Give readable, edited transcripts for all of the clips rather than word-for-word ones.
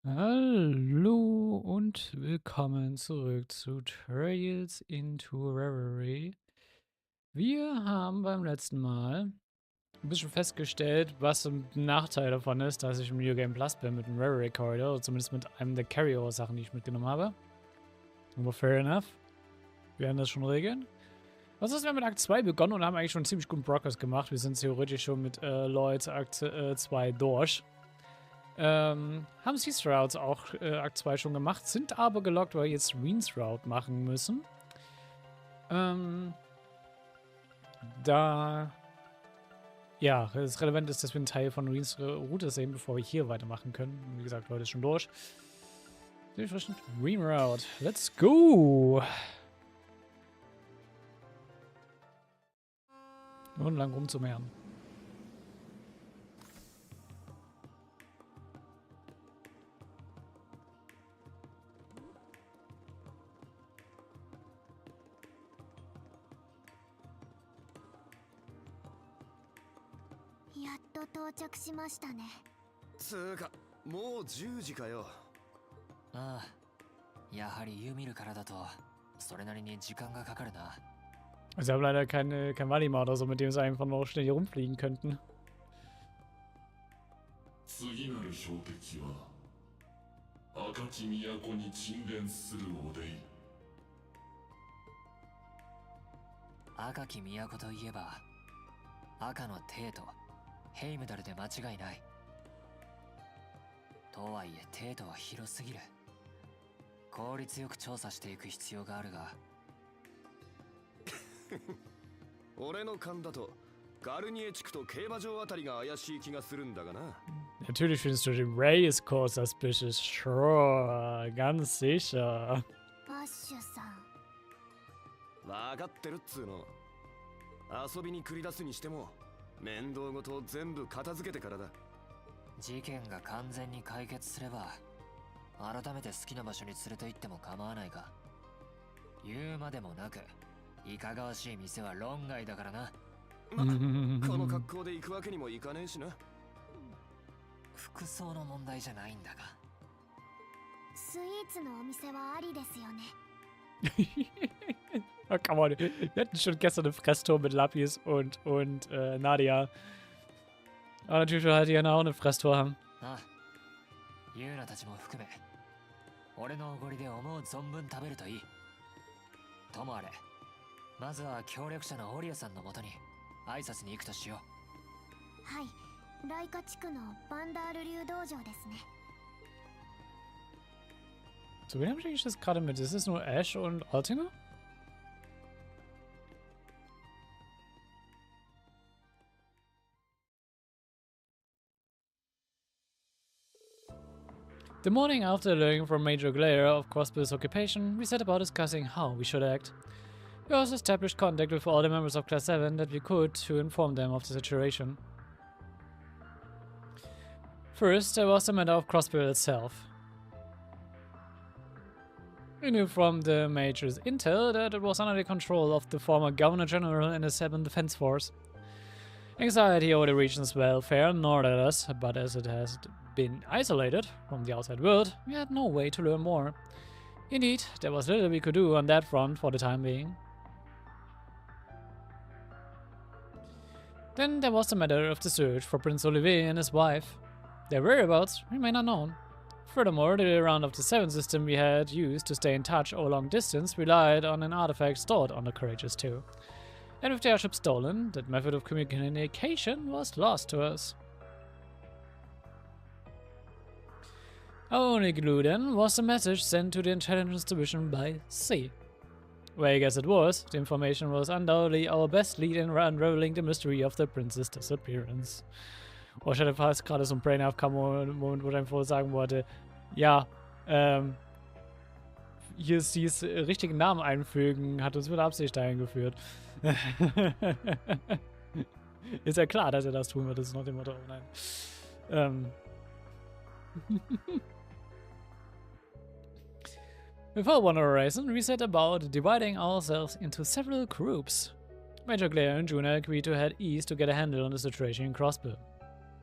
Hallo und willkommen zurück zu Trails into Reverie. Wir haben beim letzten Mal ein bisschen festgestellt, was ein Nachteil davon ist, dass ich im New Game Plus bin mit dem Reverie Corridor, oder zumindest mit einem der Carry-Over-Sachen, die ich mitgenommen habe. Aber fair enough. Wir werden das schon regeln. Was ist, wir haben mit Akt 2 begonnen und haben eigentlich schon ziemlich guten Progress gemacht. Wir sind theoretisch schon mit Lloyds Akt 2 durch. Haben Seas Routes auch Akt 2 schon gemacht, sind aber gelockt, weil wir jetzt Reens Route machen müssen. Da ja, es relevant ist, dass wir einen Teil von Reens Route sehen, bevor wir hier weitermachen können. Wie gesagt, heute ist schon durch. Dementsprechend Reen Route. Let's go! Und lang rumzumehren.つーか、もう10時かよ。ああ、やはりユミルからだとそれなりに時間がかかるな。 Also wir haben leider kein Valimar oder so, mit dem sie einfach noch schnell hier rumfliegen könnten. 次なる標的は赤き都に沈殿するおでい。赤き都といえば赤の帝都ヘイムダルで間違いない。とはいえ帝都は広すぎる。効率よく調査していく必要があるが。俺の勘だとガルニエ地区と競馬場あたりが怪しい気がするんだがな。Natürlich findest du den Race Core suspicious. Sure, ganz sicher. アッシュさん。分かってるっつーの。遊びに繰り出すにしても面倒ごと全部片付けてからだ。事件が完全に解決すれば改めて好きな場所に連れて行っても構わないが、言うまでもなくいかがわしい店は論外だからな。ま、この格好で行くわけにもいかねえしな。服装の問題じゃないんだが。スイーツのお店はありですよね。Oh, come on. Wir hatten schon gestern eine Fresstour mit Lapis und Nadia. Aber natürlich will halt Jana auch eine Fresstour haben. ああ、ユーナたちも含め俺のおごりで思う存分食べるといい。ともあれ、まずは協力者のオリアさんのもとに挨拶に行くとしよう。はい、ライカ地区のバンダール流道場ですね。So, wen habe ich eigentlich das gerade mit? Ist es nur Ash und Altinger? The morning after learning from Major Glare of Crossbill's occupation, we set about discussing how we should act. We also established contact with all the members of Class 7 that we could to inform them of the situation. First, there was the matter of Crossbill itself. We knew from the Major's intel that it was under the control of the former Governor General and the 7th Defense Force. Anxiety over the region's welfare gnawed at us, but as it has been isolated from the outside world, we had no way to learn more. Indeed, there was little we could do on that front for the time being. Then there was the matter of the search for Prince Olivier and his wife. Their whereabouts remain unknown. Furthermore, the round of the 7 system we had used to stay in touch over long distance relied on an artifact stored on the Courageous 2. And with their ship stolen, that method of communication was lost to us. Our only clue then was the message sent to the intelligence division by C. Vague as it was, the information was undoubtedly our best lead in unraveling the mystery of the prince's disappearance. Oh, ich hatte fast gerade so ein Brain-Up-Moment, wo ich einfach sagen wollte, ja, hier ist dieses richtigen Namen einfügen, hat uns mit Absicht dahin geführt. Ist ja klar, dass er das tun wird, das ist noch dem Motto, nein. Without one horizon, we set about dividing ourselves into several groups. Major Glare and Juna agreed to head east to get a handle on the situation in Crossbill.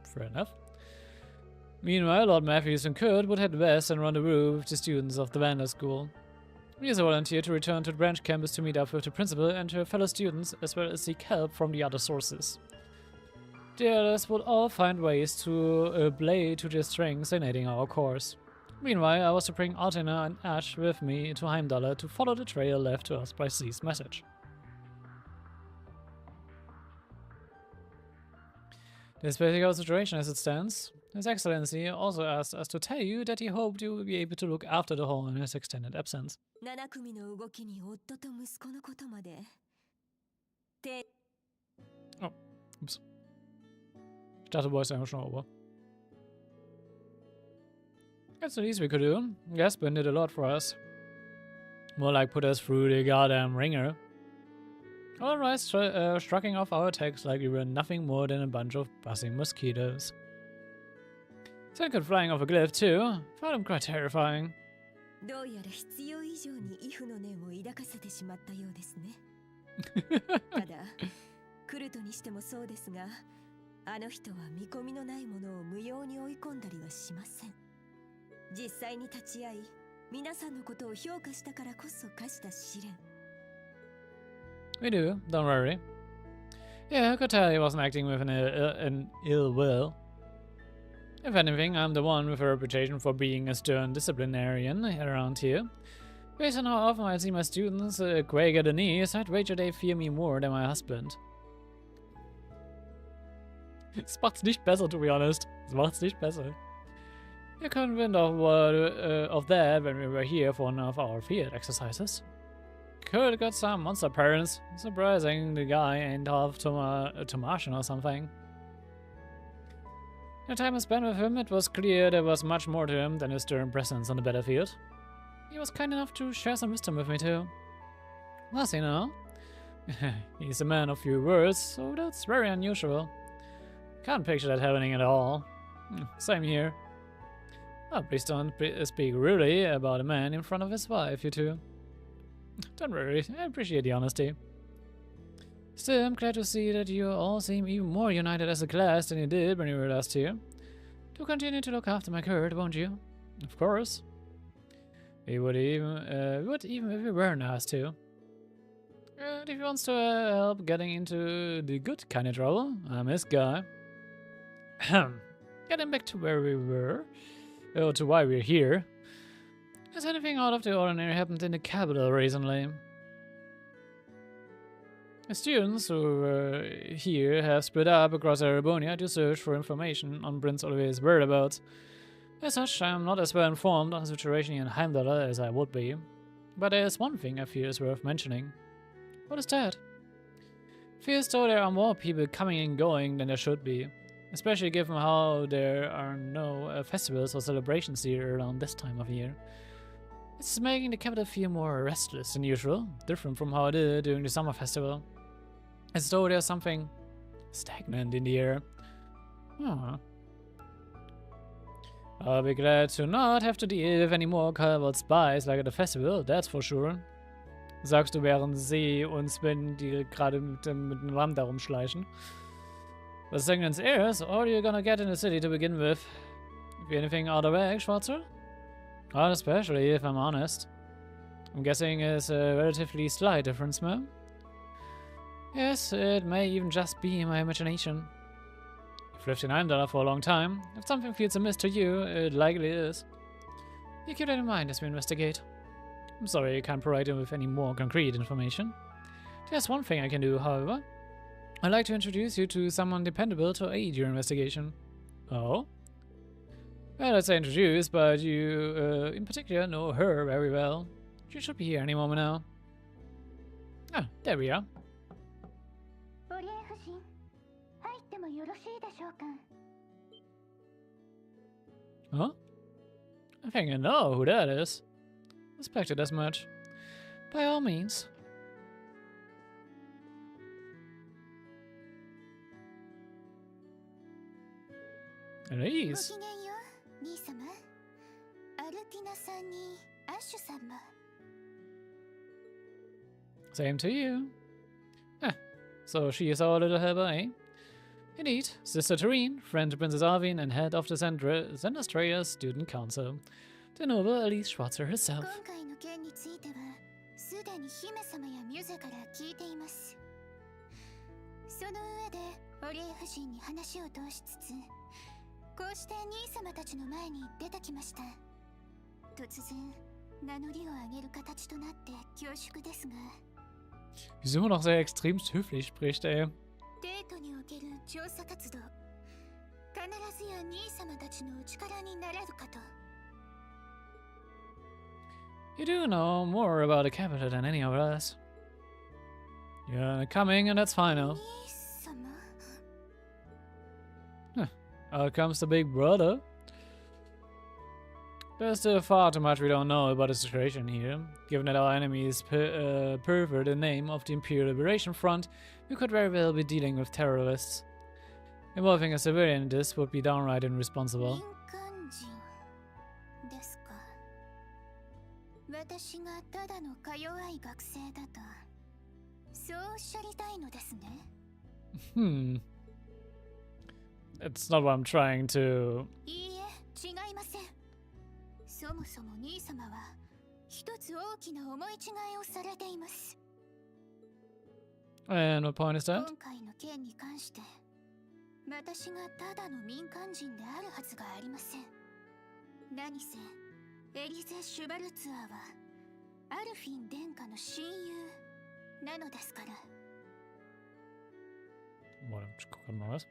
Fair enough. Meanwhile, Lord Matthews and Kurt would head west and rendezvous with the students of the Vander School. Lisa volunteered to return to the branch campus to meet up with the principal and her fellow students, as well as seek help from the other sources. The others would all find ways to play to their strengths in aiding our course. Meanwhile, I was to bring Altina and Ash with me to Heimdall to follow the trail left to us by C's message. This is basically our situation as it stands. His Excellency also asked us to tell you that he hoped you will be able to look after the hall in his extended absence. Oh, oops. Ich dachte, du wolltest einfach schon over. That's the least we could do. Gaspin did a lot for us. More like put us through the goddamn ringer. Otherwise, shrugging off our attacks like we were nothing more than a bunch of buzzing mosquitoes. Second flying off a cliff too. Found him quite terrifying. We do, don't worry. Yeah, I could tell he wasn't acting with an ill will. If anything, I'm the one with a reputation for being a stern disciplinarian around here. Based on how often I see my students quake at the knees, I'd wager they fear me more than my husband. Es macht's nicht besser, to be honest. Es macht's nicht besser. You're convinced of that when we were here for one of our field exercises. Kurt got some monster parents. Surprising the guy ain't half Tomartian or something. The time I spent with him, it was clear there was much more to him than his stern presence on the battlefield. He was kind enough to share some wisdom with me too. Was he now? He's a man of few words, so that's very unusual. Can't picture that happening at all. Same here. Oh, please don't speak rudely about a man in front of his wife, you two. Don't worry, I appreciate the honesty. Still, I'm glad to see that you all seem even more united as a class than you did when you were last here. Do continue to look after my Kurt, won't you? Of course. We would even if we weren't asked to. If he wants to help getting into the good kind of trouble, I'm his guy. Getting back to where we were, or to why we're here. Has anything out of the ordinary happened in the capital recently? The students who were here have split up across Erebonia to search for information on Prince Olivier's whereabouts. As such, I am not as well informed on the situation in Heimdall as I would be. But there is one thing I feel is worth mentioning. What is that? It feels though there are more people coming and going than there should be. Especially given how there are no festivals or celebrations here around this time of year. It's making the capital feel more restless than usual, different from how it did during the summer festival. As though there's something stagnant in the air. Oh. I'll be glad to not have to deal with any more Calvard spies like at the festival, that's for sure. Sagst du, während sie uns, wenn die gerade mit dem Lamm da rumschleichen. The stagnant air is all you're gonna get in the city to begin with. If anything out of whack, Schwarzer? Not especially, if I'm honest. I'm guessing it's a relatively slight difference, ma'am? Yes, it may even just be my imagination. You've lived in Heimdall for a long time. If something feels amiss to you, it likely is. You keep that in mind as we investigate. I'm sorry I can't provide you with any more concrete information. There's one thing I can do, however. I'd like to introduce you to someone dependable to aid your investigation. Oh? Well, let's say introduce, but you, in particular, know her very well. She should be here any moment now. Ah, there we are. Huh? I think I know who that is. Suspected as much. By all means. At ease. Same to you. Ah, so she is our little helper, eh? Indeed, Sister Terene, friend to Princess Arvine and head of the Zendastraia Student Council. The noble Elise Schwarzer herself. 今回の件についてはすでに姫様やミュゼから聞いています。その上でオリエ夫人に話を通しつつ、こうして兄様たちの前に出てきました。突然名乗りを上げる形となって恐縮ですが、 Wieso immer noch sehr extrem höflich spricht, ey. デートにおける調査活動、必ずや兄様たちのお力になれるかと。 You do know more about the capital than any of us. You're coming, and that's final. 兄様 Out comes the big brother. There's still far too much we don't know about the situation here. Given that our enemies pervert the name of the Imperial Liberation Front, we could very well be dealing with terrorists. Involving a civilian in this would be downright irresponsible. 民間人ですか。私がただのか弱い学生だと、そうおっしゃりたいのですね。It's not what I'm trying to... いいえ、違いません。そもそも兄様は一つ大きな思い違いをされています。 And what point is that? 今回の件に関して、私がただの民間人であるはずがありません。何せエリゼ・シュバルツァーはアルフィン殿下の親友なのですから。 Warte, ich guck grad mal was.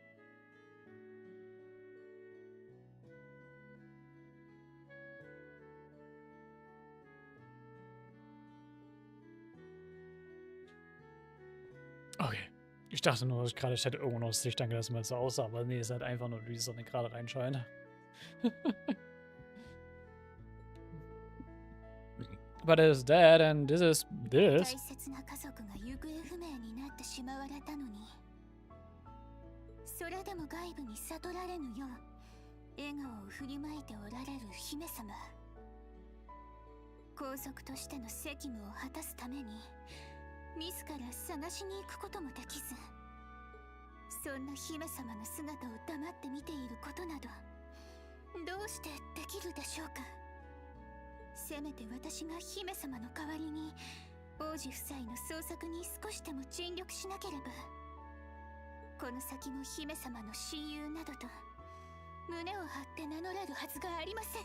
Okay. Ich dachte nur, ich gerade hätte irgendwo noch das Licht angelassen, weil es so aussah, aber nee, es ist halt einfach nur, wie die Sonne gerade reinscheint. But it is that, and this is 大 this. 切な家族が行方不明になってしまわれたのに、それでも外部に悟られぬよう笑顔を振りまいておられる姫様。皇族としての責務を果たすために自ら探しに行くこともできず、そんな姫様の姿を黙って見ていることなどどうしてできるでしょうか。せめて私が姫様の代わりに王子夫妻の捜索に少しでも尽力しなければ、この先も姫様の親友などと胸を張って名乗れるはずがありません。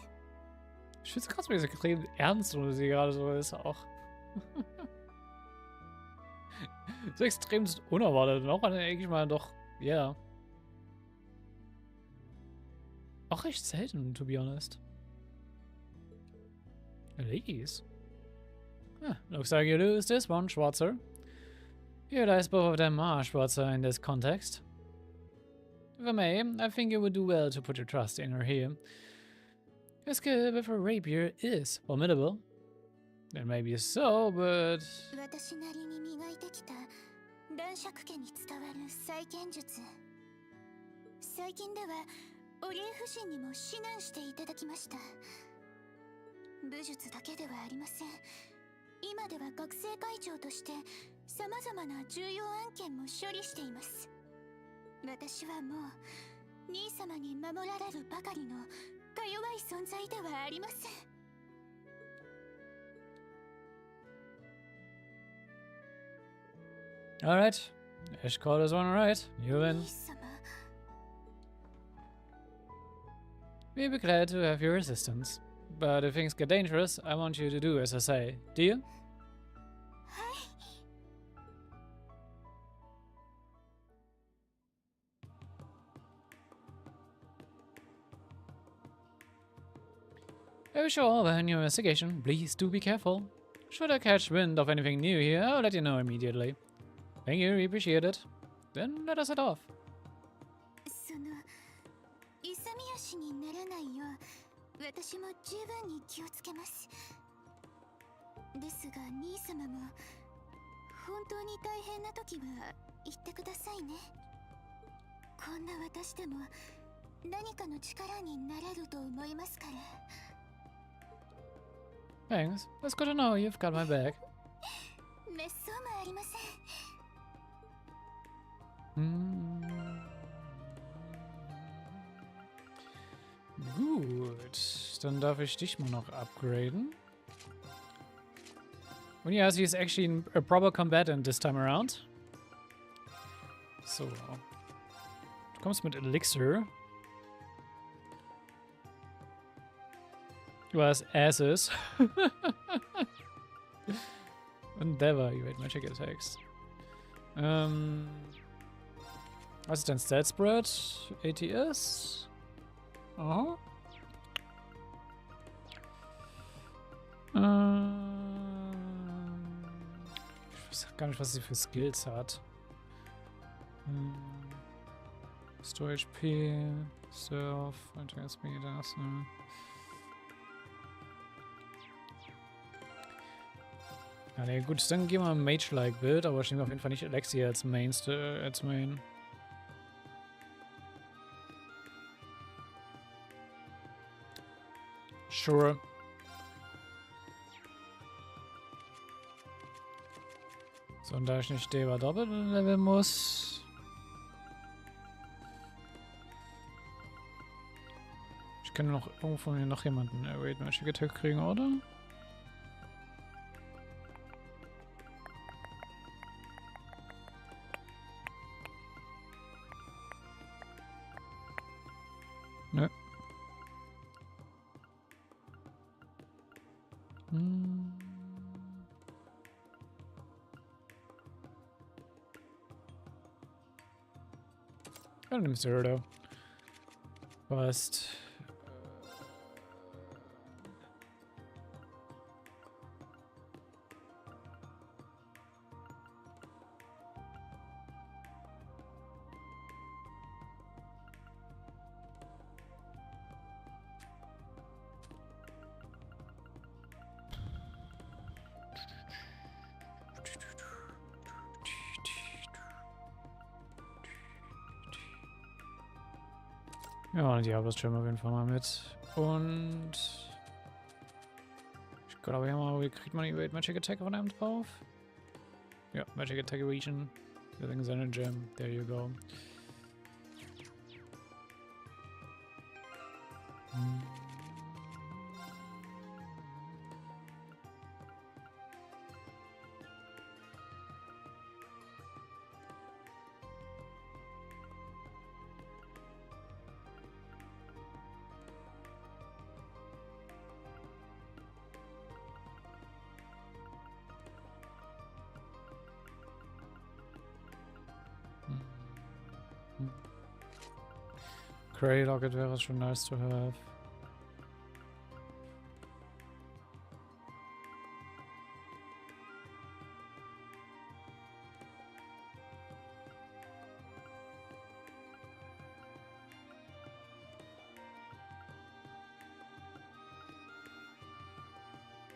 Ich finde es krass, wie so extrem ernst oder sie gerade so ist auch. So extrem unerwartet und auch denke ich mal doch, ja. Auch recht selten, to be honest. Ladies. Looks like you lose this one, Schwarzer. You realize both of them are Schwarzer in this context. If I may, I think you would do well to put your trust in her here. Your skill with her rapier is formidable. It may be so, but... 私なりに磨いてきた男爵家に伝わる再建術。最近ではオリエ夫人にも指南していただきました。武術だけではありません。今では学生会長として様々な重要案件も処理しています。私はもう兄様に守られるばかりのか弱い存在ではありません。 Alright. Ash called this one right. You win. 兄様、 We'll be glad to have your assistance. But if things get dangerous, I want you to do as I say. Deal? はい。 Very sure when your investigation, please do be careful. Should I catch wind of anything new here, I'll let you know immediately. Thank you, we appreciate it. Then let us head off. その勇み足にならないよう私も十分に気をつけます。ですが兄様も本当に大変な時は言ってくださいね。こんな私でも何かの力になれると思いますから。 Thanks. That's good to know you've got my back. めっそうもありません。Gut, dann darf ich dich mal noch upgraden. Und ja, sie ist actually a proper combatant this time around. So. Du kommst mit Elixir. Du hast Asses. Endeavor, evade magic attacks. Was ist dein Stat Spread? ATS? Aha. Ich weiß gar nicht, was sie für Skills hat. Store HP, Surf, Fighting Speed, das, ne? Ja, ne, gut, dann gehen wir ein Mage-like Bild, aber ich nehme auf jeden Fall nicht Alexia als Main. Sure. So, und da ich nicht Deva doppelt leveln muss. Ich kann noch irgendwo von mir noch jemanden Raid Magic Attack kriegen, oder? Nö. Dann nimmst du Zero. Passt. Ja, die Diablos stellen wir auf jeden Fall mal mit. Und ich glaube, wie kriegt man die Magic Attack von einem drauf? Ja, Magic Attack Region. Using seine Gem. There you go. Grey Locket wäre schon nice to have.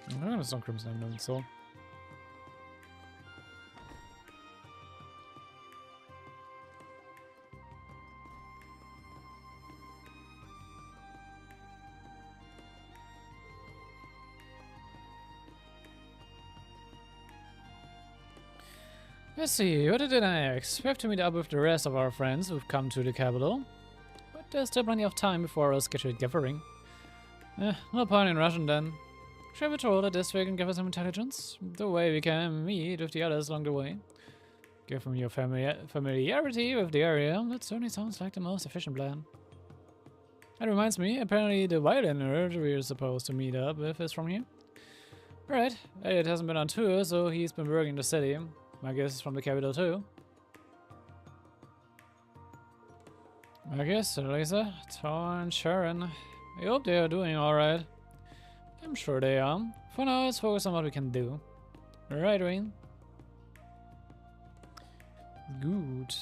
Ja, das ist noch Crimson Emblem und so. Let's see, what did I expect? We have to meet up with the rest of our friends who've come to the capital. But there's still plenty of time before our scheduled gathering. No point in rushing then. Shall we told that this way can give us some intelligence? The way we can meet with the others along the way. Given your familiarity with the area, that certainly sounds like the most efficient plan. That reminds me, apparently the violin nerd we're supposed to meet up with is from here. Right, Elliot hasn't been on tour, so he's been working in the city. My guess is from the capital too. I guess, Lisa, Tor and Sharon. I hope they are doing alright. I'm sure they are. For now, let's focus on what we can do. Right, Wayne? Gut.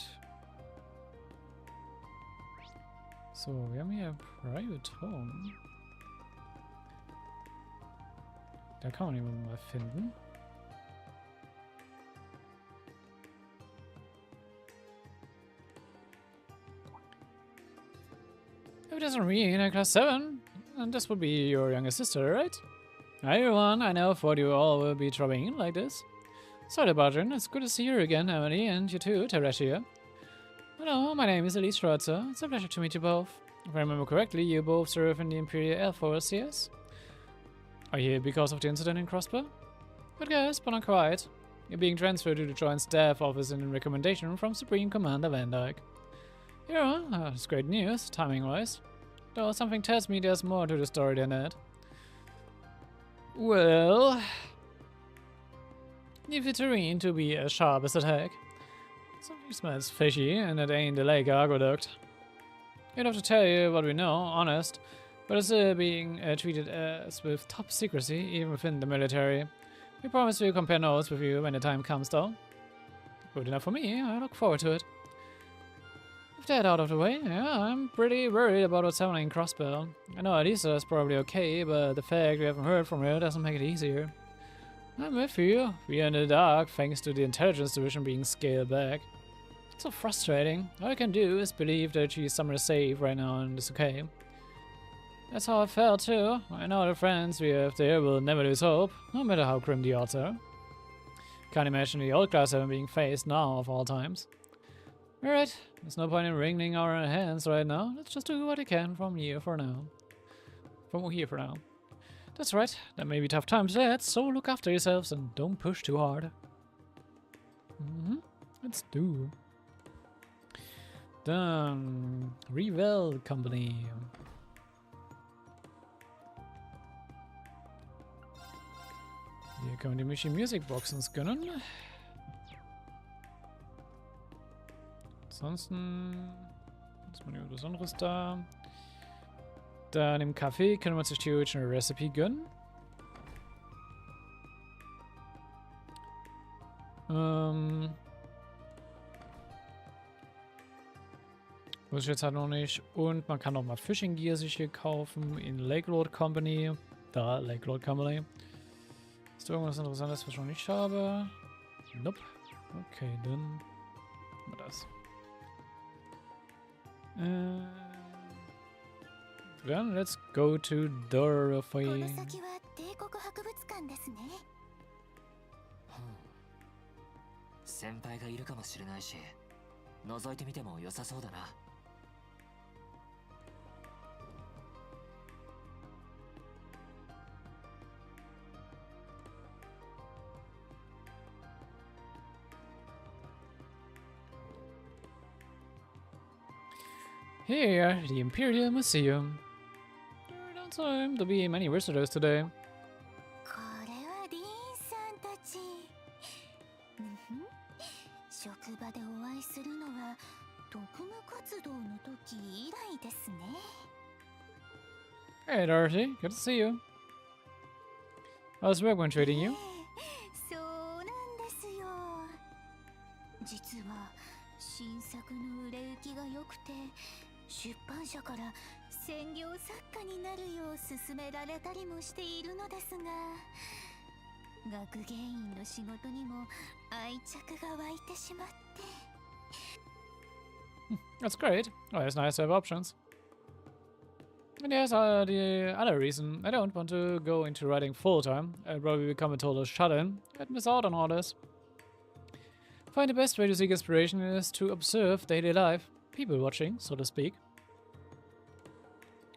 So, wir haben hier Private Home. Da kann man jemanden mal finden. If it isn't me in class 7, and this would be your younger sister, right? Hi everyone, I never thought you all would be dropping in like this. Sorry, Barton, it's good to see you again, Emily, and you too, Tereshia. Hello, my name is Elise Schwarzer. It's a pleasure to meet you both. If I remember correctly, you both serve in the Imperial Air Force, yes? Are you here because of the incident in Crossbow? Good guess, but not quite. You're being transferred to the Joint Staff Office in recommendation from Supreme Commander Van Dyke. Yeah, that's great news, timing-wise. Though something tells me there's more to the story than that. Well, leave the terrain to be as sharp as a tack. Something smells fishy, and it ain't the lake aqueduct. You'd have to tell you what we know, honest, but it's being treated as with top secrecy, even within the military. We promise we'll compare notes with you when the time comes, though. Good enough for me, I look forward to it. With that out of the way, yeah, I'm pretty worried about what's happening in Crossbow. I know Elisa is probably okay, but the fact we haven't heard from her doesn't make it easier. I'm with you. We are in the dark thanks to the intelligence division being scaled back. It's so frustrating. All I can do is believe that she's somewhere safe right now and is okay. That's how I felt too. I know the friends we have there will never lose hope, no matter how grim the odds are. Can't imagine the old class ever being faced now of all times. Alright, there's no point in wringing our hands right now. Let's just do what we can from here for now. That's right, there may be tough times ahead, so look after yourselves and don't push too hard. Let's do. Done. Reverie Company. Hier können wir die Musicboxen gönnen. Ansonsten ist mal nichts Besonderes da. Dann im Café können wir uns theoretisch eine Recipe gönnen. Muss ich jetzt halt noch nicht. Und man kann auch mal Fishing Gear sich hier kaufen in Lake Lord Company. Da, Lake Lord Company. Ist da irgendwas Interessantes, was ich noch nicht habe? Nope. Okay, dann machen wir das. Then let's go to Dorothy. 先輩がいるかもしれないし、覗いてみても良さそうだな。Here, the Imperial Museum. There don't seem to be many visitors today. これはリンさんたち。職場でお会いするのは特務活動の時以来ですね。Hey Dorothy, good to see you. How's work been treating you? そうなんですよ。実は新作の売れ行きが良くて、出版社から専業作家になるよう勧められたりもしているのですが、学芸員の仕事にも愛着が湧いてしまって。That's great. Oh, it's nice to have options. And yes, the other reason I don't want to go into writing full time. I'd probably become a total shut-in. I'd miss out on all this. I find the best way to seek inspiration is to observe daily life. People watching, so to speak.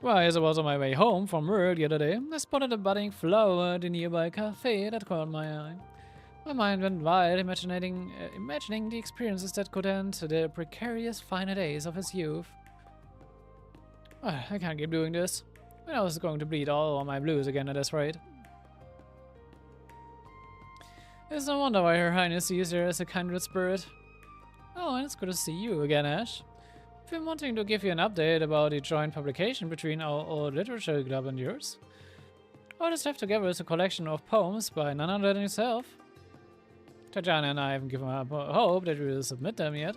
Well, as I was on my way home from work the other day, I spotted a budding flower at a nearby cafe that caught my eye. My mind went wild, imagining the experiences that could end the precarious final days of his youth. I can't keep doing this. I was going to bleed all on my blues again at this rate. It's no wonder why Her Highness sees her as a kindred spirit. Oh, and it's good to see you again, Ash. I've been wanting to give you an update about the joint publication between our old literature club and yours. All that's left together is a collection of poems by none other than yourself. Tajana and I haven't given up hope that we will submit them yet.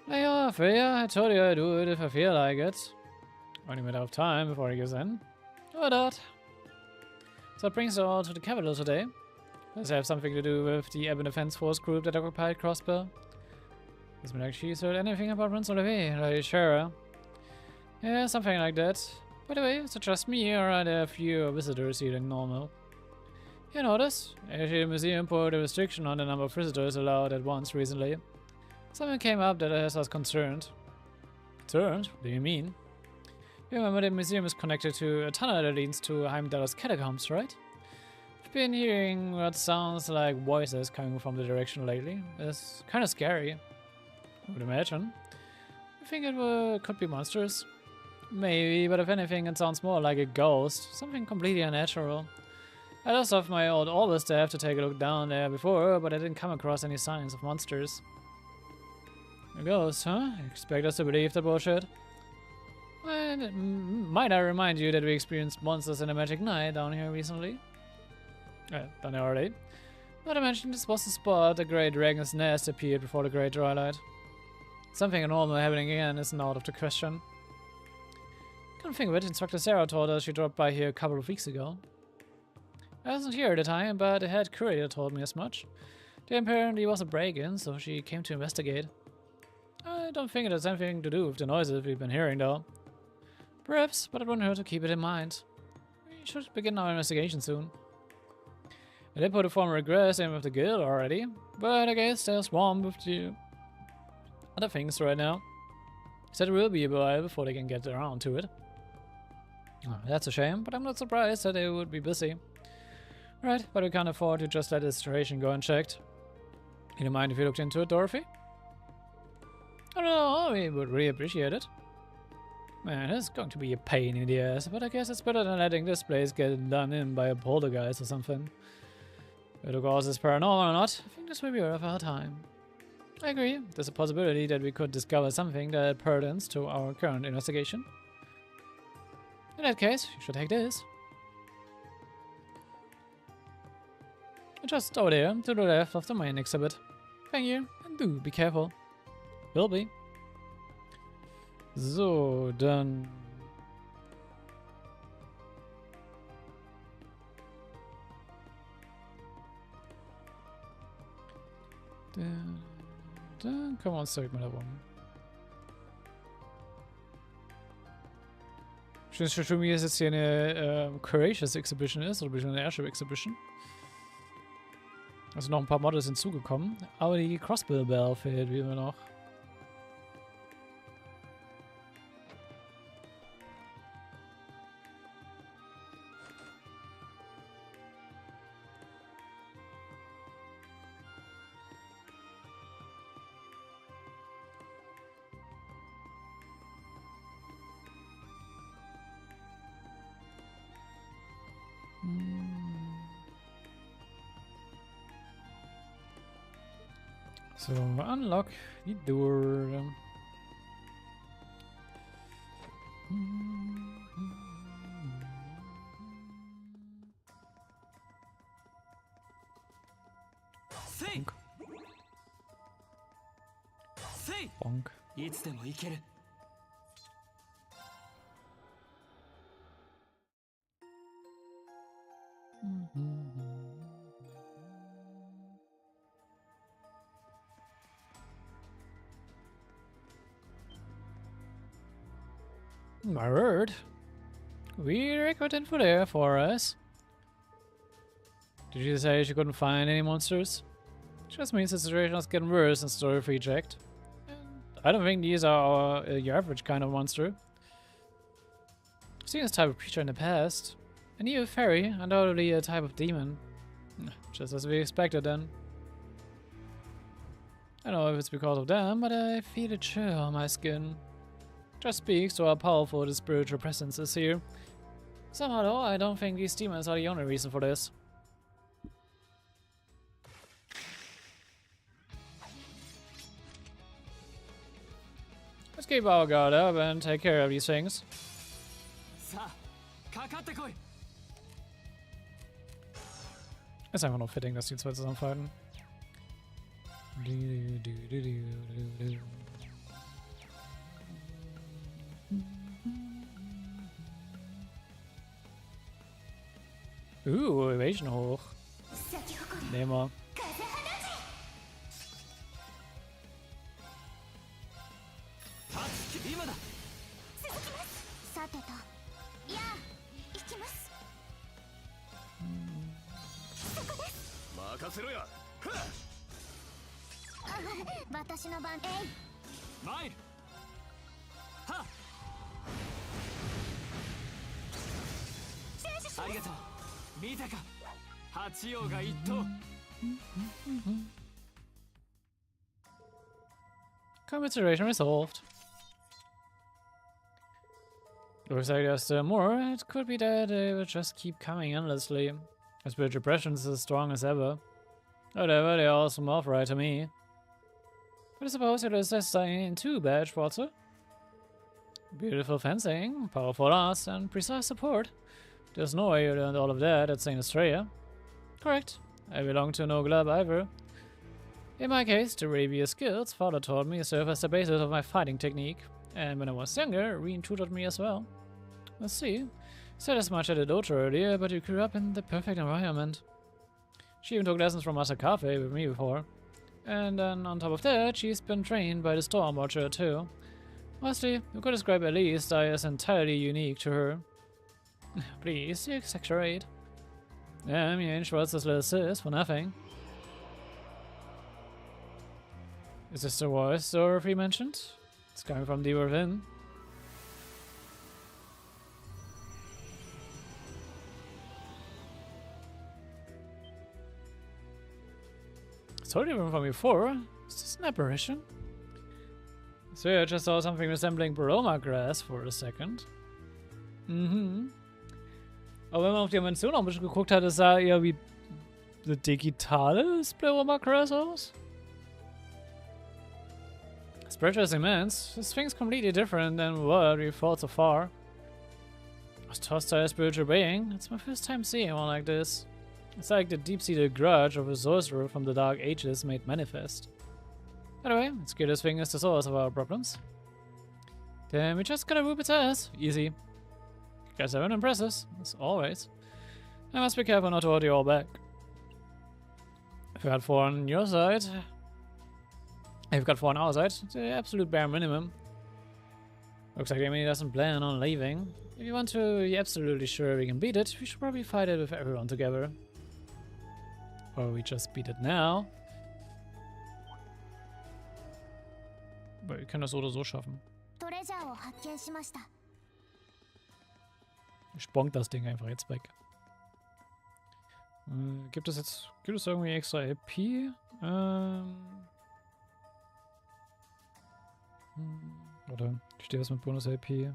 Yeah, Freya, I told you I'd do it if I feel like it. Only a matter of time before he gives in. Or that. So it brings us all to the capital today. Does it have something to do with the Ebon Defense Force group that occupied Crossbow? Doesn't like she's heard anything about Prince Olivier, are you sure? Yeah, something like that. By the way, is it just me or are there fewer visitors here than normal? You notice? Actually, the museum put a restriction on the number of visitors allowed at once recently. Something came up that has us concerned. Concerned? What do you mean? You remember the museum is connected to a tunnel that leads to Heimdall's catacombs, right? I've been hearing what sounds like voices coming from the direction lately. It's kind of scary, I would imagine. I think could be monsters. Maybe, but if anything, it sounds more like a ghost. Something completely unnatural. I lost off my old order staff to take a look down there before, but I didn't come across any signs of monsters. A ghost, huh? Expect us to believe that bullshit? Well, might I remind you that we experienced monsters in a magic night down here recently? Done already. Not to mention this was the spot the great dragon's nest appeared before the great twilight. Something normal happening again isn't out of the question. Come think of it, Instructor Sarah told us she dropped by here a couple of weeks ago. I wasn't here at the time, but the head curator told me as much. There apparently was a break-in, so she came to investigate. I don't think it has anything to do with the noises we've been hearing, though. Perhaps, but it wouldn't hurt to keep it in mind. We should begin our investigation soon. I did put a former regress in with the guild already, but I guess they're swamped with the other things right now. Said it will be a while before they can get around to it. Oh, that's a shame, but I'm not surprised that they would be busy. Right, but we can't afford to just let the situation go unchecked. You don't mind if you looked into it, Dorothy? I don't know, we would really appreciate it. Man, it's going to be a pain in the ass, but I guess it's better than letting this place get done in by a poltergeist or something. Whether the cause is paranormal or not, I think this will be worth our time. I agree, there's a possibility that we could discover something that pertains to our current investigation. In that case, you should take this. Just over there, to the left of the main exhibit. Thank you, and do be careful. Will be. So, dann... Dann können wir uns direkt mal darum. Schön für mich, dass jetzt hier eine Courageous Exhibition ist, oder eine Airship Exhibition. Also noch ein paar Models hinzugekommen, aber die Crossbill Bell fehlt wie immer noch. So, unlock the door. Bonk. Bonk. いつでも行ける。My word. We recruited for there for us. Did you say she couldn't find any monsters? Just means the situation is getting worse in Story 3 checked. I don't think these are your average kind of monster. I've seen this type of creature in the past. And you, fairy, undoubtedly a type of demon. Just as we expected then. I don't know if it's because of them, but I feel a chill on my skin. Just speaks to how powerful the spiritual presence is here. Somehow though, I don't think these demons are the only reason for this. Let's keep our guard up and take care of these things. Ist einfach nur fitting, dass die zwei zusammenfighten. Evasion hoch. Nehmen wir. ありがとう。見たか、八王が一等。Commiseration resolved. Looks like there's still more. It could be that they will just keep coming endlessly. My spiritual presence is as strong as ever. Whatever, they all seem off right to me. But I suppose it is destined too bad, Schwarze. Beautiful fencing, powerful last, and precise support. There's no way you learned all of that at St. Estrella. Correct. I belong to no club either. In my case, the rapier skills father taught me serve as the basis of my fighting technique, and when I was younger, Reen tutored me as well. Let's see. Said as much at the dojo earlier, but you grew up in the perfect environment. She even took lessons from Master Cafe with me before. And then on top of that, she's been trained by the Storm Watcher too. Honestly, you could describe at least I as entirely unique to her. Please, you exaggerate. Yeah, you ain't Schwarz's little sis for nothing. Is this the voice Dorothy mentioned? It's coming from deep within. It's totally different from before. Is this an apparition? So yeah, I just saw something resembling Baroma grass for a second. Aber wenn man auf die Animation noch ein bisschen geguckt hat, es sah eher wie eine digitale Baroma grass aus. This pressure is immense. This thing's completely different than what we thought so far. I was tossed by a spiritual being. It's my first time seeing one like this. It's like the deep-seated grudge of a sorcerer from the Dark Ages made manifest. Anyway, it's good this thing is the source of our problems. Then we just gotta whoop its ass. Easy. You guys are impressive, as always. I must be careful not to hold you all back. If you had four on your side... If you've got four on our side, the absolute bare minimum. Looks like Amy doesn't plan on leaving. If you want to be absolutely sure we can beat it, we should probably fight it with everyone together. Or we just beat it now. Aber wir können das so oder so schaffen. Ich bonk das Ding einfach jetzt weg. Gibt es irgendwie extra LP? Oder steht das mit Bonus LP?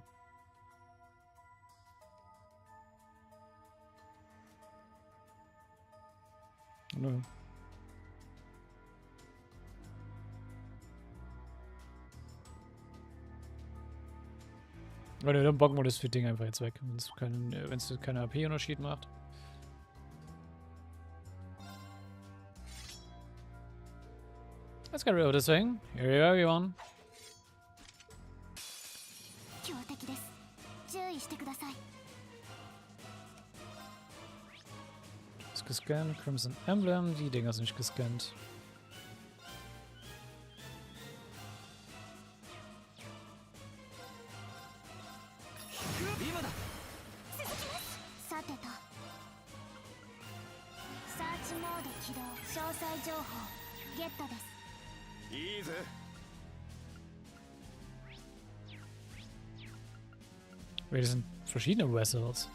Nö. Oder dann bocken wir das Ding einfach jetzt weg, wenn es keine AP-Unterschied macht. Let's get rid of this thing. Here you go, everyone. Ist gescannt, Crimson Emblem, die Dinger sind nicht gescannt. Wait, das sind verschiedene Vessels.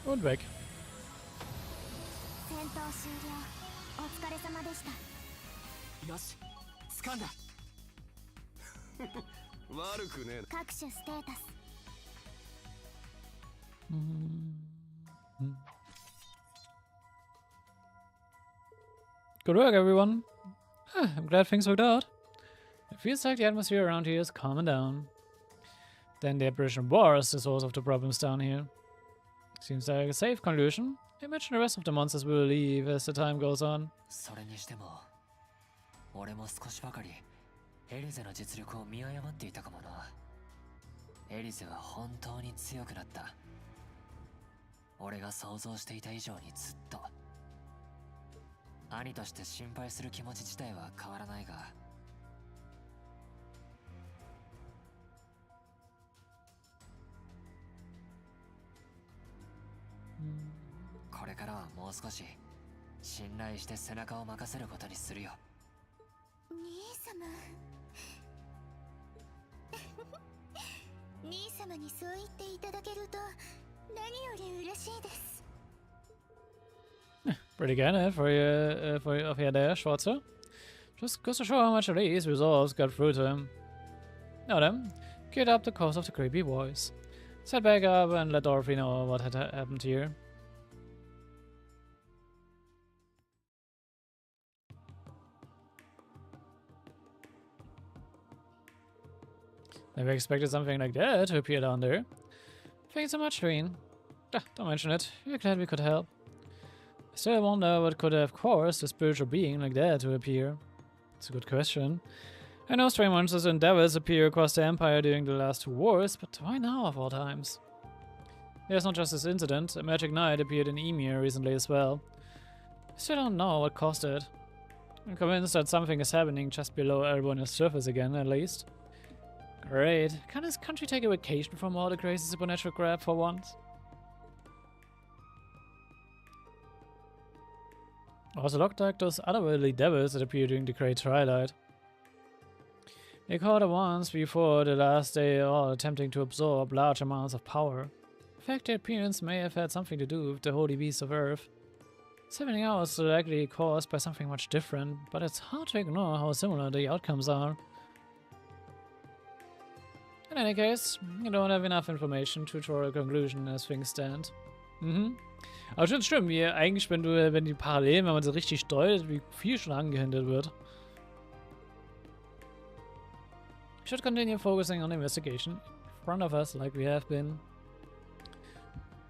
Und weg. 闘終了。お疲れ様でした。よし、掴んだ。悪くねえな。各種ステータス。Good work, everyone. I'm glad things worked out. It feels like the atmosphere around here is calming down. Then the apparition was the source of the problems down here. Seems like a safe conclusion. Imagine the rest of the monsters will leave as the time goes on. それにしても、俺も少しばかりエリゼの実力を見誤っていたかもな。エリゼは本当に強くなった。俺が想像していた以上にずっと。兄として心配する気持ち自体は変わらないが。これからはもう少し信頼して背中を任せることにするよ。兄様。兄様にそう言っていただけると何より嬉しいです。Pretty good, eh, for you there, Schwarzer. Just goes to show how much of these resolves got through to him. Now then, get up the coast of the creepy voice. Set back up and let Dorothy know what had happened here. Never expected something like that to appear down there. Thanks so much, Tween. Don't mention it. We're glad we could help. I still wonder what could have caused a spiritual being like that to appear. It's a good question. I know strange monsters and devils appear across the Empire during the last 2 wars, but why now of all times? There's not just this incident. A magic knight appeared in Emir recently as well. I still don't know what caused it. I'm convinced that something is happening just below Erebonia's surface again, at least. Great. Can this country take a vacation from all the crazy supernatural crap for once? Also looked like those otherworldly devils that appeared during the Great Twilight. They caught once before the last day, all attempting to absorb large amounts of power. In fact, their appearance may have had something to do with the holy beasts of Earth. It's happening now is likely caused by something much different, but it's hard to ignore how similar the outcomes are. In any case, you don't have enough information to draw a conclusion as things stand. Aber schon stimmt, wie eigentlich, wenn die Parallelen, wenn man sie richtig deutet, wie viel schon angehindert wird. We should continue focusing on the investigation in front of us, like we have been.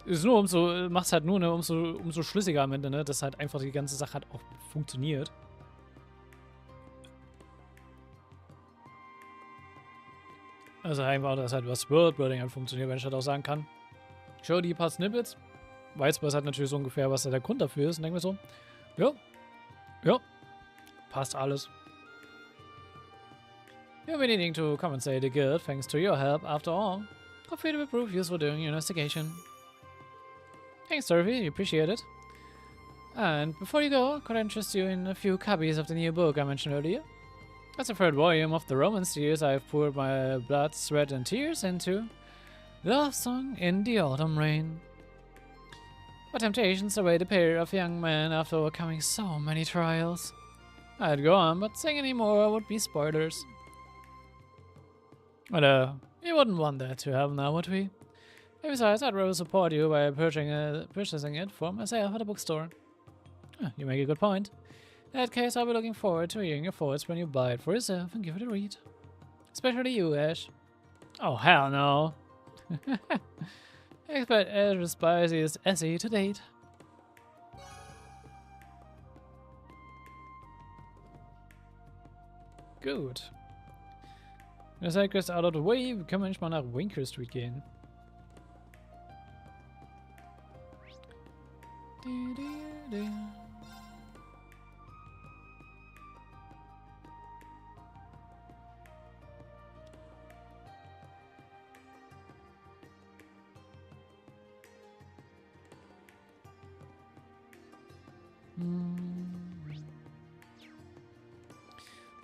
Ist nur macht's halt nur umso schlüssiger am Ende, ne, dass halt einfach die ganze Sache halt auch funktioniert. Also einfach, dass halt was Worldbuilding halt funktioniert, wenn ich halt auch sagen kann. Show die paar Snippets. Weiß man halt natürlich so ungefähr, was da der Grund dafür ist. Und denke mir so, ja, passt alles. You'll be needing to compensate the guild thanks to your help after all. Hopefully it will prove useful during your investigation. Thanks, Dorothy, you appreciate it. And before you go, could I interest you in a few copies of the new book I mentioned earlier? That's the 3rd volume of the Roman series I've poured my blood, sweat and tears into. Love Song in the Autumn Rain. What temptations await a pair of young men after overcoming so many trials. I'd go on, but saying any more would be spoilers. But we wouldn't want that to happen now, would we? And besides, I'd rather support you by purchasing it for myself at a bookstore. You make a good point. In that case, I'll be looking forward to hearing your thoughts when you buy it for yourself and give it a read. Especially you, Ash. Oh, hell no. Expect Ash's spiciest essay to date. Gut. Wenn der Sidequest out of the way, können wir nicht mal nach Winker Street gehen.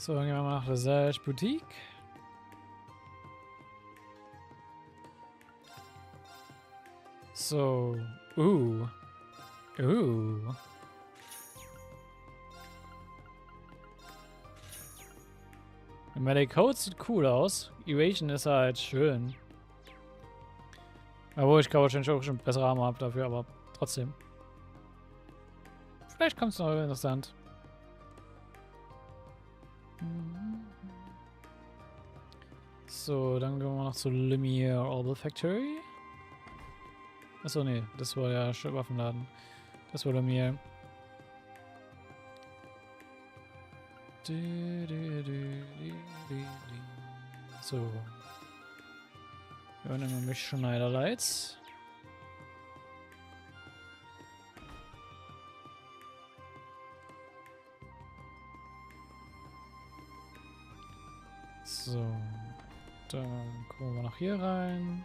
So, dann gehen wir mal nach der Boutique. So, ooh. Medic Code sieht cool aus. Evasion ist halt schön. Obwohl ich glaube wahrscheinlich auch schon bessere Arme habe dafür, aber trotzdem. Vielleicht kommt es noch interessant. So, dann gehen wir noch zu Lumiere Orbal Factory. Achso, nee, das war ja Waffenladen. Das war Lumiere. So. Wir nehmen mich Schneiderlights. So. Dann gucken wir noch hier rein.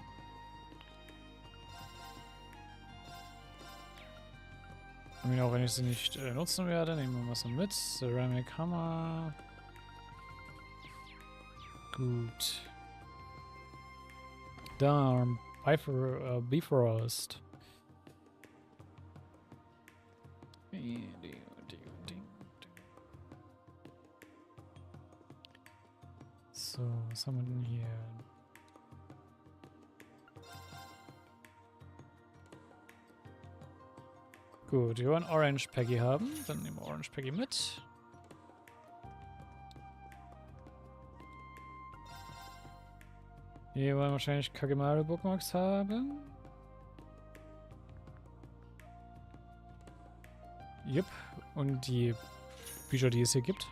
Auch wenn ich sie nicht nutzen werde, nehmen wir was mit. Ceramic Hammer. Gut. Dann Bifrost. So, was haben wir denn hier? Gut, wir wollen Orange Peggy haben. Dann nehmen wir Orange Peggy mit. Hier wollen wir wahrscheinlich Kagemaru Bookmarks haben. Yep. Und die Bücher, die es hier gibt.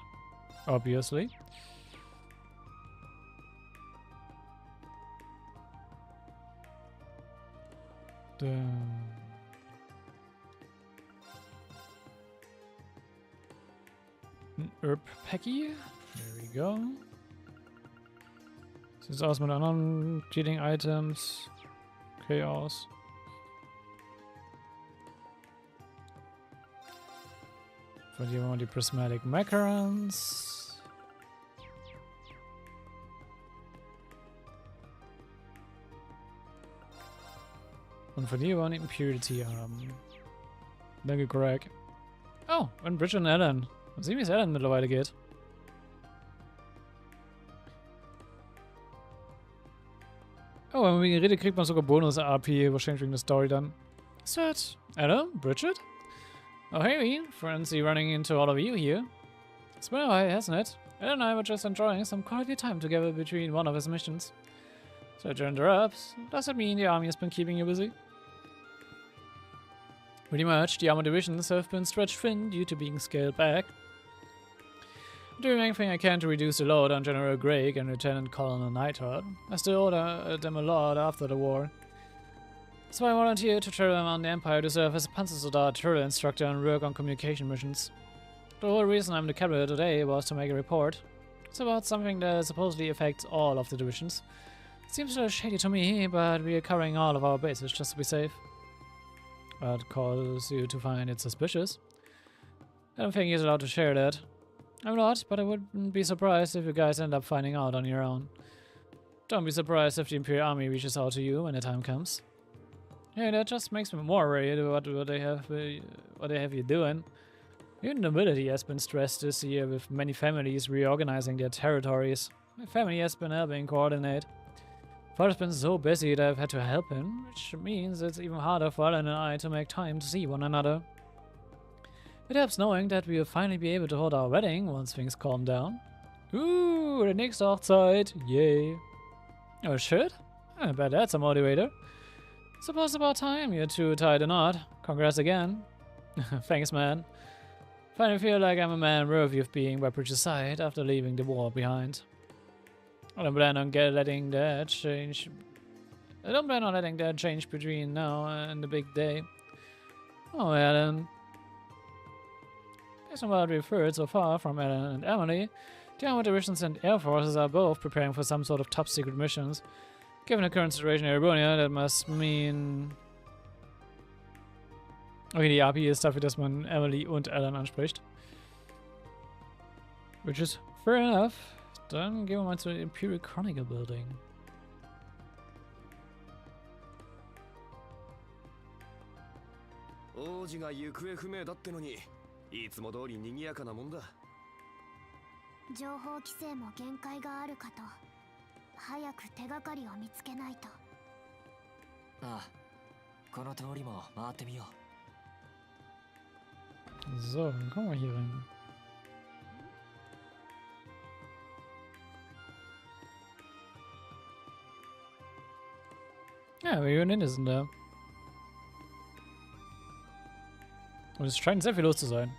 Obviously. Dann Herb Peggy. There we go. Sieht aus mit anderen Cheating Items. Okay aus. Von hier haben wir die Prismatic Macarons. Und von hier wollen wir Impurity haben. Danke, Greg. Oh, und Bridget und Alan. Mal sehen, wie es Alan mittlerweile geht. Oh, wenn man mit ihm redet, kriegt man sogar Bonus-AP, wahrscheinlich wegen der Story dann. Sweet. Hello, Bridget? Oh, hey, fancy running into all of you here. It's been a while, hasn't it? Ed and I were just enjoying some quality time together between one of his missions. So to interrupt, does it mean the army has been keeping you busy? Pretty much, the armored divisions have been stretched thin due to being scaled back. I'm doing anything I can to reduce the load on General Gregg and Lieutenant Colonel Neidhart. I still owe them a lot after the war. So I volunteered to travel around the Empire to serve as a Panzersoldat, drill instructor, and work on communication missions. The whole reason I'm in the capital today was to make a report. It's about something that supposedly affects all of the divisions. It seems a little shady to me, but we are covering all of our bases just to be safe. What causes you to find it suspicious? I don't think he's allowed to share that. I'm not, but I wouldn't be surprised if you guys end up finding out on your own. Don't be surprised if the Imperial Army reaches out to you when the time comes. Hey, that just makes me more worried about what they have you doing. Even nobility has been stressed this year, with many families reorganizing their territories. My family has been helping coordinate. Father's been so busy that I've had to help him, which means it's even harder for Alan and I to make time to see one another. It helps knowing that we'll finally be able to hold our wedding once things calm down. Ooh, the next Hochzeit, yay. Oh shit, I bet that's a motivator. Suppose about time you two tied a knot. Congrats again. Thanks, man. Finally feel like I'm a man worthy of being by Bridget's side after leaving the war behind. I don't plan on letting that change. I don't plan on letting that change between now and the big day. Oh, Alan. Based on what we've heard so far from Alan and Emily, the armored divisions and air forces are both preparing for some sort of top secret missions. Given the current situation in Erebonia, that must mean... Okay, die API ist dafür, dass man Emily und Alan anspricht. Which is fair enough. Dann gehen wir mal zur Imperial Chronicle Building. 情報規制も限界があるかと。早く手がかりを見つけないと。ああ、この通りも回ってみよう。 So, dann kommen wir hier rein. Ja, Millionen sind da. Und es scheint sehr viel los zu sein.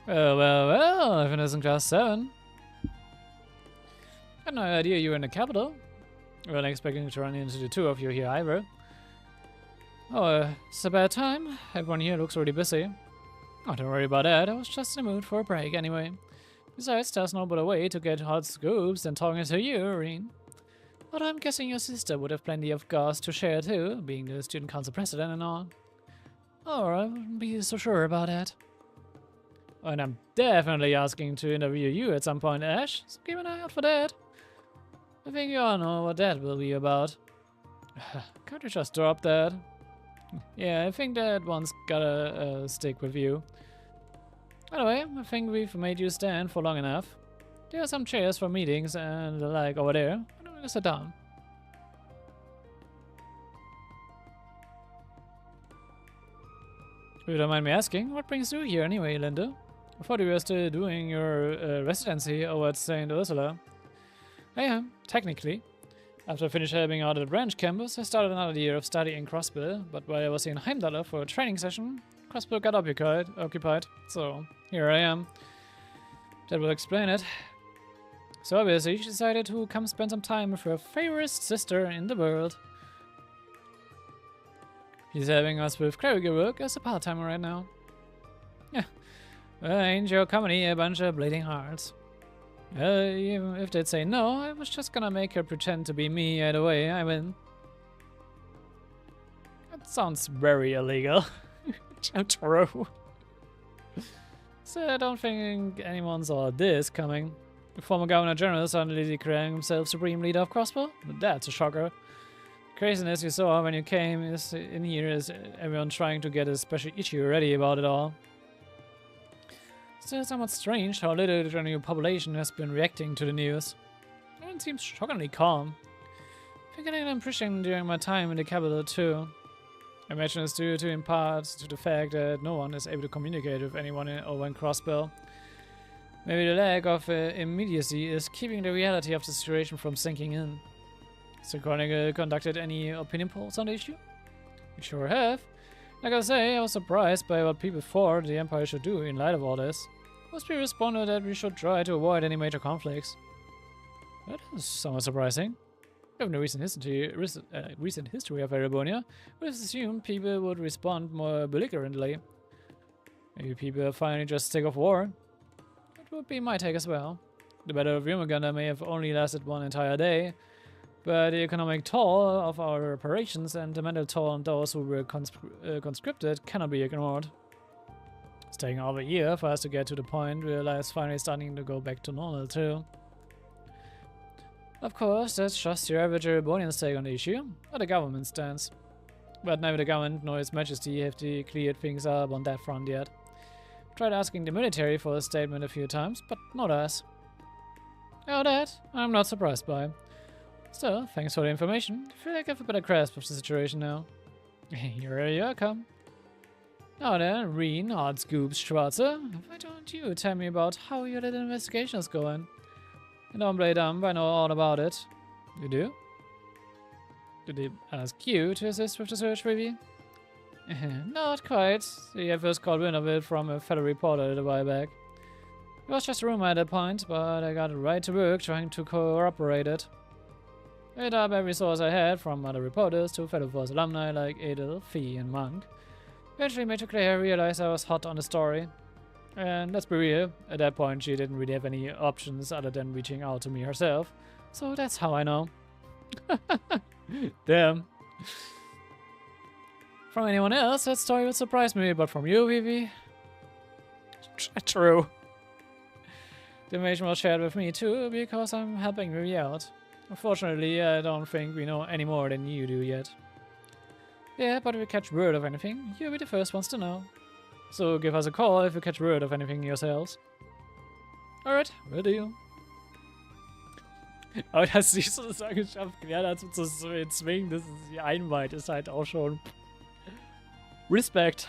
Well, I think it's in class 7. I had no idea you were in the capital. I wasn't expecting to run into the two of you here either. Oh, it's a bad time. Everyone here looks really busy. Oh, don't worry about that. I was just in the mood for a break anyway. Besides, there's no better way to get hot scoops than talking to you, Irene. But I'm guessing your sister would have plenty of goss to share too, being the student council president and all. Oh, I wouldn't be so sure about that. And I'm definitely asking to interview you at some point, Ash, so keep an eye out for that. I think you all know what that will be about. Can't you just drop that? Yeah, I think that one's gotta stick with you. Anyway, I think we've made you stand for long enough. There are some chairs for meetings and the like over there. I'm gonna sit down. If you don't mind me asking, what brings you here anyway, Linda? I thought you were still doing your residency over at St. Ursula. I am, technically. After I finished helping out at the branch campus, I started another year of study in Crossbill, but while I was in Heimdallr for a training session, Crossbill got occupied, so here I am. That will explain it. So obviously, she decided to come spend some time with her favorite sister in the world. She's helping us with clerical work as a part-timer right now. Yeah, well, ain't your company a bunch of bleeding hearts? Even if they'd say no, I was just gonna make her pretend to be me either way. I mean, that sounds very illegal. True. So I don't think anyone saw this coming. The former Governor General suddenly declaring himself supreme leader of Crossbow? That's a shocker. The craziness you saw when you came in here is everyone trying to get a special issue ready about it all. Still somewhat strange how little the general population has been reacting to the news. Everyone seems shockingly calm. I think I had an impression during my time in the capital too. I imagine it's due to in part to the fact that no one is able to communicate with anyone over in Crossbell. Maybe the lack of immediacy is keeping the reality of the situation from sinking in. Has the Chronicle conducted any opinion polls on the issue? We sure have. Like I say, I was surprised by what people thought the Empire should do in light of all this. Most people responded that we should try to avoid any major conflicts. That is somewhat surprising. Given the recent history of Erebonia, we would assume people would respond more belligerently. Maybe people are finally just sick of war. That would be my take as well. The Battle of Yumaganda may have only lasted one entire day, but the economic toll of our operations and the mental toll on those who were conscripted cannot be ignored. It's taking over a year for us to get to the point where life's finally starting to go back to normal too. Of course, that's just your average Erebonian's take on the issue, or the government's stance. But neither the government nor His Majesty have cleared things up on that front yet. Tried asking the military for a statement a few times, but not us. Oh, that I'm not surprised by. Still, thanks for the information. I feel like I have a better grasp of the situation now. Here you come. Now then, Reen, Hard Scoops, Schwarzer, why don't you tell me about how your little investigation is going? And don't play dumb, I know all about it. You do? Did they ask you to assist with the search, maybe? Not quite. I first caught wind of it from a fellow reporter a while back. It was just a rumor at that point, but I got right to work trying to corroborate it. I hit up every source I had, from other reporters to fellow Force alumni like Adel, Fee, and Monk. Eventually made Claire realize I was hot on the story. And let's be real, at that point she didn't really have any options other than reaching out to me herself. So that's how I know. Damn. From anyone else, that story would surprise me, but from you, Vivi? True. The information was shared with me too, because I'm helping Vivi out. Unfortunately, I don't think we know any more than you do yet. Yeah, but if you catch word of anything, you'll be the first ones to know. So give us a call if you catch word of anything yourselves. Alright, will do. Aber dass sie so das geschafft werden, dazu zu zwingen, dass es sie einweiht, ist halt auch schon Respekt.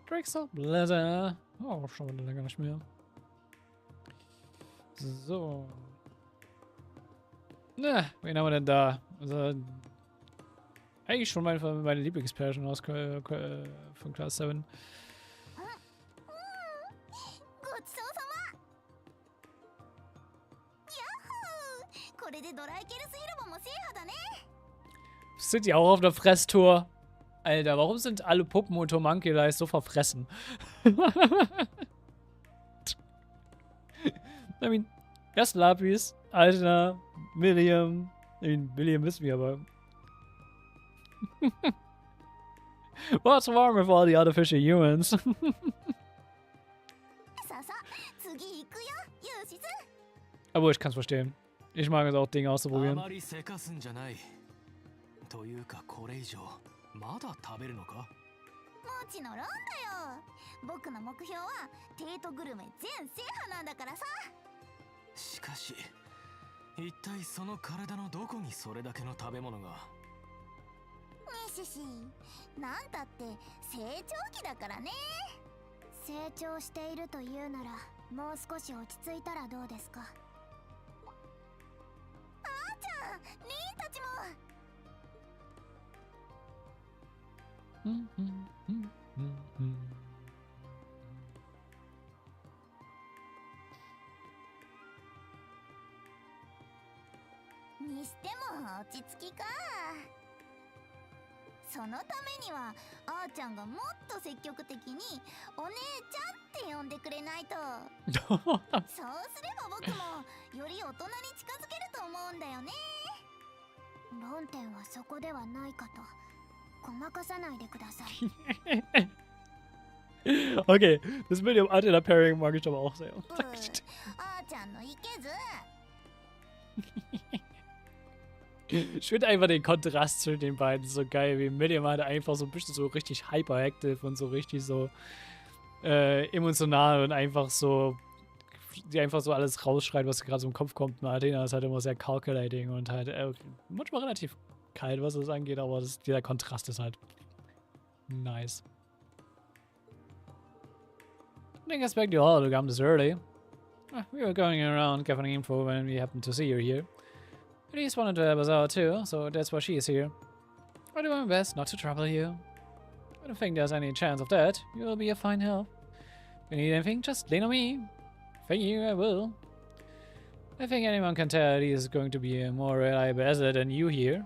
Drexel Blätter. Oh, schon wieder länger nicht mehr. So. Na, wen haben wir denn da? Also, eigentlich schon meine Lieblingspärchen aus von Class 7. ごちそうさま。やっほー。これでドライケルス広場も制覇だね。 Sind die auch auf einer Fresstour? Alter, warum sind alle Puppen und Homunculus so verfressen? I mean, erst Lapis, Alter, William. I mean, William wissen wir aber. What's wrong with all the artificial humans? さあさあ、次行くよ、ユーシス。 Aber ich kann's verstehen. Ich mag es auch, Dinge auszuprobieren. あまりせかすんじゃない。というかこれ以上まだ食べるのか？もちろんだよ。僕の目標は帝都グルメ全制覇なんだからさ。しかし一体その体のどこにそれだけの食べ物が？にしし、なんたって成長期だからね。成長しているというなら、もう少し落ち着いたらどうですか。あーちゃん、リンたちも。にしても落ち着きか。そのためにはあーちゃんがもっと積極的にお姉ちゃんって呼んでくれないと。そうすれば僕もより大人に近づけると思うんだよね。論点はそこではないかと。ごまかさないでください。Okay, das mit dem Anti-Pairing mag ich aber auch sehr. あーちゃんのいけず。Ich finde einfach den Kontrast zwischen den beiden so geil, wie Milliam halt einfach so ein bisschen so richtig hyperactive und so richtig so emotional und einfach so, die einfach so alles rausschreit, was gerade so im Kopf kommt. Und Athena ist halt immer sehr calculating und halt manchmal relativ kalt, was das angeht, aber dieser Kontrast ist halt nice. I didn't expect you all to come this early. We were going around gathering info when we happened to see you here. Elise wanted to help us out too, so that's why she is here. I'll do my best not to trouble you. I don't think there's any chance of that. You'll be a fine help. If you need anything, just lean on me. Thank you, I will. I think anyone can tell Elise is going to be a more reliable asset than you here.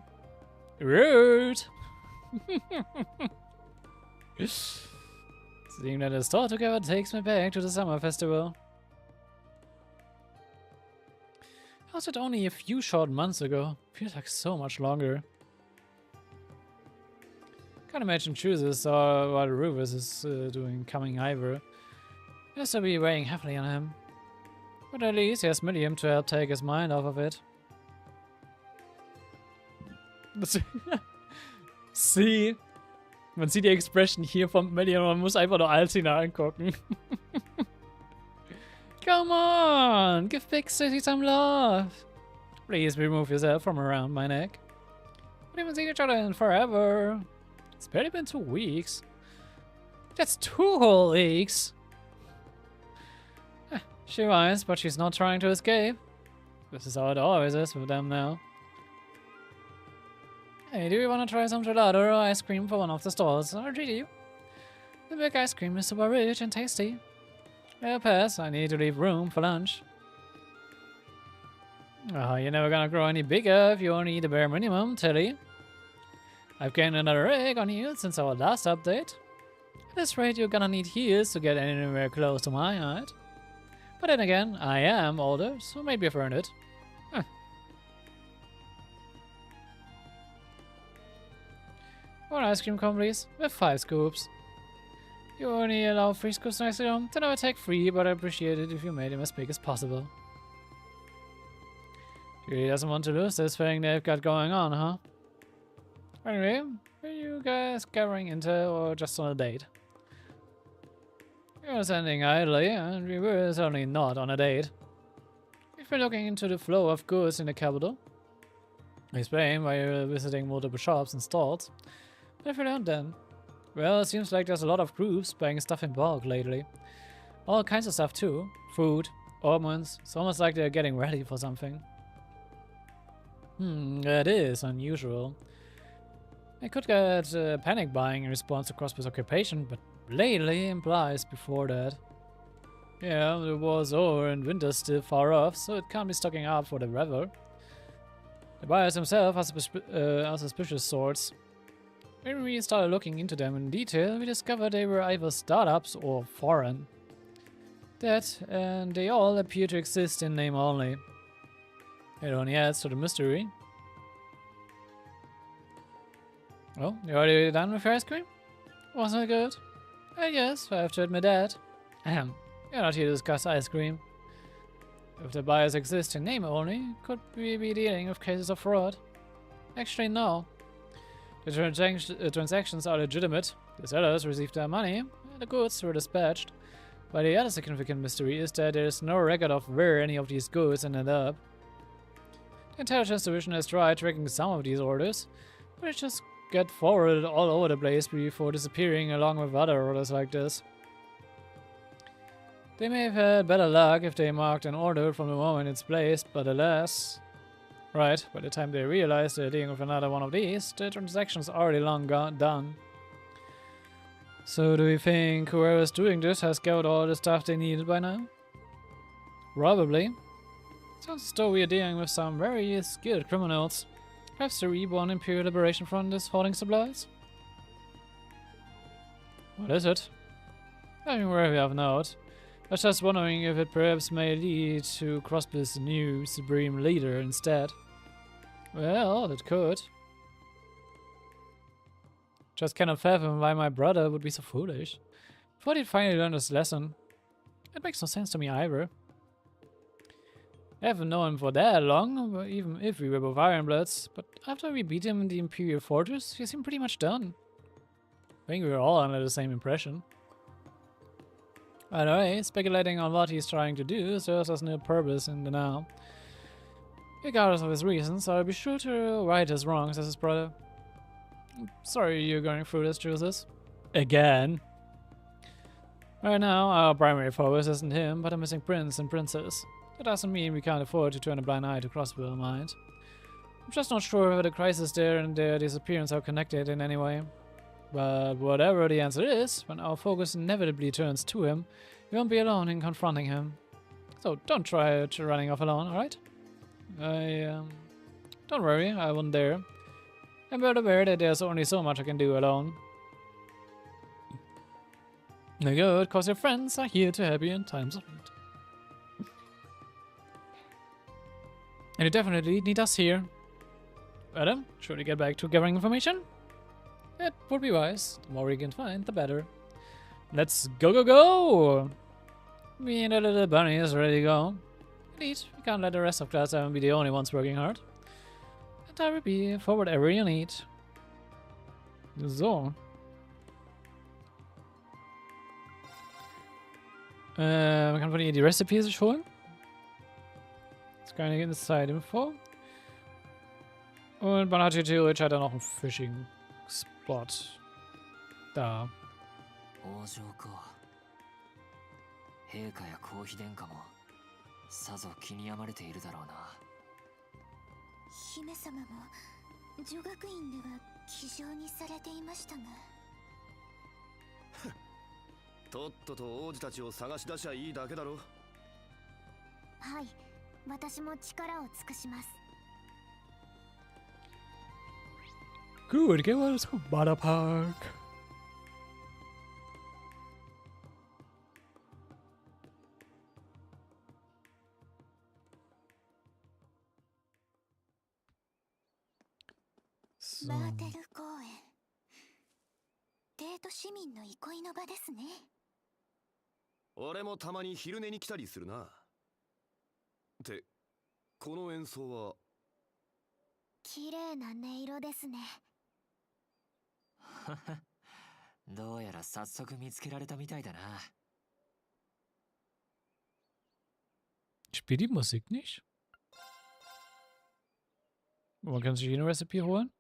Rude! Seeing that the store together takes me back to the summer festival. Was it only a few short months ago? Feels like so much longer. Can't imagine chooses or what Rufus is doing coming either. He has to be weighing heavily on him. But at least he has Milliam to help take his mind off of it. See? Man sieht die Expression hier von Milliam, man muss einfach nur Alcina angucken. Come on! Give Big City some love! Please remove yourself from around my neck. We haven't seen each other in forever. It's barely been 2 weeks. That's 2 whole weeks! She whines, but she's not trying to escape. This is how it always is with them now. Hey, do you want to try some gelato or ice cream for one of the stalls? I'll treat you. The big ice cream is super rich and tasty. I'll pass. I need to leave room for lunch. Oh, you're never gonna grow any bigger if you only eat the bare minimum, Tilly. I've gained another egg on you since our last update. At this rate, you're gonna need heels to get anywhere close to my height. But then again, I am older, so maybe I've earned it. Huh. One ice cream cone, please, with 5 scoops. You only allow 3 scoops next to them, then I would take 3, but I appreciate it if you made them as big as possible. He doesn't want to lose this thing they've got going on, huh? Anyway, are you guys gathering intel or just on a date? You're standing idly, and we were certainly not on a date. We've been looking into the flow of goods in the capital. Explain why you're visiting multiple shops and stalls. What have you learned then? Well, it seems like there's a lot of groups buying stuff in bulk lately. All kinds of stuff too. Food, ornaments. It's almost like they're getting ready for something. That is unusual. I could get panic buying in response to Crossbow's occupation, but lately implies before that. Yeah, the war's over and winter's still far off, so it can't be stocking up for the weather. The buyers themselves are suspicious sorts. When we started looking into them in detail, we discovered they were either startups or foreign. That, and they all appear to exist in name only. It only adds to the mystery. Oh, you already done with your ice cream? Wasn't it good? Yes, I have to admit that. Ahem. You're not here to discuss ice cream. If the buyers exist in name only, could we be dealing with cases of fraud? Actually, no. The transactions are legitimate. The sellers received their money, and the goods were dispatched. But the other significant mystery is that there is no record of where any of these goods ended up. The intelligence division has tried tracking some of these orders, but it just get forwarded all over the place before disappearing along with other orders like this. They may have had better luck if they marked an order from the moment it's placed, but alas... Right, by the time they realize they're dealing with another one of these, the transaction's already long done. So do we think whoever's doing this has gathered all the stuff they needed by now? Probably. Sounds as though we are dealing with some very skilled criminals. Perhaps the reborn Imperial Liberation Front is hoarding supplies? What is it? Nothing worthy of note. I was just wondering if it perhaps may lead to Crossbow's new Supreme Leader instead. Well, it could. Just cannot fathom why my brother would be so foolish. Thought he'd finally learned his lesson. It makes no sense to me either. I haven't known him for that long, even if we were both Ironbloods, but after we beat him in the Imperial Fortress, he seemed pretty much done. I think we were all under the same impression. Anyway, speculating on what he's trying to do serves us no purpose in the now. Regardless of his reasons, I'll be sure to right his wrongs as his brother. I'm sorry you're going through this, Jules. Again. Right now, our primary focus isn't him, but a missing prince and princess. That doesn't mean we can't afford to turn a blind eye to Crossbow, mind. I'm just not sure whether the crisis there and their disappearance are connected in any way. But whatever the answer is, when our focus inevitably turns to him, we won't be alone in confronting him. So don't try running off alone, alright? Don't worry, I won't dare. I'm well aware that there's only so much I can do alone. Good, cause your friends are here to help you in times of need. And you definitely need us here. Adam, should we get back to gathering information? It would be wise. The more we can find, the better. Let's go, go, go! Me and the little bunny is ready to go. Indeed, we can't let the rest of Class 7 be the only ones working hard. And I will be for whatever you need. So. Man kann von ihr die Recipe sich holen. Ist keine Inside-Info. Und man hat hier theoretisch halt dann noch einen Fishing-Spot. Da. 王城か。陛下や皇妃殿下もさぞ気に病まれているだろうな。姫様も女学院では気丈にされていましたが。とっとと王子たちを探し出しゃいいだけだろ。はい、私も力を尽くします。Gut, gehen wir zum Waterpark. So. マーテル公園。帝都市民の憩いの場ですね。俺もたまに昼寝に来たりするな。ってこの演奏は。綺麗な音色ですね。どうやら早速見つけられたみたいだな。Spielt die Musik nicht? Man kann sich eine Recipe holen?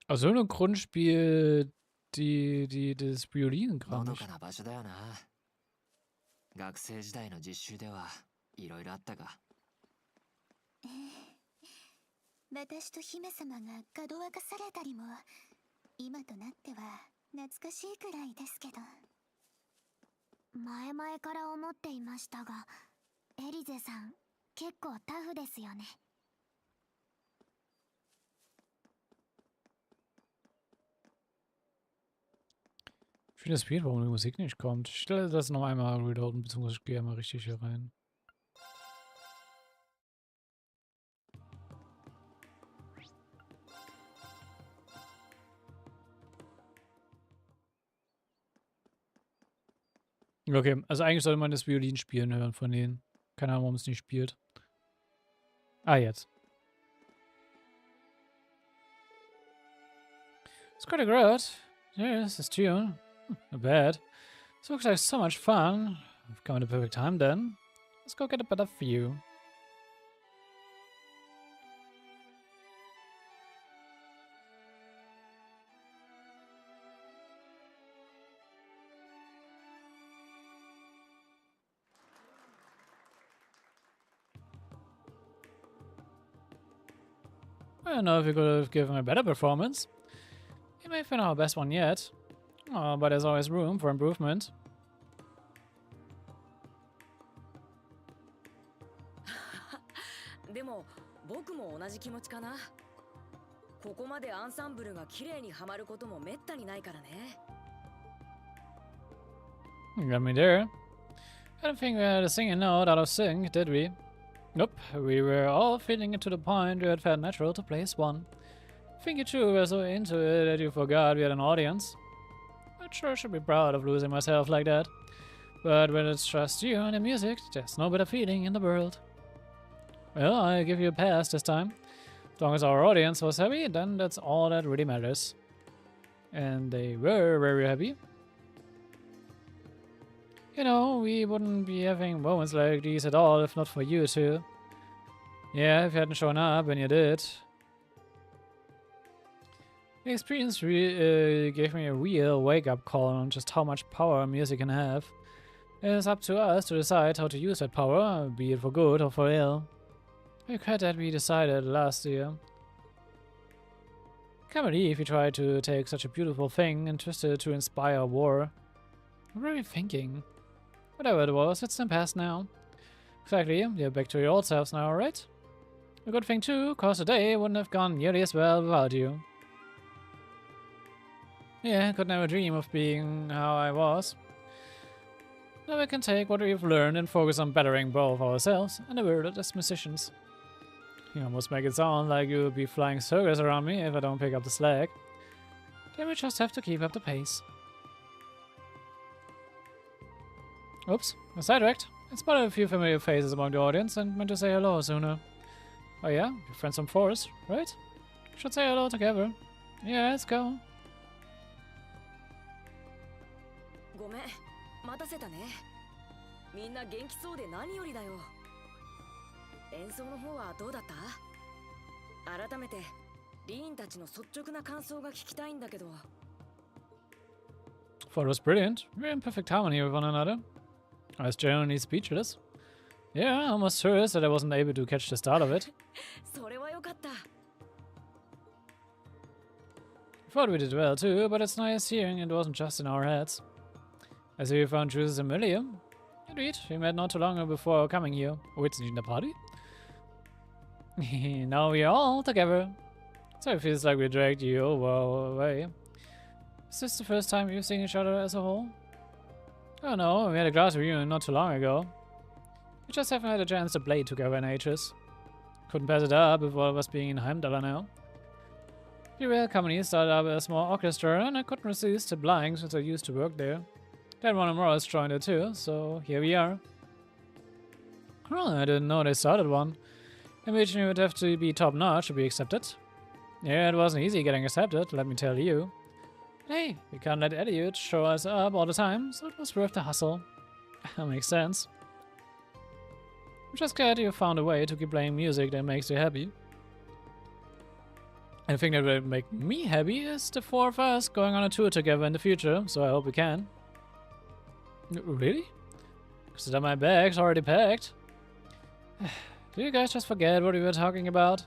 Aus irgendeinem Grund spielt das Violinenkram のど nicht. かな場所だよな。学生時代の実習ではいろいろあったが。私と姫様がかどわかされたりも、今となっては懐かしいくらいですけど。前々から思っていましたが、エリゼさん結構タフですよね。Ich finde das Spiel, warum die Musik nicht kommt. Ich stelle das noch einmal reloaden, beziehungsweise ich gehe mal richtig hier rein. Okay, also eigentlich sollte man das Violin spielen hören von denen. Keine Ahnung, warum es nicht spielt. Ah, jetzt. It's quite a good. Yes, this tune. Not bad. This looks like so much fun. I've come at a perfect time then. Let's go get a better view. I don't know if we could have given a better performance. It may have been our best one yet. Oh, but there's always room for improvement. でも僕も同じ気持ちかな。ここまでアンサンブルが綺麗にはまることもめったにないからね。You got me there. I don't think we had a singing note out of sync, did we? Nope, we were all feeling it to the point where it felt natural to place one. I think you two were so into it that you forgot we had an audience. I sure should be proud of losing myself like that. But when it's just you and the music, there's no better feeling in the world. Well, I give you a pass this time. As long as our audience was happy, then that's all that really matters. And they were very happy. You know, we wouldn't be having moments like these at all if not for you two. Yeah, if you hadn't shown up when you did. The experience gave me a real wake-up call on just how much power music can have. It's up to us to decide how to use that power, be it for good or for ill. I regret that we decided last year. Can't believe we tried to take such a beautiful thing and twist it to inspire war. What were we thinking? Whatever it was, it's in the past now. Exactly, you're back to your old selves now, right? A good thing too, cause today wouldn't have gone nearly as well without you. Yeah, could never dream of being how I was. Now we can take what we've learned and focus on bettering both ourselves and the world as musicians. You almost make it sound like you would be flying circus around me if I don't pick up the slack. Then we just have to keep up the pace. Oops, I sidetracked. I spotted a few familiar faces among the audience and meant to say hello sooner. Oh yeah, your friends from Forest, right? Should say hello together. Yeah, let's go. ごめん、待たせたね。みんな元気そうで何よりだよ。演奏の方はどうだった？改めてリーンたちの率直な感想が聞きたいんだけど。Thought it was brilliant. We're in perfect harmony with one another. I was genuinely speechless. Yeah, almost serious that I wasn't able to catch the start of it. それはよかった。Thought we did well too, but it's nice hearing it wasn't just in our heads. I see you found Juices familiar. Indeed, we met not too long before coming here. Oh, it's in the party? Now we're all together. So it feels like we dragged you over away. Is this the first time you've seen each other as a whole? Oh no, we had a glass reunion not too long ago. We just haven't had a chance to play together in ages. Couldn't pass it up if all was being in Heimdall now. The rail company started up a small orchestra, and I couldn't resist applying since I used to work there. Then one of Morris joined it too, so here we are. Oh, I didn't know they started one. Imagine you would have to be top notch to be accepted. Yeah, it wasn't easy getting accepted, let me tell you. But hey, we can't let idiots show us up all the time, so it was worth the hustle. That makes sense. I'm just glad you found a way to keep playing music that makes you happy. And the thing that will make me happy is the four of us going on a tour together in the future, so I hope we can. Really? Because my bag's already packed. Do you guys just forget what we were talking about?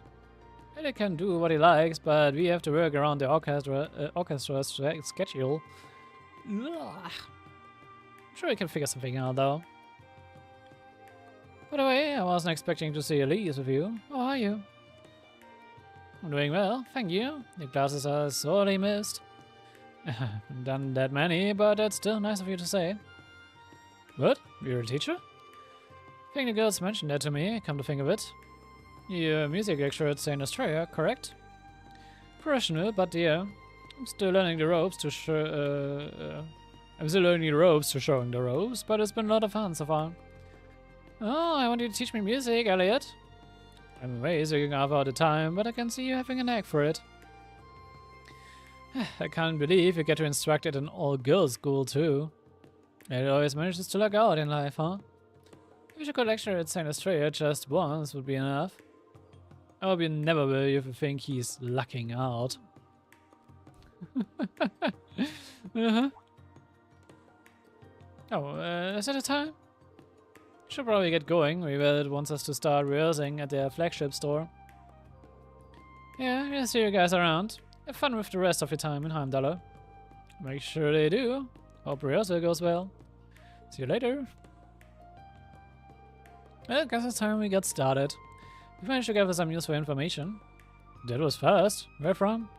Ellie can do what he likes, but we have to work around the orchestra's schedule. Ugh. Sure we can figure something out though. By the way, I wasn't expecting to see Elise with you. How are you? I'm doing well, thank you. Your classes are sorely missed. Haven't done that many, but that's still nice of you to say. What? You're a teacher? I think the girls mentioned that to me, come to think of it. You're a music lecturer at St. Australia, correct? Professional, but yeah. I'm still learning the ropes to showing the ropes, but it's been a lot of fun so far. Oh, I want you to teach me music, Elliot. I'm always looking up all the time, but I can see you having a knack for it. I can't believe you get to instruct at an all-girls school too. It always manages to luck out in life, huh? If you could lecture at St. Australia just once would be enough. I hope you never will if you think he's lucking out. Uh-huh. Oh, is that a time? Should probably get going. Reverie wants us to start rehearsing at their flagship store. Yeah, I'll see you guys around. Have fun with the rest of your time in Heimdall. Make sure they do. Hope rehearsal goes well. See you later. Well, I guess it's time we got started. We managed to gather some useful information. That was fast. Where from?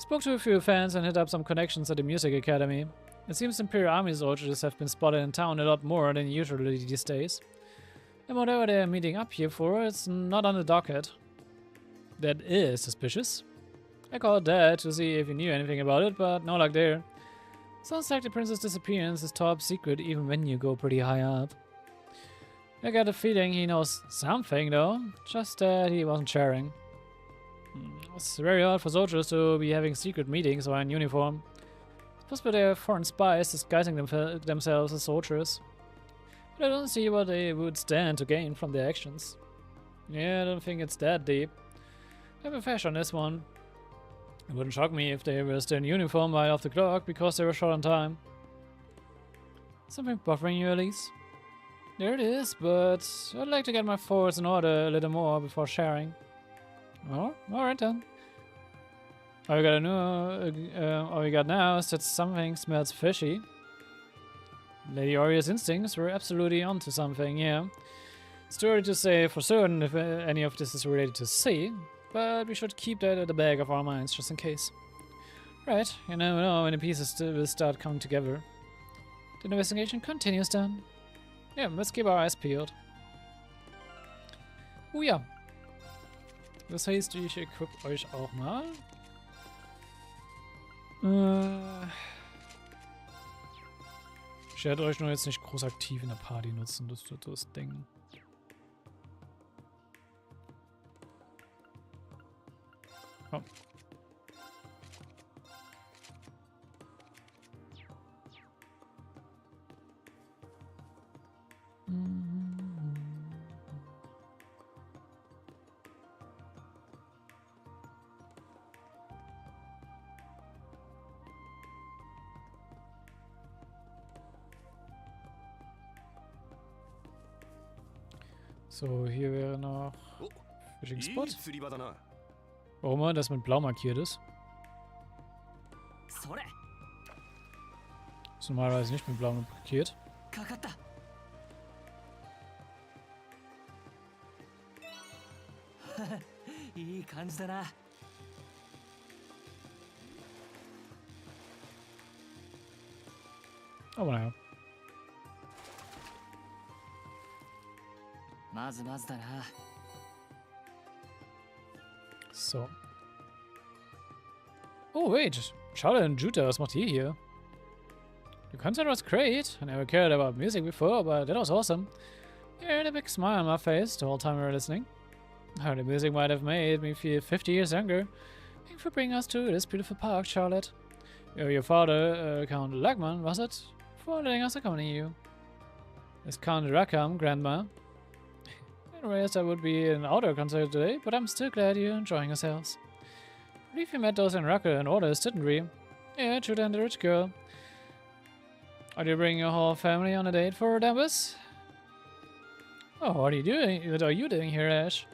Spoke to a few fans and hit up some connections at the music academy. It seems Imperial Army soldiers have been spotted in town a lot more than usually these days. And whatever they're meeting up here for, it's not on the docket. That is suspicious. I called Dad to see if he knew anything about it, but no luck there. Sounds like the prince's disappearance is top secret even when you go pretty high up. I got a feeling he knows something though, just that he wasn't sharing. It's very odd for soldiers to be having secret meetings or in uniform. Possibly they're foreign spies disguising themselves as soldiers. But I don't see what they would stand to gain from their actions. Yeah, I don't think it's that deep. I'm a fash on this one. It wouldn't shock me if they were still in uniform right off the clock because they were short on time. Something bothering you, Elise? There it is, but I'd like to get my thoughts in order a little more before sharing. Oh, alright then. All we got now is that something smells fishy. Lady Oria's instincts were absolutely onto something, yeah. It's too early to say for certain if any of this is related to sea, but we should keep that at the back of our minds just in case. Right, you never know when the pieces will start coming together. The investigation continues then. Ja, let's keep our eyes peeled. Oh ja. Das heißt, ich equip euch auch mal. Ich werde euch nur jetzt nicht groß aktiv in der Party nutzen, das wird das Ding. Oh. So, hier wäre noch Fishing Spot. Warum man das mit blau markiert ist? Ist normalerweise nicht mit blau markiert. Aber naja. まずまずだな。So. Oh, wait. Charlotte und Juta, was macht ihr hier? The concert was great. I never cared about music before, but that was awesome. You had a big smile on my face the whole time we were listening. Oh, the music might have made me feel 50 years younger. Thank you for bringing us to this beautiful park, Charlotte. Your father, Count Lagman, was it? For letting us accompany you. It's Count Rackham, Grandma. I didn't realize there would be an outdoor concert today, but I'm still glad you're enjoying yourselves. I believe we met those in Rucker and orders, didn't we? Yeah, Judah and the rich girl. Are you bringing your whole family on a date for Dampus? Oh, what are you doing? What are you doing here, Ash?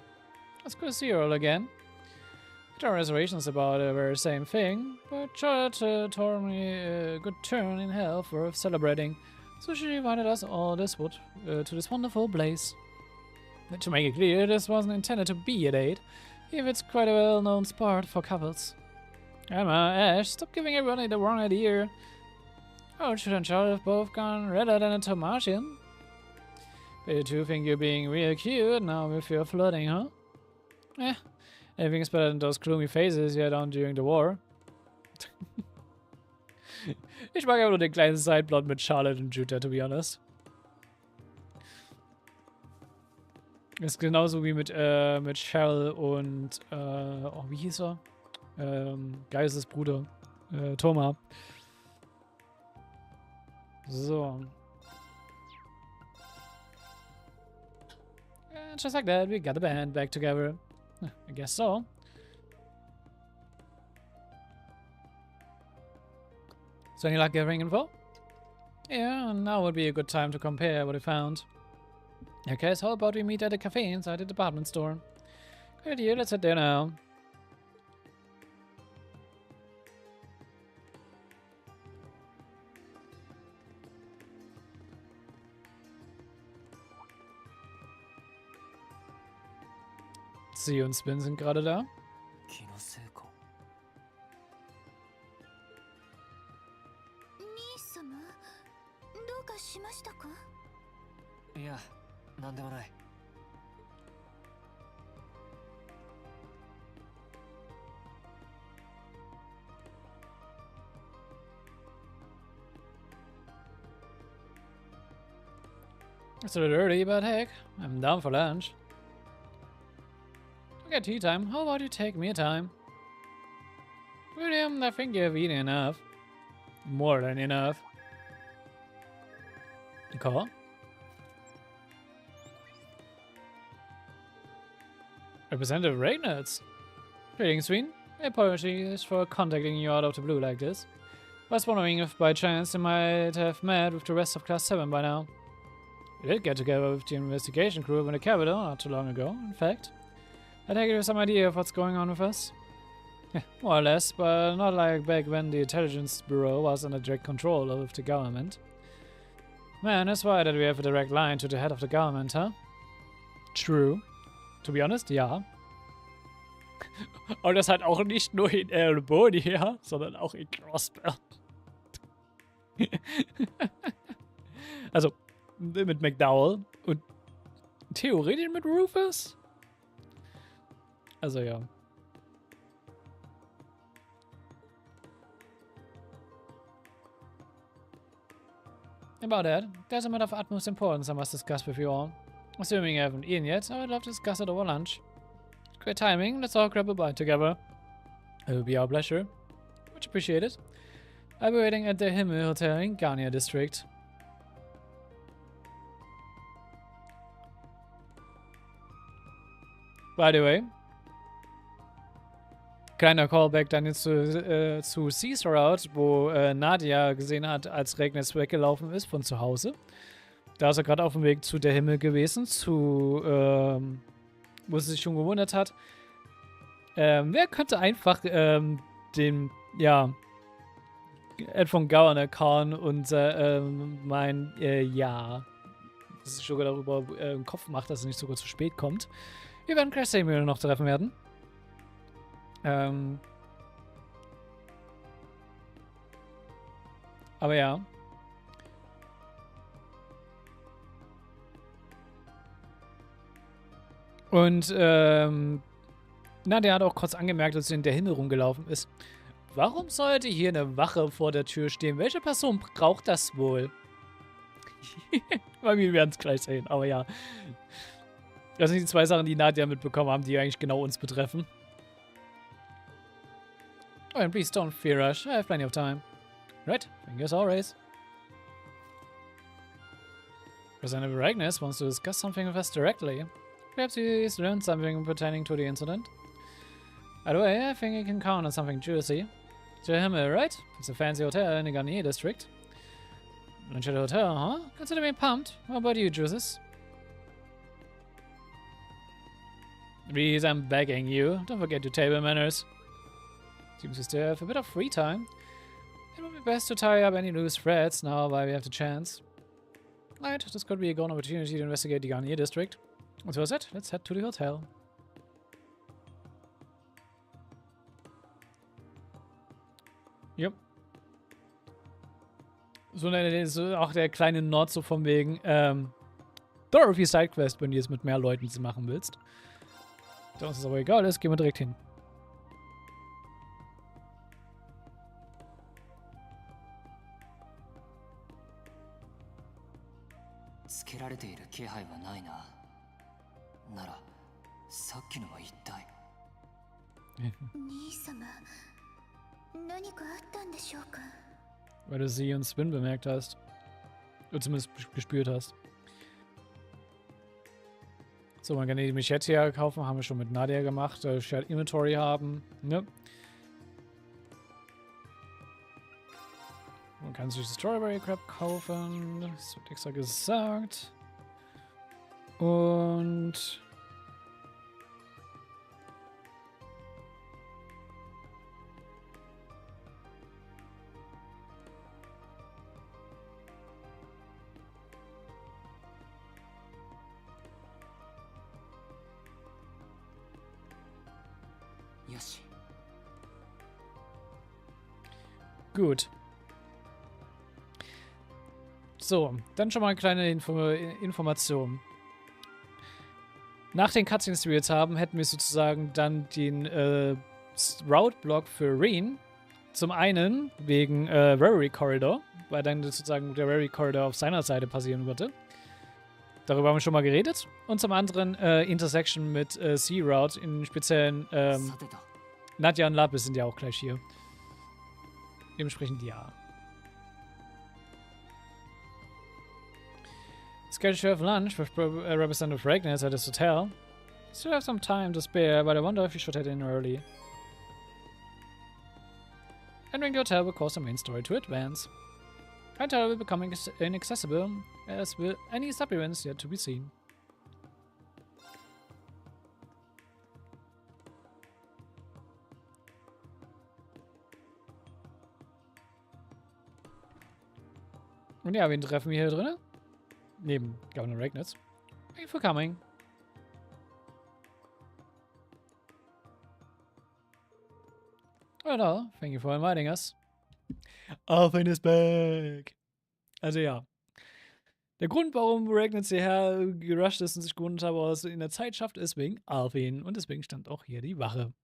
It's good to see you all again. I had our reservations about the very same thing, but Charlotte told me a good turn in health worth celebrating, so she invited us all to this wonderful place. To make it clear, this wasn't intended to be a date, if it's quite a well-known spot for couples. Emma, Ash, stop giving everybody the wrong idea. Oh, Judah and Charlotte have both gone redder than a Tomartian. But you two think you're being real cute now with your flirting, huh? Eh, anything's better than those gloomy faces you had on during the war. Ich mag aber nur den kleinen Sideplot mit Charlotte und Judah, to be honest. Ist genauso wie mit Cheryl und, oh, wie hieß er? Geises Bruder. Thomas. So. And just like that, we got the band back together. I guess so. So any luck gathering info? Yeah, now would be a good time to compare what we found. Okay, so how about we meet at a cafe inside the department store? Good idea, let's head there now. Sie und Spin sind gerade da. 気のせいか。兄様どうかしましたか？いや、なんでもない。It's a little early, but heck, I'm down for lunch. Okay, tea time. How about you take me a time? William, I think you've eaten enough. More than enough. Nicole? Representative Reynolds. Greetings, Sween. Apologies for contacting you out of the blue like this. I was wondering if by chance you might have met with the rest of Class 7 by now. We did get together with the investigation crew in the capital not too long ago, in fact. I take you have some idea of what's going on with us? Yeah, more or less, but not like back when the intelligence bureau was under direct control of the government. Man, that's why that we have a direct line to the head of the government, huh? True. To be honest, ja. Und das halt auch nicht nur in Erebonia, sondern auch in Crossbell. Also, mit McDowell und theoretisch mit Rufus? Also, ja. About that, there's a matter of utmost importance I must discuss with you all. Assuming you haven't eaten yet, I would love to discuss it over lunch. Great timing, let's all grab a bite together. It will be our pleasure. Much appreciated. I'll be waiting at the Himmel Hotel in Garnier District. By the way, kleiner Callback dann jetzt zu Caesar Route, wo Nadia gesehen hat, als Regnitz weggelaufen ist von zu Hause. Da ist er gerade auf dem Weg zu der Himmel gewesen, wo sie sich schon gewundert hat. Wer könnte einfach den, ja, Ed von Gauner kauen und ja, dass sich sogar darüber im Kopf macht, dass er nicht sogar zu spät kommt. Wir werden Crash Samuel noch treffen werden. Aber ja. Und Na, der hat auch kurz angemerkt, dass er in der Himmel rumgelaufen ist. Warum sollte hier eine Wache vor der Tür stehen? Welche Person braucht das wohl? Weil wir werden es gleich sehen, aber ja. Das sind die zwei Sachen, die Nadia mitbekommen haben, die eigentlich genau uns betreffen. Oh, and please don't fear us. I have plenty of time. Right, fingers always. Representative Agnes wants to discuss something with us directly. Perhaps he's learned something pertaining to the incident. By the way, I think he can count on something juicy. To him, right? It's a fancy hotel in the Garnier district. Lunch at a hotel, huh? Consider me pumped. How about you, Juices? Please, I'm begging you. Don't forget your table manners. Seems we still have a bit of free time. It would be best to tie up any loose threads now while we have the chance. Right, this could be a golden opportunity to investigate the Garnier district. What was it? Let's head to the hotel. Yep. So auch der kleine Nord so von wegen, Dorothy Sidequest, wenn du jetzt mit mehr Leuten sie machen willst. Da uns das aber egal ist, gehen wir direkt hin. つけられている気配はないな。なら、さっきのは一体。兄様、何かあったんでしょうか? Weil du sie und Spin bemerkt hast. Oder zumindest gespürt hast. So, man kann die Machete hier kaufen, haben wir schon mit Nadia gemacht. Shared Inventory haben. Ne? Man kann sich Strawberry Crab kaufen. Das wird extra gesagt. Und... Gut. So, dann schon mal eine kleine Information. Nach den Cutscenes, die wir jetzt haben, hätten wir sozusagen dann den Route-Block für Reen. Zum einen wegen Reverie Corridor, weil dann sozusagen der Reverie Corridor auf seiner Seite passieren würde. Darüber haben wir schon mal geredet. Und zum anderen Intersection mit Sea Route, in speziellen Nadia und Lapis sind ja auch gleich hier. Dementsprechend ja. Scheduled to have lunch with Representative Agnes at his hotel. Still have some time to spare, but I wonder if you should head in early. Entering the hotel will cause the main story to advance. The hotel will become inaccessible, as will any supplements yet to be seen. Und ja, wen treffen wir hier drin? Neben Governor Ragnitz. Thank you for coming. Well, thank you for inviting us. Alvin is back. Also ja. Der Grund, warum Ragnitz hierher gerusht ist und sich gewundert hat, was er in der Zeit schafft, ist wegen Alvin. Und deswegen stand auch hier die Wache.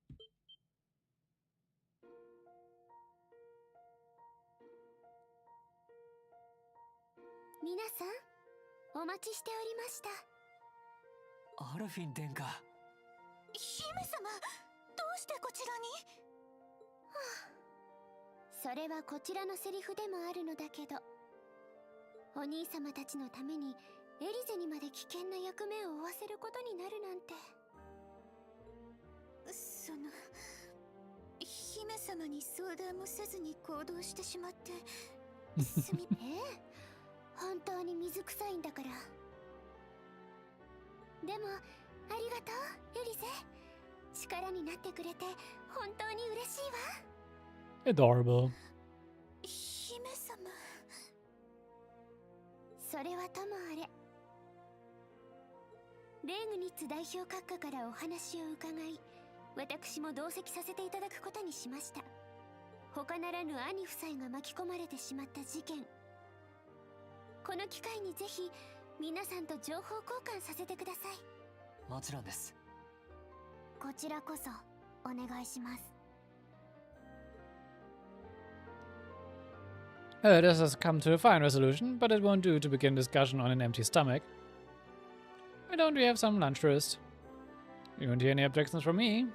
お待ちしておりました。アルフィン殿下。姫様、どうしてこちらに？それはこちらのセリフでもあるのだけど、お兄様たちのためにエリゼにまで危険な役目を負わせることになるなんて。姫様に相談もせずに行動してしまってすみ本当に水臭いんだから。でもありがとうエリゼ、力になってくれて本当に嬉しいわ。 Adorable。 姫様、それはともあれ、レーグニッツ代表閣下からお話を伺い、私も同席させていただくことにしました。他ならぬ兄夫妻が巻き込まれてしまった事件、この機会にぜひ皆さんと情報交換させてください。もちろんです。こちらこそお願いします。 This has come to a fine resolution, but it won't do to begin discussion on an empty stomach. Why don't we have some lunch first? You won't hear any objections from me.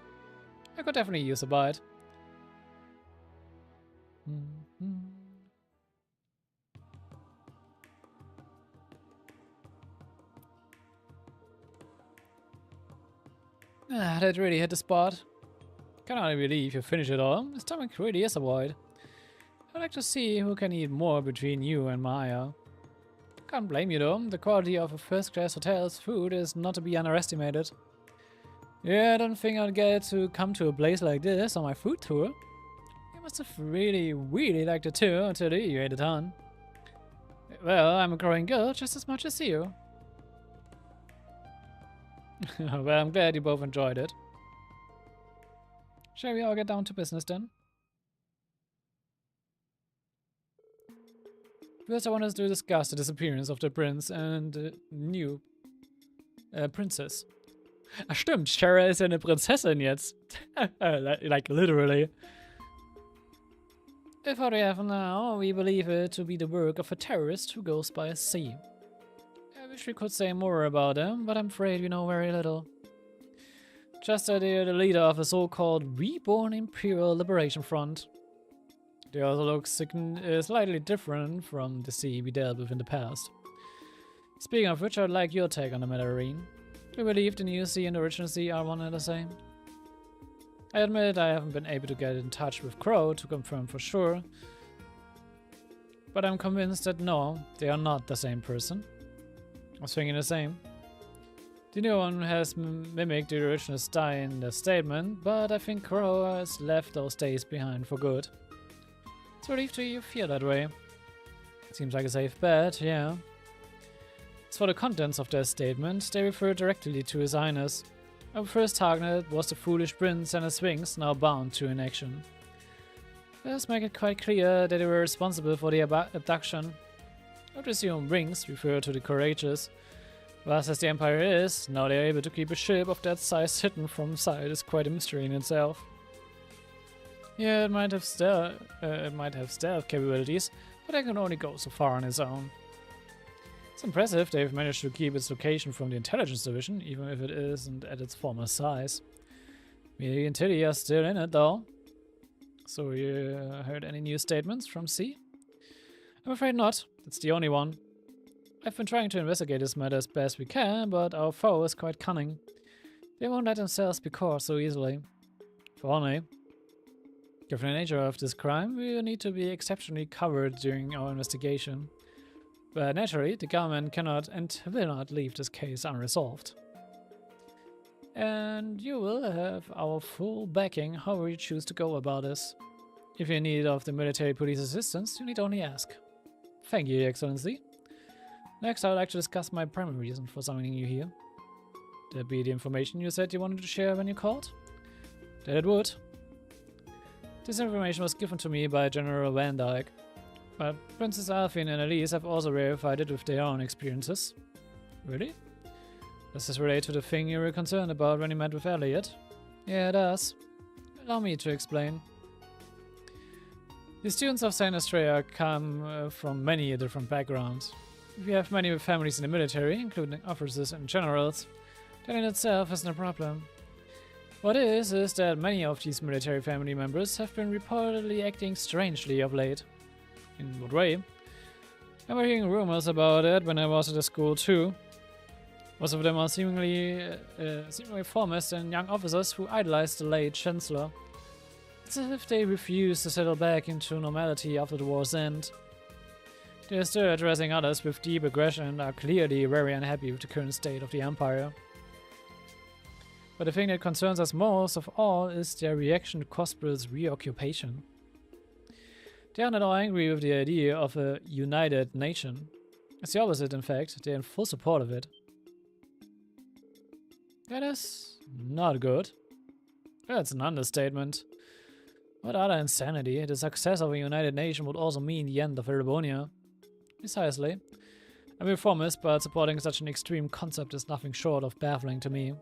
I could definitely use a bite. That really hit the spot. Can hardly believe you finished it all. My stomach really is a void. I'd like to see who can eat more between you and Maya. Can't blame you though. The quality of a first-class hotel's food is not to be underestimated. Yeah, I don't think I'd get to come to a place like this on my food tour. You must have really liked it too until you ate a ton. Well, I'm a growing girl just as much as you. Well, I'm glad you both enjoyed it. Shall we all get down to business then? First, I want to discuss the disappearance of the prince and the new princess. Ach stimmt, Shara ist ja eine Prinzessin jetzt. like literally. If what we have now, we believe it to be the work of a terrorist who goes by sea. I wish we could say more about him, but I'm afraid we know very little. Just that they're the leader of a so-called Reborn Imperial Liberation Front. They also look slightly different from the sea we dealt with in the past. Speaking of which, I'd like your take on the matter, Irene. Do you believe the new sea and the original sea are one and the same? I admit I haven't been able to get in touch with Crow to confirm for sure, but I'm convinced that no, they are not the same person. I was thinking the same. The new one has mimicked the original style in the statement, but I think Crow has left those days behind for good. It's a relief to you feel that way. Seems like a safe bet, yeah. As for the contents of their statement, they refer directly to His Highness. Our first target was the foolish prince and his wings, now bound to inaction. Let's make it quite clear that they were responsible for the abduction. I would assume wings refer to the courageous. Vast as the Empire is, now they are able to keep a ship of that size hidden from sight is quite a mystery in itself. Yeah, it might have stealth capabilities, but it can only go so far on its own. It's impressive they've managed to keep its location from the intelligence division, even if it isn't at its former size. Me and Tilly are still in it though. So you heard any new statements from C? I'm afraid not. That's the only one. I've been trying to investigate this matter as best we can, but our foe is quite cunning. They won't let themselves be caught so easily. If only. Given the nature of this crime, we will need to be exceptionally covered during our investigation. But naturally, the government cannot and will not leave this case unresolved. And you will have our full backing however you choose to go about this. If you're in need of the military police assistance, you need only ask. Thank you, Your Excellency. Next, I would like to discuss my primary reason for summoning you here. That be the information you said you wanted to share when you called? That it would. This information was given to me by General Van Dyke, but Princess Alphine and Elise have also verified it with their own experiences. Really? Does this relate to the thing you were concerned about when you met with Elliot? Yeah, it does. Allow me to explain. The students of Saint Estrella come from many different backgrounds. If you have many families in the military, including officers and generals, that in itself isn't a problem. What is that many of these military family members have been reportedly acting strangely of late. In what way? I remember hearing rumors about it when I was at the school too. Most of them are seemingly foremost and young officers who idolized the late Chancellor. It's as if they refuse to settle back into normality after the war's end. They are still addressing others with deep aggression and are clearly very unhappy with the current state of the Empire. But the thing that concerns us most of all is their reaction to Cosper's reoccupation. They are not all angry with the idea of a united nation. It's the opposite, in fact. They are in full support of it. That is not good. That's an understatement. What other insanity? The success of a united nation would also mean the end of Erebonia. Precisely. I'm a reformist, but supporting such an extreme concept is nothing short of baffling to me.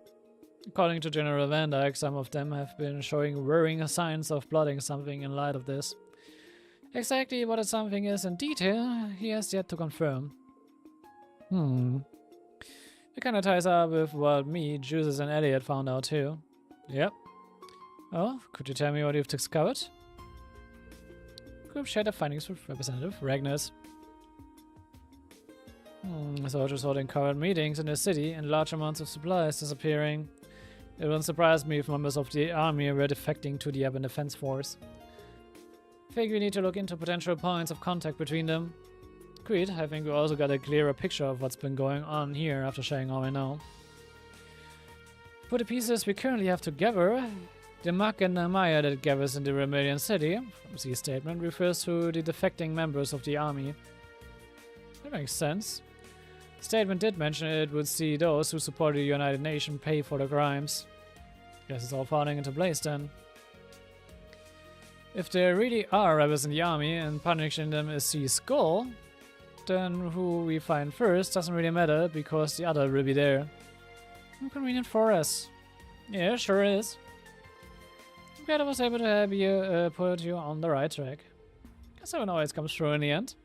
According to General Van Dyke, some of them have been showing worrying signs of plotting something in light of this. Exactly what that something is in detail, he has yet to confirm. It kinda ties up with what me, Juices, and Elliot found out too. Yep. Oh, could you tell me what you've discovered? Group shared their findings with Representative Ragnus. Soldiers holding current meetings in the city and large amounts of supplies disappearing. It wouldn't surprise me if members of the army were defecting to the urban defense force. I think we need to look into potential points of contact between them. Agreed, I think we also got a clearer picture of what's been going on here after sharing all we know. For the pieces we currently have together, the muck and the mire that gathers in the Remedian city, from the statement, refers to the defecting members of the army. That makes sense. The statement did mention it would see those who supported the United Nations pay for their crimes. Guess it's all falling into place then. If there really are rebels in the army and punishing them is C's goal, then who we find first doesn't really matter because the other will be there. Inconvenient for us. Yeah, sure is. I'm glad I was able to help you put you on the right track. Guess everyone always comes through in the end.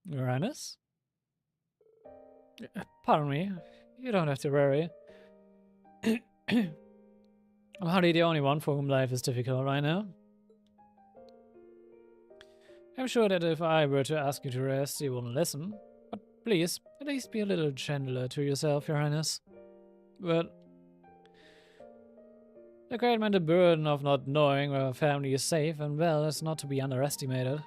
Uranus? Pardon me, you don't have to worry. I'm hardly the only one for whom life is difficult right now. I'm sure that if I were to ask you to rest, you wouldn't listen. But please, at least be a little gentler to yourself, Your Highness. But the great mental burden of not knowing where a family is safe and well is not to be underestimated.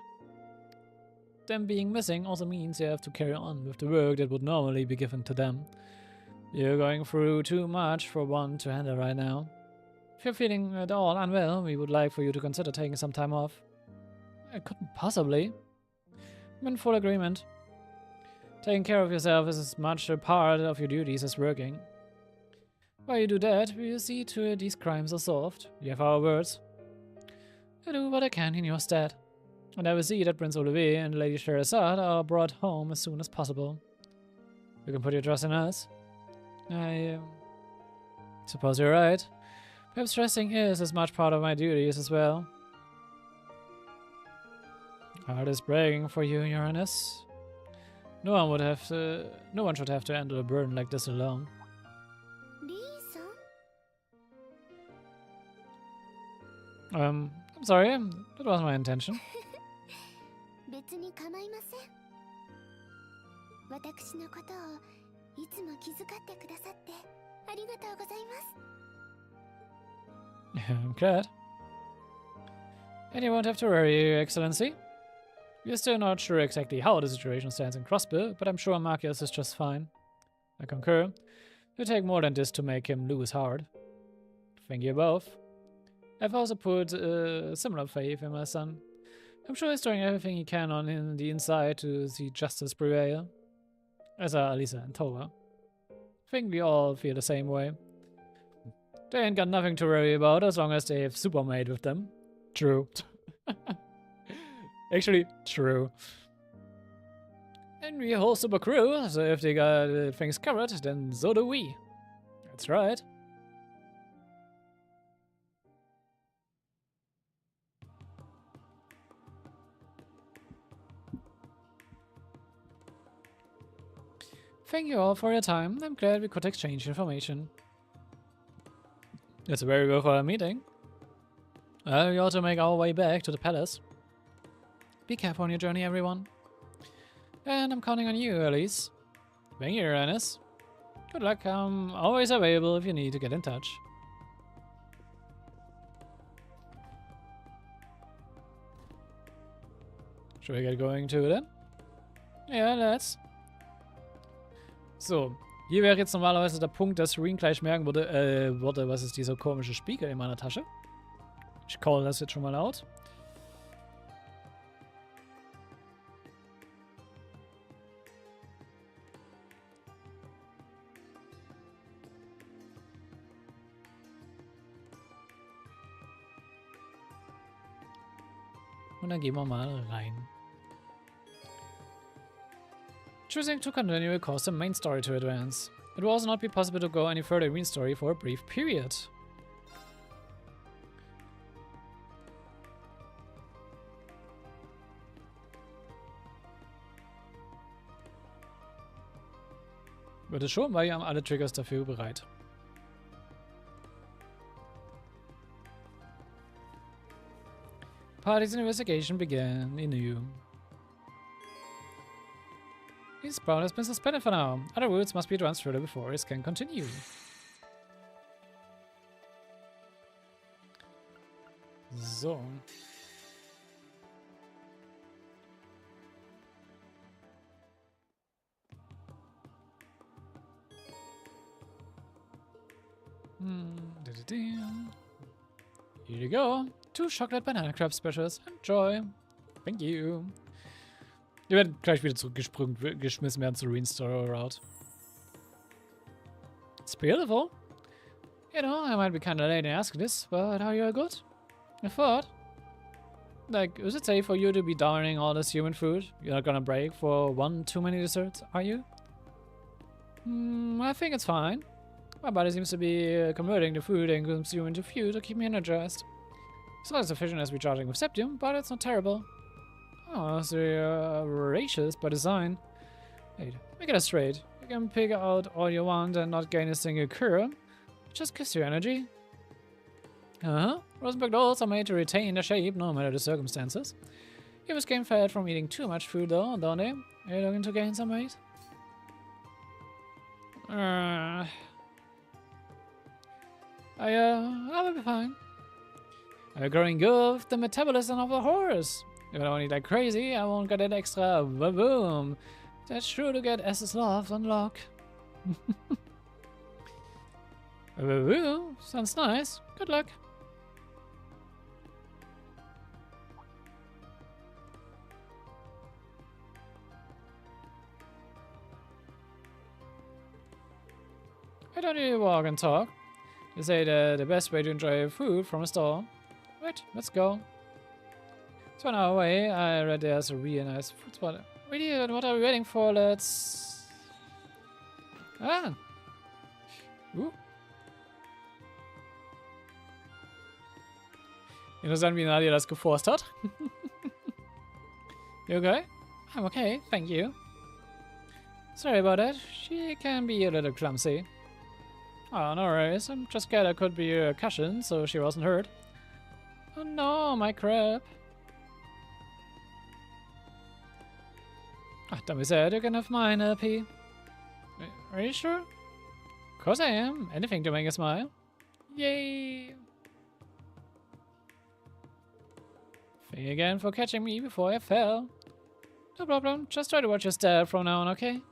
Them being missing also means you have to carry on with the work that would normally be given to them. You're going through too much for one to handle right now. If you're feeling at all unwell, we would like for you to consider taking some time off. I couldn't possibly. I'm in full agreement. Taking care of yourself is as much a part of your duties as working. While you do that, we'll see to it these crimes are solved. You have our words. I'll do what I can in your stead. And I will see that Prince Olivier and Lady Sherazade are brought home as soon as possible. You can put your trust in us. I suppose you're right. Perhaps resting is as much part of my duties as well. Heart is breaking for you, Your Highness. No one should have to handle a burden like this alone. I'm sorry, that wasn't my intention. 別に構いません。私のことをいつも気遣ってくださってありがとうございます。I'm glad. And you won't have to worry, Your Excellency. We're still not sure exactly how the situation stands in Crossbill, but I'm sure Marcus is just fine. I concur. It'll take more than this to make him lose heart. Thank you both. I've also put similar faith in my son. I'm sure he's doing everything he can on the inside to see justice prevail. As are Alisa and Tova. I think we all feel the same way. They ain't got nothing to worry about as long as they have Supermaid with them. True. Actually, true. And we a whole super crew, so if they got things covered, then so do we. That's right. Thank you all for your time. I'm glad we could exchange information. It's a very worthwhile meeting. We ought to make our way back to the palace. Be careful on your journey, everyone. And I'm counting on you, Elise. Thank you, Uranus. Good luck. I'm always available if you need to get in touch. Should we get going too then? Ja, let's. So, hier wäre jetzt normalerweise der Punkt, dass Serene gleich merken würde, was ist dieser komische Spiegel in meiner Tasche? Ich call das jetzt schon mal laut. Und dann gehen wir mal rein. Choosing to continue will cause the main story to advance. It will also not be possible to go any further in the story for a brief period. Würde schon, weil wir haben alle Triggers dafür bereit. Party's investigation began anew. His Brown has been suspended for now. Other routes must be transferred before it can continue. So. Here you go. 2 chocolate banana crab specials. Enjoy. Thank you. Wir werden gleich wieder zurückgeschmissen werden zu Reinstore Route. It's beautiful. You know, I might be kinda late in asking this, but are you good? I thought. Like, is it safe for you to be downing all this human food? You're not gonna break for one too many desserts, are you? I think it's fine. My body seems to be converting the food and consuming into fuel to keep me energized. It's not as efficient as recharging with septium, but it's not terrible. Oh, so you're voracious by design. Wait, make it straight. You can pick out all you want and not gain a single cure. It just gives you energy. Rosenberg dolls are made to retain their shape no matter the circumstances. Humans gain fat from eating too much food though, don't they? Are you looking to gain some weight? I will be fine. I'm growing good with the metabolism of a horse. If I don't eat like crazy, I won't get that extra boom. That's true to get S's love unlock. Sounds nice. Good luck. Why don't you walk and talk? They say the best way to enjoy food from a store. Right, let's go. It's 1 hour away. I read there's a really nice food spot. Really, what are we waiting for? Let's... Ah! Ooh. Interessant, wie Nadia das geforst hat. You okay? I'm okay, thank you. Sorry about that. She can be a little clumsy. Oh, no worries. I'm just scared I could be a cushion, so she wasn't hurt. Oh no, my crap. Ah, don't be sad. You can have mine, P. Are you sure? Of course I am. Anything to make a smile. Yay! Thank you again for catching me before I fell. No problem. Just try to watch your step from now on, okay?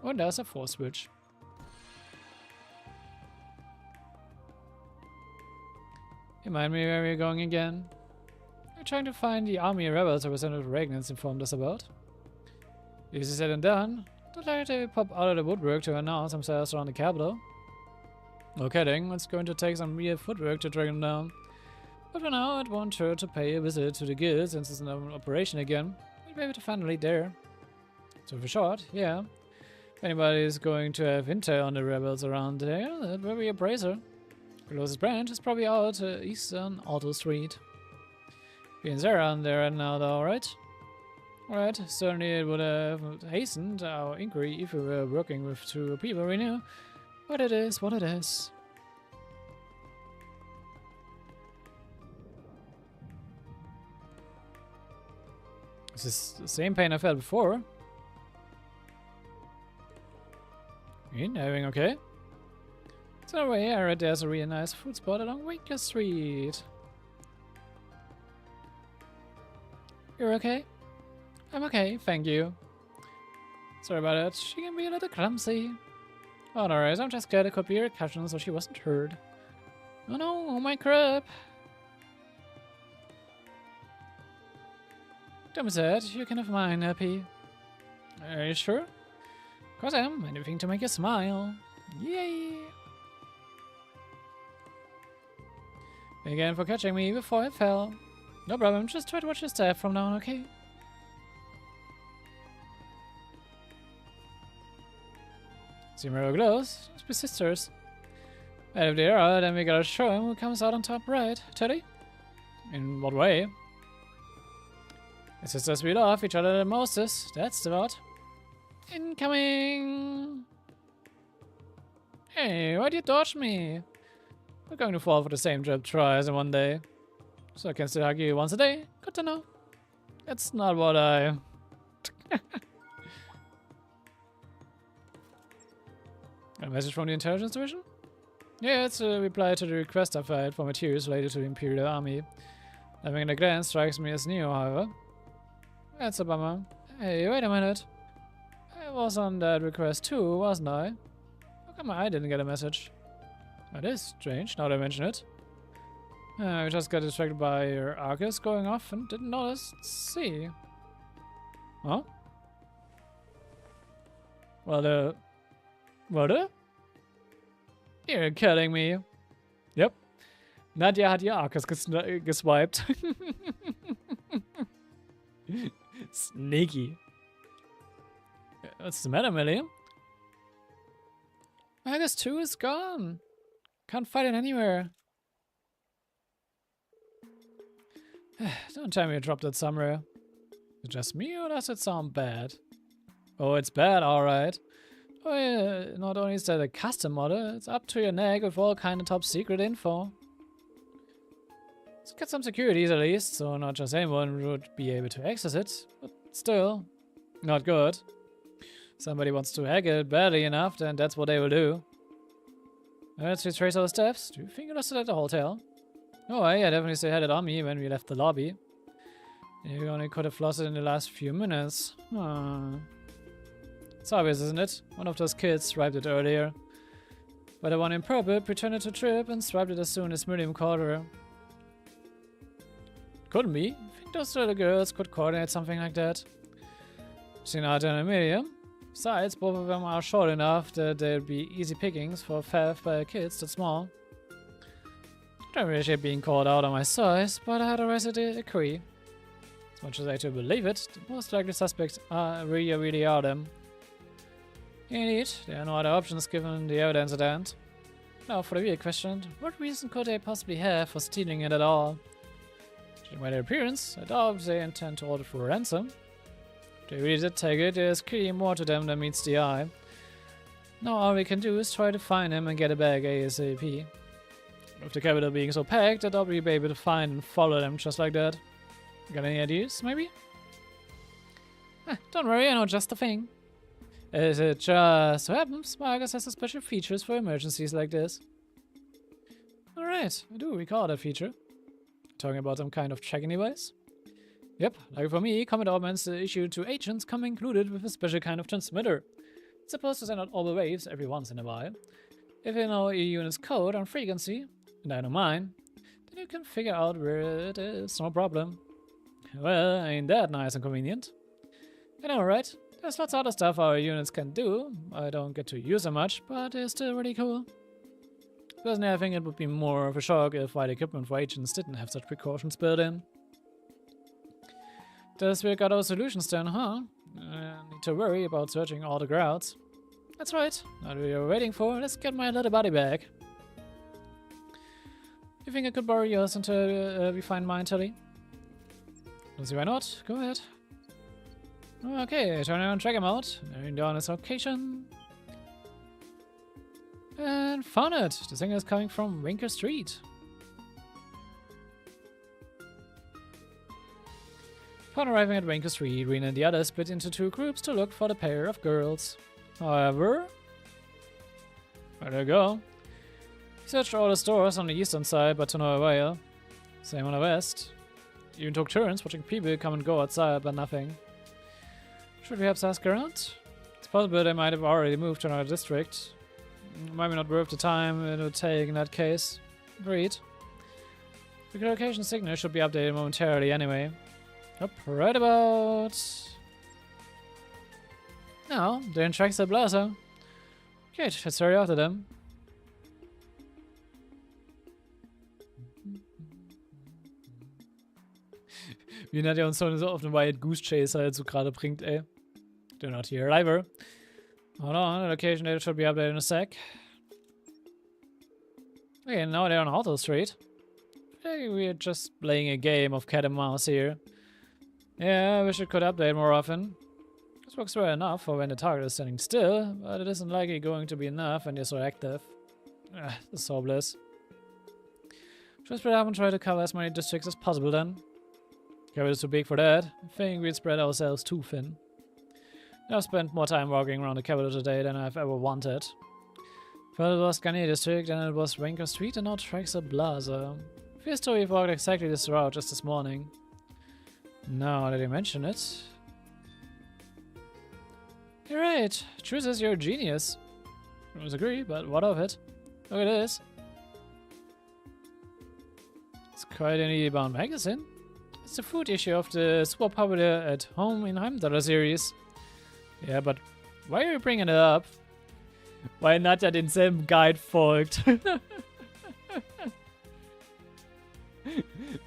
Und da ist der Force Switch. Remind me where we're going again. We're trying to find the army rebels Representative Reagan's informed us about. Easy said and done. Don't let they pop out of the woodwork to announce themselves around the capital. No kidding, it's going to take some real footwork to track them down. But for now, it won't hurt to pay a visit to the guild since it's in operation again. We'll be able to find a lead there. So for short, yeah. If anybody's going to have intel on the rebels around there, that will be a bracer. The closest branch is probably out east on Auto Street. Me and Sarah are there right now though, right? Alright, certainly it would have hastened our inquiry if we were working with 2 people we knew. But it is what it is. This is the same pain I felt before. Everything okay? So anyway, I read there's a really nice food spot along Waker Street. You're okay? I'm okay, thank you. Sorry about it, she can be a little clumsy. Oh no worries, I'm just glad it could be a cushion so she wasn't hurt. Oh no, oh my crap. Don't be sad, you can have mine, Happy. Are you sure? Of course I am, anything to make you smile. Yay! Again for catching me before I fell. No problem, just try to watch your step from now on, okay? See Miro glows. Must be sisters. And if they are, then we gotta show him who comes out on top, right? Teddy? In what way? The sisters we love each other the mostest. That's the word. Incoming! Hey, why'd you dodge me? We're going to fall for the same job twice in one day. So I can still hug you once a day? Good to know. That's not what I... A message from the intelligence division? Yeah, it's a reply to the request I filed for materials related to the Imperial Army. Having a glance strikes me as new, however. That's a bummer. Hey, wait a minute. I was on that request too, wasn't I? How come I didn't get a message? That is strange, now that I mention it. I just got distracted by your Arcus going off and didn't notice. Let's see. Huh? Well, You're killing me. Yep. Nadja hat ihr Arcus geswiped. Sneaky. What's the matter, Millie? Arcus 2 is gone. Can't find it anywhere. Don't tell me you dropped it somewhere. Is it just me or does it sound bad? Oh, it's bad, alright. Oh yeah, not only is that a custom model, it's up to your neck with all kind of top secret info. It's got some securities at least, so not just anyone would be able to access it, but still, not good. Somebody wants to hack it badly enough, then that's what they will do. Let's retrace all the steps. Do you think you lost it at the hotel? Oh, I definitely still had it on me when we left the lobby. You only could have lost it in the last few minutes. It's obvious, isn't it? One of those kids swiped it earlier. But the one in purple pretended to trip and swiped it as soon as Miriam called her. Couldn't be. I think those little girls could coordinate something like that. Seen Arthur and Miriam. Besides, both of them are short enough that they'd be easy pickings for theft by kids that small. I don't appreciate being called out on my size, but I had a right to agree. As much as I do believe it, the most likely suspects really are them. Indeed, there are no other options given the evidence at hand. Now for the real question, what reason could they possibly have for stealing it at all? Judging by their appearance, I doubt they intend to order for a ransom. If they really did take it, there's clearly more to them than meets the eye. Now all we can do is try to find them and get it back ASAP. With the capital being so packed, I doubt we'll be able to find and follow them just like that. Got any ideas, maybe? Don't worry, I know just the thing. As it just so happens, Marcus has some special features for emergencies like this. Alright, I do recall that feature. Talking about some kind of tracking device? Yep, like for me, common ordnance issued to agents come included with a special kind of transmitter. It's supposed to send out orbital waves every once in a while. If you know your unit's code and frequency, and I know mine, then you can figure out where it is, no problem. Well, ain't that nice and convenient? I know, right? There's lots of other stuff our units can do. I don't get to use them much, but it's still really cool. Personally, I think it would be more of a shock if white equipment for agents didn't have such precautions built in. Guess we got our solutions then, huh? Need to worry about searching all the crowds. That's right. What we are waiting for, let's get my little buddy back. You think I could borrow yours until we find mine, Tilly? Don't see why not. Go ahead. Okay, turn around and check him out. Narrowing down his location. And found it! The singer is coming from Winker Street. Upon arriving at Winker Street, Rena and the others split into two groups to look for the pair of girls. However... where they go? He searched all the stores on the eastern side, but to no avail. Same on the west. Even took turns watching people come and go outside, but nothing. Should we perhaps ask around? It's possible they might have already moved to another district. Might be not worth the time it would take in that case. Agreed. The location signal should be updated momentarily anyway. Up right about... now, they're in tracks at Blazer. Great, let's hurry after them. Wie nett er uns so auf den Wild Goose Chase halt so gerade bringt, ey. Do not hear either. Hold on, the location data should be updated in a sec. Okay, now they're on Auto Street. Hey, we're just playing a game of cat and mouse here. Yeah, I wish it could update more often. This works well enough for when the target is standing still, but it isn't likely going to be enough when you're so active. This is hopeless. Should spread up and try to cover as many districts as possible then. Calvard is too big for that. I think we'd spread ourselves too thin. I've spent more time walking around the capital today than I've ever wanted. First it was Garnier District, then it was Ranker Street, and now Traxxer Plaza. Feels to we've walked exactly this route just this morning. Now that you mention it. You're right. Truth is, you're a genius. I disagree, but what of it? Look at this. It's quite an easy-bound magazine. It's the food issue of the super popular At Home in Heimdallr series. Yeah, but why are you bringing it up? Weil Nadja denselben Guide folgt.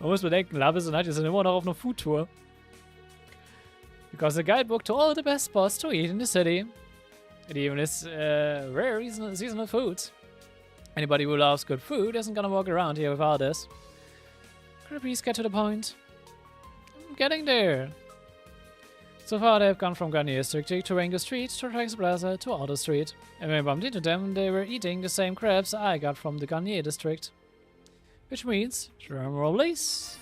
Man muss bedenken, Labis und Nadja sind immer noch auf einer Foodtour. Because the guidebook to all the best spots to eat in the city. It even lists rare seasonal foods. Anybody who loves good food isn't gonna walk around here without this. Could you please get to the point? I'm getting there. So far, they've gone from Garnier District to Rango Street, to Traxxer Plaza, to Auto Street. And when I bumped into them, they were eating the same crabs I got from the Garnier District. Which means, drum roll please.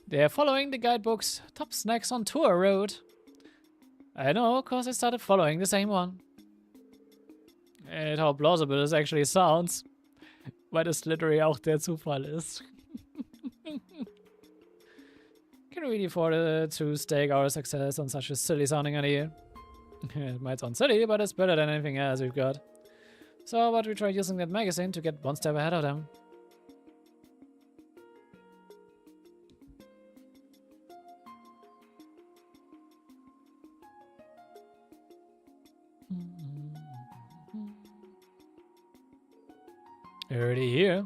They're following the guidebook's Top Snacks on Tour route. I know, cause I started following the same one. And how plausible this actually sounds. Weil das literally auch der Zufall ist. Can we really afford to stake our success on such a silly sounding idea? It might sound silly, but it's better than anything else we've got. So how about we try using that magazine to get one step ahead of them? Already here.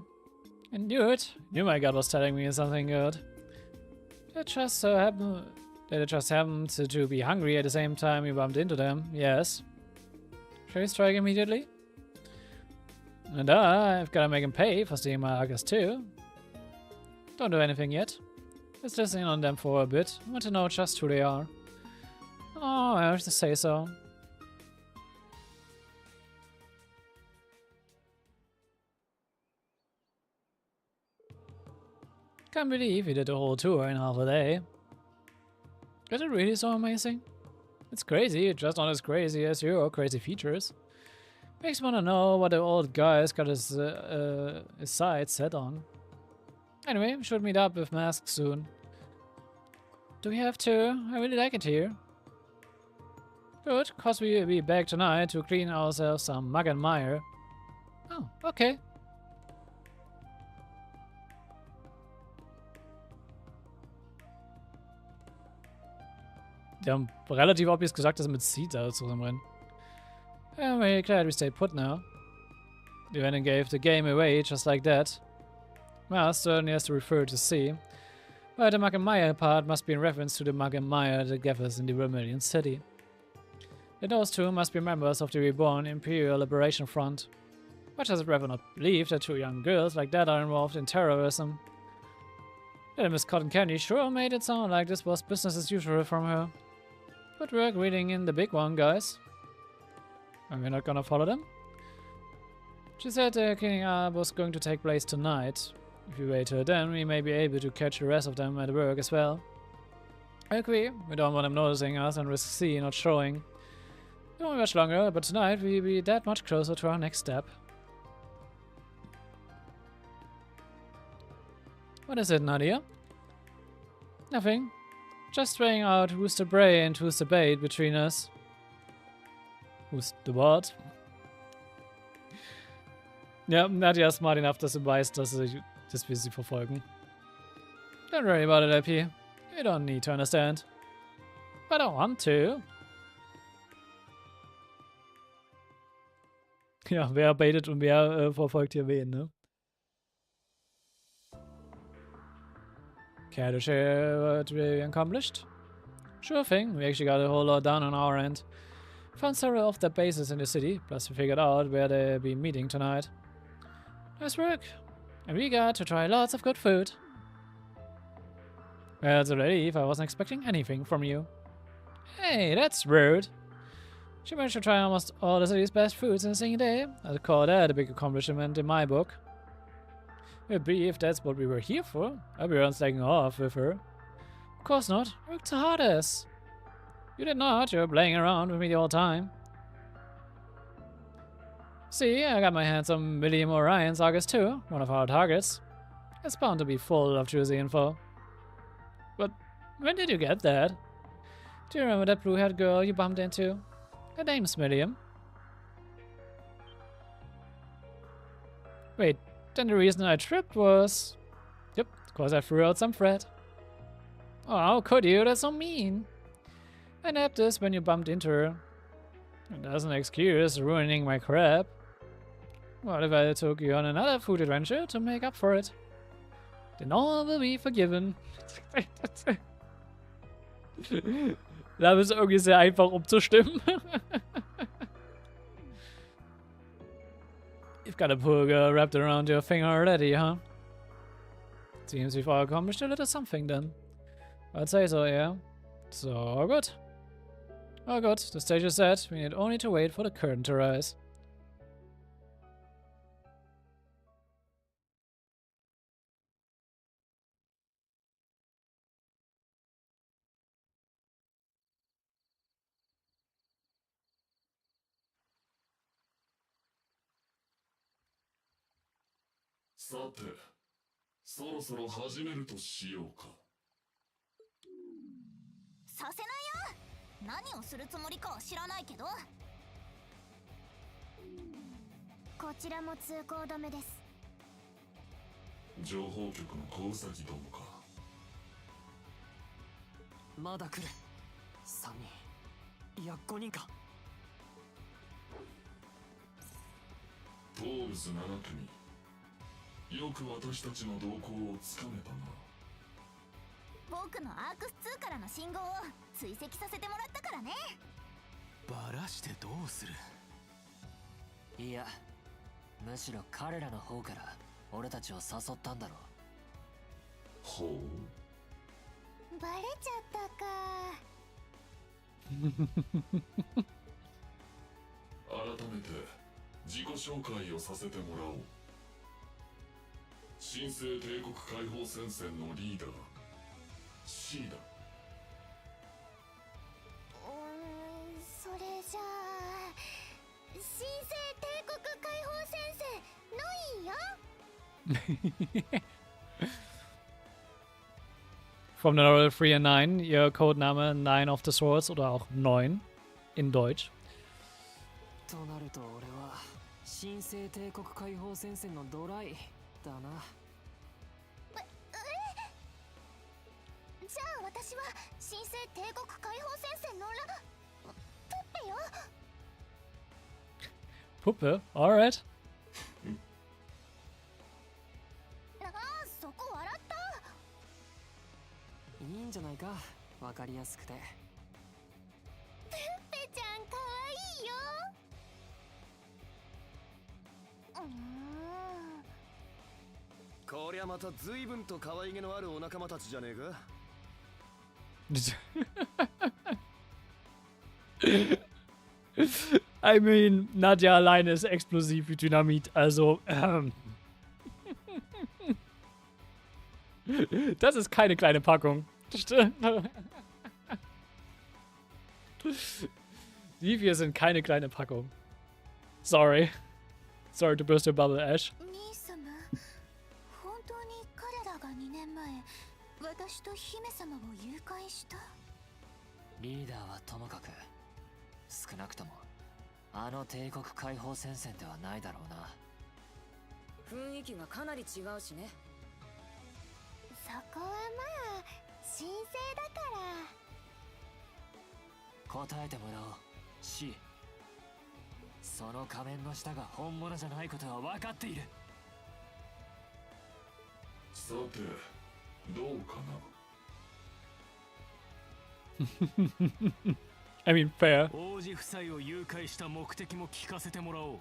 I knew it. Knew my gut was telling me something good. It just so happened that it just happened to be hungry at the same time we bumped into them. Yes. Shall we strike immediately? And I've gotta make him pay for stealing my Argus too. Don't do anything yet. Let's listen in on them for a bit. I want to know just who they are. Oh, I have to say so. Can't believe he did the whole tour in half a day. Is it really so amazing? It's crazy, just not as crazy as your crazy features. Makes me wanna know what the old guy's got his sights set on. Anyway, we should meet up with Mask soon. Do we have to? I really like it here. Good, cause we'll be back tonight to clean ourselves some mug and mire. Oh, okay. Die haben relativ obvious gesagt, dass sie mit Seed da zusammenrennen. I'm really glad we stayed put now. They went and gave the game away just like that. Well, certainly has to refer to C. But the Mug and Mire part must be in reference to the Mug and Mire that gathers in the Vermilion City. And those two must be members of the reborn Imperial Liberation Front. But does it rather not believe that two young girls like that are involved in terrorism? Little Miss Cotton Candy sure made it sound like this was business as usual from her. Good work reading in the big one, guys. Are we not gonna follow them? She said the cleaning up was going to take place tonight. If we wait till then, we may be able to catch the rest of them at work as well. I agree. We don't want them noticing us and risk C not showing. It won't be much longer, but tonight we'll be that much closer to our next step. What is it, Nadia? Nothing. Just weighing out who's the prey and who's the bait between us. Who's the what? Ja, Nadia ist smart enough, dass sie weiß, dass wir sie verfolgen. Don't worry about it, LP. You don't need to understand. But I want to. Ja, wer baitet und wer verfolgt hier wen, ne? Care to share what we accomplished? Sure thing, we actually got a whole lot done on our end. Found several of their bases in the city, plus we figured out where they'll be meeting tonight. Nice work. And we got to try lots of good food. Well, it's a relief. I wasn't expecting anything from you. Hey, that's rude. She managed to try almost all the city's best foods in a single day. I'd call that a big accomplishment in my book. It'd be if that's what we were here for. I'd be around slacking off with her. Of course not. I worked the hardest. You did not. You were playing around with me the whole time. See, I got my hands on William Orion's August too, one of our targets. It's bound to be full of juicy info. But when did you get that? Do you remember that blue-haired girl you bumped into? Her name's William. Wait, then the reason I tripped was... Yep, because I threw out some thread. Oh, how could you? That's so mean. I nabbed this when you bumped into her. It doesn't excuse ruining my crap. What if I took you on another food adventure to make up for it? Then all will be forgiven. Da ist irgendwie sehr einfach umzustimmen. You've got a poor girl wrapped around your finger already, huh? Seems we've all accomplished a little something then. I'd say so, yeah. So, all good. All good, the stage is set. We need only to wait for the curtain to rise.さて、そろそろ始めるとしようか。させないよ。何をするつもりかは知らないけど。こちらも通行止めです。情報局の小ウサギどもか。まだ来る。3人いや5人か。トールズ7組。よく私たちの動向をつかめたな。僕のアークス2からの信号を追跡させてもらったからね。バラしてどうする？いや、むしろ彼らの方から俺たちを誘ったんだろう。ほう。バレちゃったか。改めて自己紹介をさせてもらおう。新生帝国解放戦線のリーダー C だ。それじゃあ新生帝国解放戦線のいいよ。From the Level 3 and 9, ihr Codename 9 of the Swords oder auch 9 in Deutsch. となると俺は新生帝国解放戦線のドライだな。じゃあ私は新生帝国解放戦線のプッペよ。Puppe, alright. ああ、そこ笑った。いいんじゃないか、わかりやすくて。プッペちゃんかわいいよ。こりゃまた随分と可愛げのあるお仲間たちじゃねえか。I mean, Nadja alleine ist explosiv wie Dynamit, also, das ist keine kleine Packung. Die vier sind keine kleine Packung. Sorry. Sorry to burst your bubble, Ash. 兄様、本当に彼らが2年前、私と姫様を誘拐した？リーダーはともかく、少なくともあの帝国解放戦線ではないだろうな。雰囲気がかなり違うしね。そこはまあ神聖だから。答えてもらおう。 C。 その仮面の下が本物じゃないことは分かっている。さて、どうかな。 I mean, fair. 王子夫妻を誘拐した目的も聞かせてもらおう。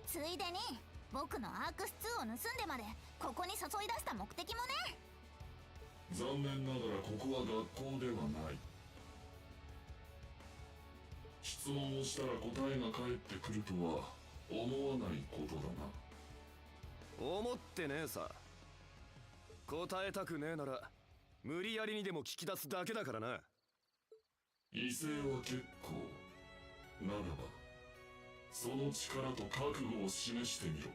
ついでに僕のアークス2を盗んでまでここに誘い出した目的もね。残念ながらここは学校ではない。質問をしたら答えが返ってくるとは思わないことだな。思ってねえさ。答えたくねえなら無理やりにでも聞き出すだけだからな。威勢は結構。ならばその力と覚悟を示してみろ。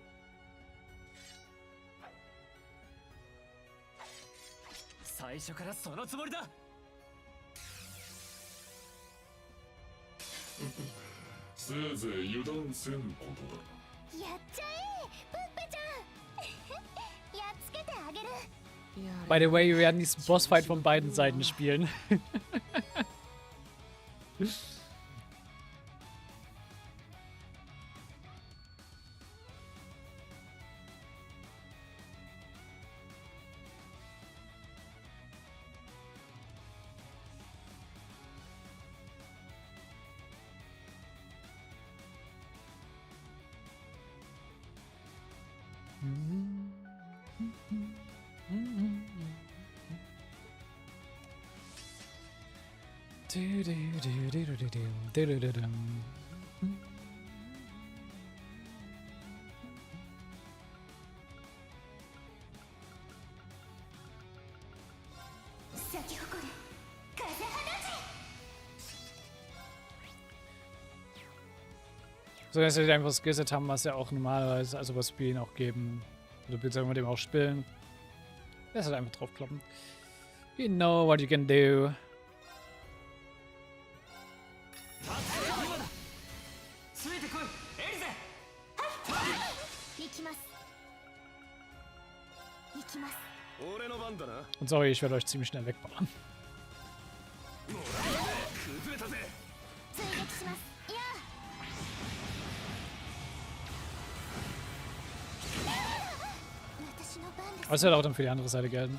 最初からそのつもりだ。せいぜい油断せぬことだ。やっちゃえプッペちゃんやっつけてあげる。 By the way, wir werden diesen Bossfight von beiden Seiten spielen. So, dass wir einfach das Skillset haben, was ja auch normalerweise, also was wir ihnen auch geben. Oder beziehungsweise mit dem auch spielen. Das halt einfach draufkloppen. You know what you can do. Und sorry, ich werde euch ziemlich schnell wegballern. Aber es wird auch dann für die andere Seite gelten.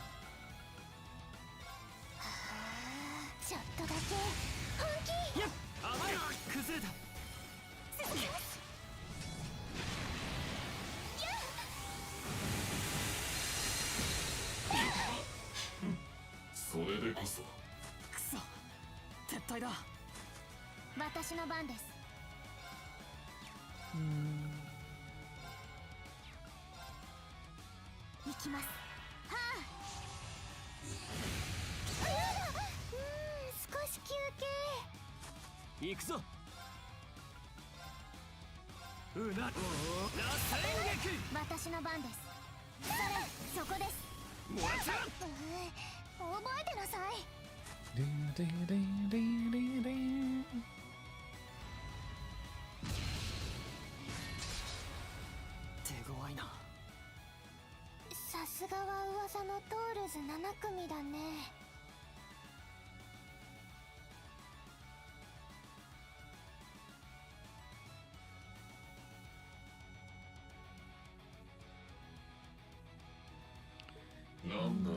なんだ、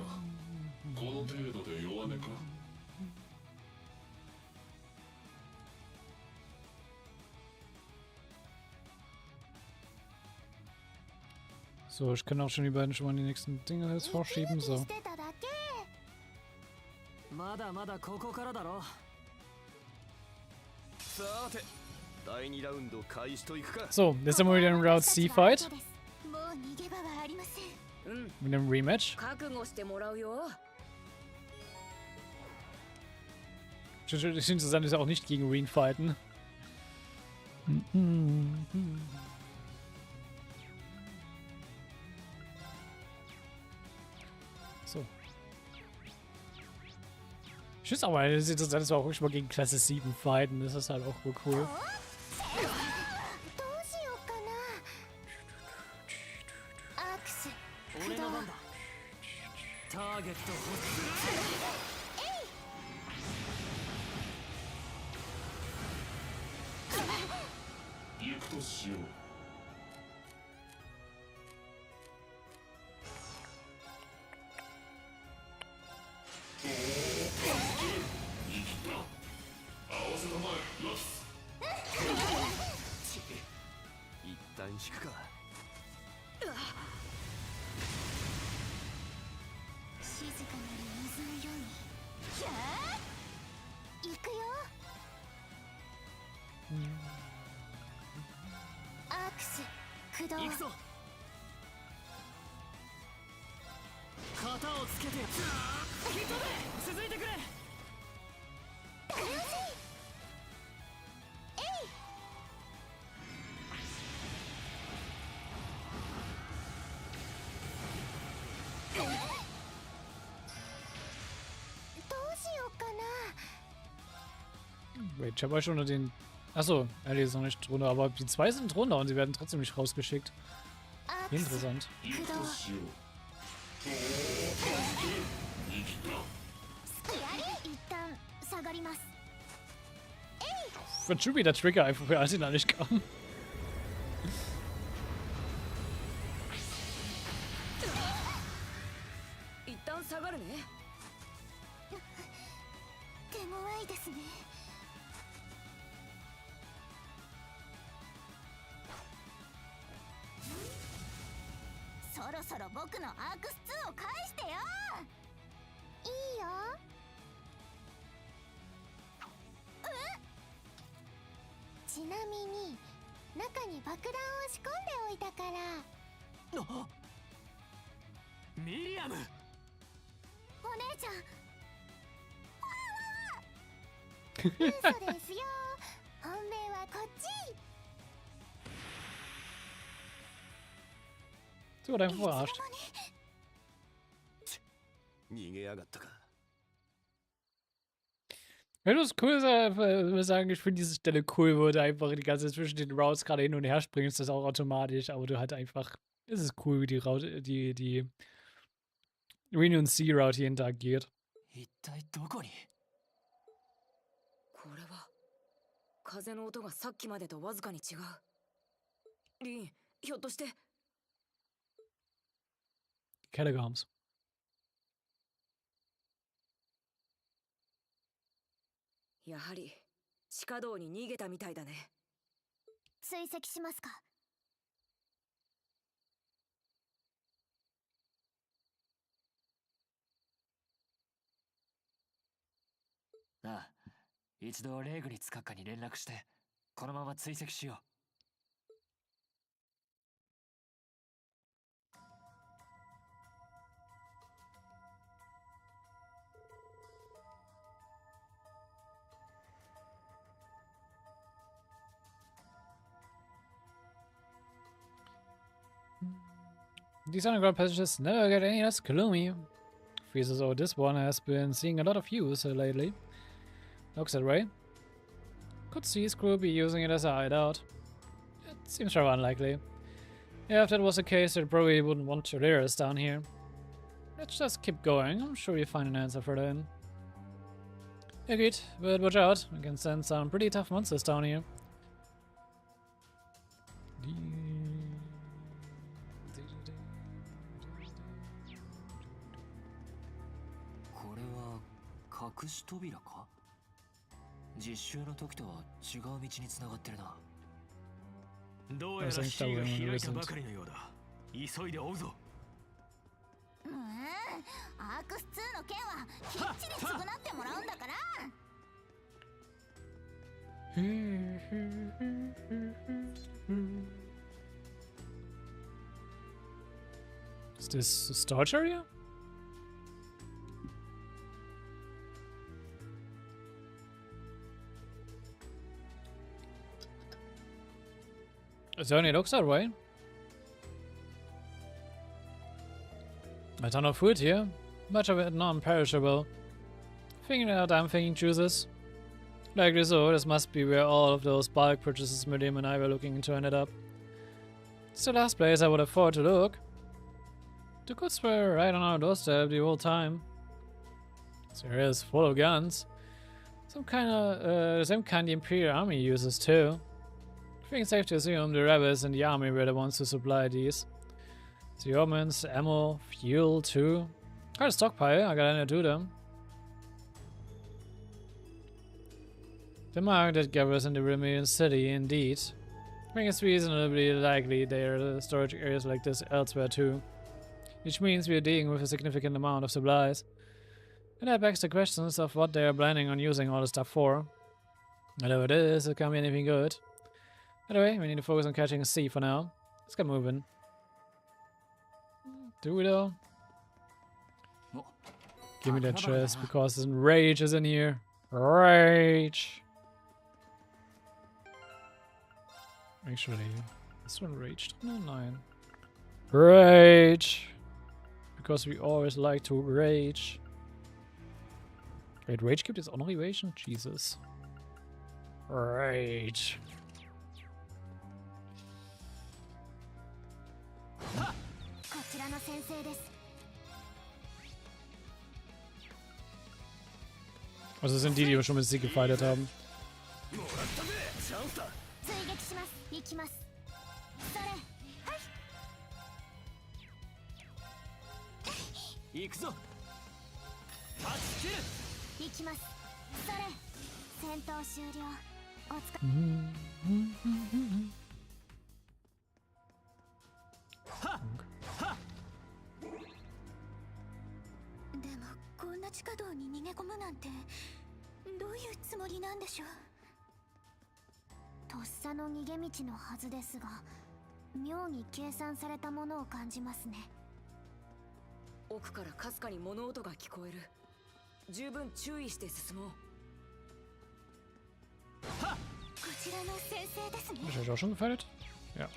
この程度で弱音か。So, ich kann auch schon die beiden schon mal die nächsten Dinge jetzt vorschieben, so. So, jetzt sind wir wieder im Route C Fight. Mit einem Rematch. Ich finde es interessant, dass wir auch nicht gegen Reen fighten. So. Ich finde es aber interessant, dass wir auch wirklich mal gegen Klasse 7 fighten. Das ist halt auch wohl cool. 駆動。行くぞ。旗をつけて。ヒットで続いてくれ。Wait, ich habe euch unter den... Achso, Ellie ist noch nicht drunter, aber die zwei sind drunter und sie werden trotzdem nicht rausgeschickt. Interessant. Wenn schon wieder Trigger einfach für Asina nicht kam. Sie wurde einfach verarscht. Wenn du es cool würde sagen, ich finde diese Stelle cool, wo du einfach die ganze Zeit zwischen den Routes gerade hin und her springst, das auch automatisch, aber du halt einfach, es ist cool, wie die Route, die Union C Route hier interagiert. 風の音がさっきまでとわずかに違う。リン、ひょっとして。Telegrams. やはり地下道に逃げたみたいだね。追跡しますか。ああ。一度レーグリツ閣下に連絡してこのまま追跡しよう。These underground passages never get any less gloomy. Feels as though this one has been seeing a lot of use lately. Looks that way. Could see Screw be using it as a hideout. It seems rather unlikely. Yeah, if that was the case, they probably wouldn't want to lure us down here. Let's just keep going. I'm sure we'll find an answer further in. Agreed, but watch out. We can send some pretty tough monsters down here. Ka? 実習の時とは違う道に繋がってるな。どうやら C が開いたばかりのようだ。急いで追うぞ。アークス2の件はきっちり償ってもらうんだから。Is this a storage area? It certainly looks that way. A ton of food here, much of it non-perishable. Thinking out damn thinking juices. Likely so, this must be where all of those bulk purchases Miriam and I were looking to ended up. It's the last place I would have thought to look. The goods were right on our doorstep the whole time. This area is full of guns. Some kind of, same kind the Imperial Army uses too. I think it's safe to assume the rebels and the army were the ones who supply these. The omens, ammo, fuel too. Quite a stockpile, I gotta do them. The mark that gathers in the Remedian city, indeed. I think it's reasonably likely there are storage areas like this elsewhere too. Which means we are dealing with a significant amount of supplies. And that begs the questions of what they are planning on using all the stuff for. Whatever it is, it can't be anything good. Anyway, we need to focus on catching a sea for now. Let's get moving. Do we though? Give me that chest because rage is in here. Rage. Actually, this one raged. No, 9. Rage. Because we always like to rage. Wait, rage gibt es auch noch Evasion? Jesus. Rage. Also sind die, die wir schon mit Sieg gefeiert haben. Ist euch auch schon gefeiert? Ja.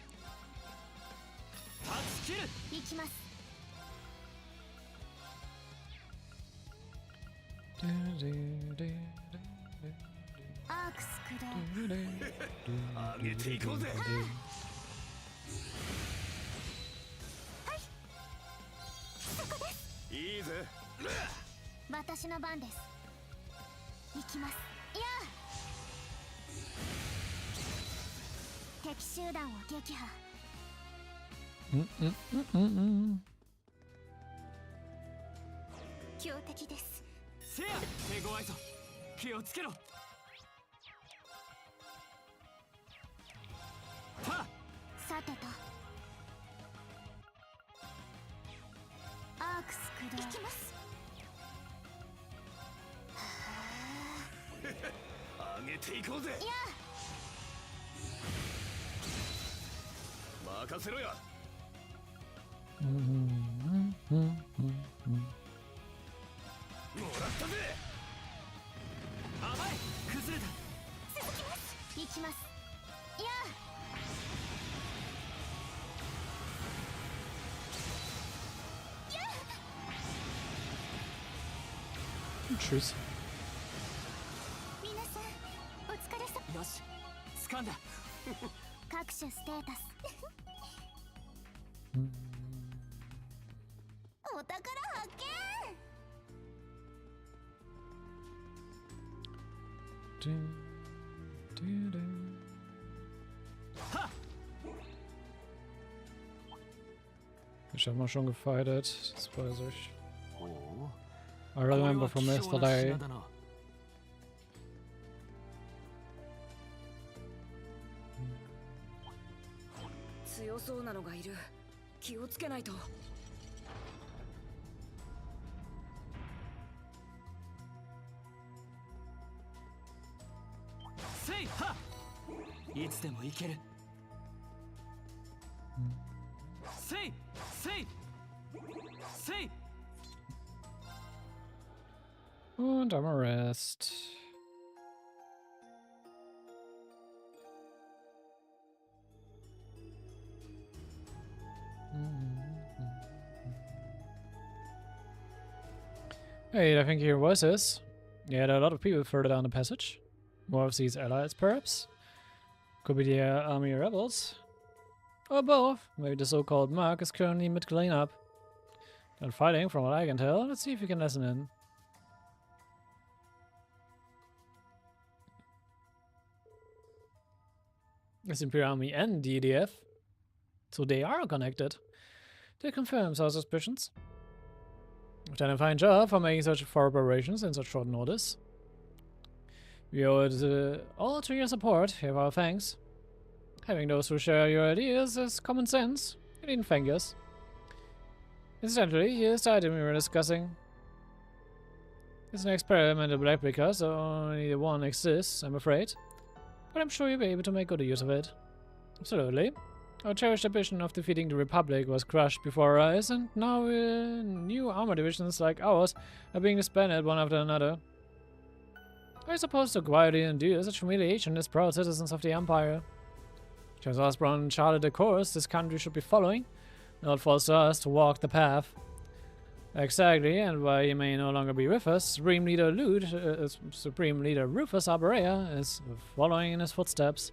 Tschüss. Ich habe mal schon gefeiert, das weiß ich. I remember from yesterday. Und I'm arrest. Hey, I think your voices. Yeah, there are a lot of people further down the passage. More of these allies, perhaps? Could be the army rebels. Or both. Maybe the so-called Mark is currently mid-cleanup. Not fighting, from what I can tell. Let's see if we can listen in. It's Imperial Army and the EDF. So they are connected. That confirms our suspicions. We've done a fine job for making such far operations in such short notice. We owe it all to your support. Have our thanks. Having those who share your ideas is common sense. You needn't thank us. Incidentally, here's the item we were discussing. It's an experimental blackbreaker, so only the one exists, I'm afraid. But I'm sure you'll be able to make good use of it. Absolutely. Our cherished ambition of defeating the Republic was crushed before our eyes, and now new armor divisions like ours are being disbanded one after another. I suppose to quietly endure such humiliation as proud citizens of the Empire. Charles Osborne charted the course this country should be following. Now it falls to us to walk the path. Exactly, and while he may no longer be with us, Supreme Leader Rufus Arborea is following in his footsteps.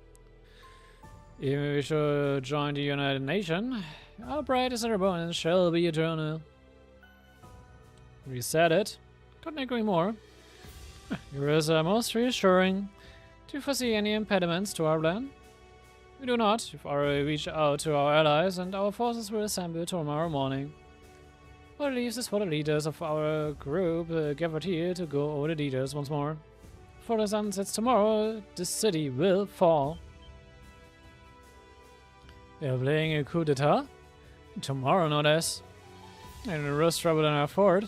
Even if we should join the United Nations, our brightest Erebonia shall be eternal. We said it. Couldn't agree more. Your words are most reassuring. Do you foresee any impediments to our plan? We do not. We've already reached out to our allies, and our forces will assemble tomorrow morning. What leaves is for the leaders of our group gathered here to go over the details once more. Before the sun sets tomorrow, the city will fall. They are playing a coup d'etat? Tomorrow, no less. And in worse trouble than our fort.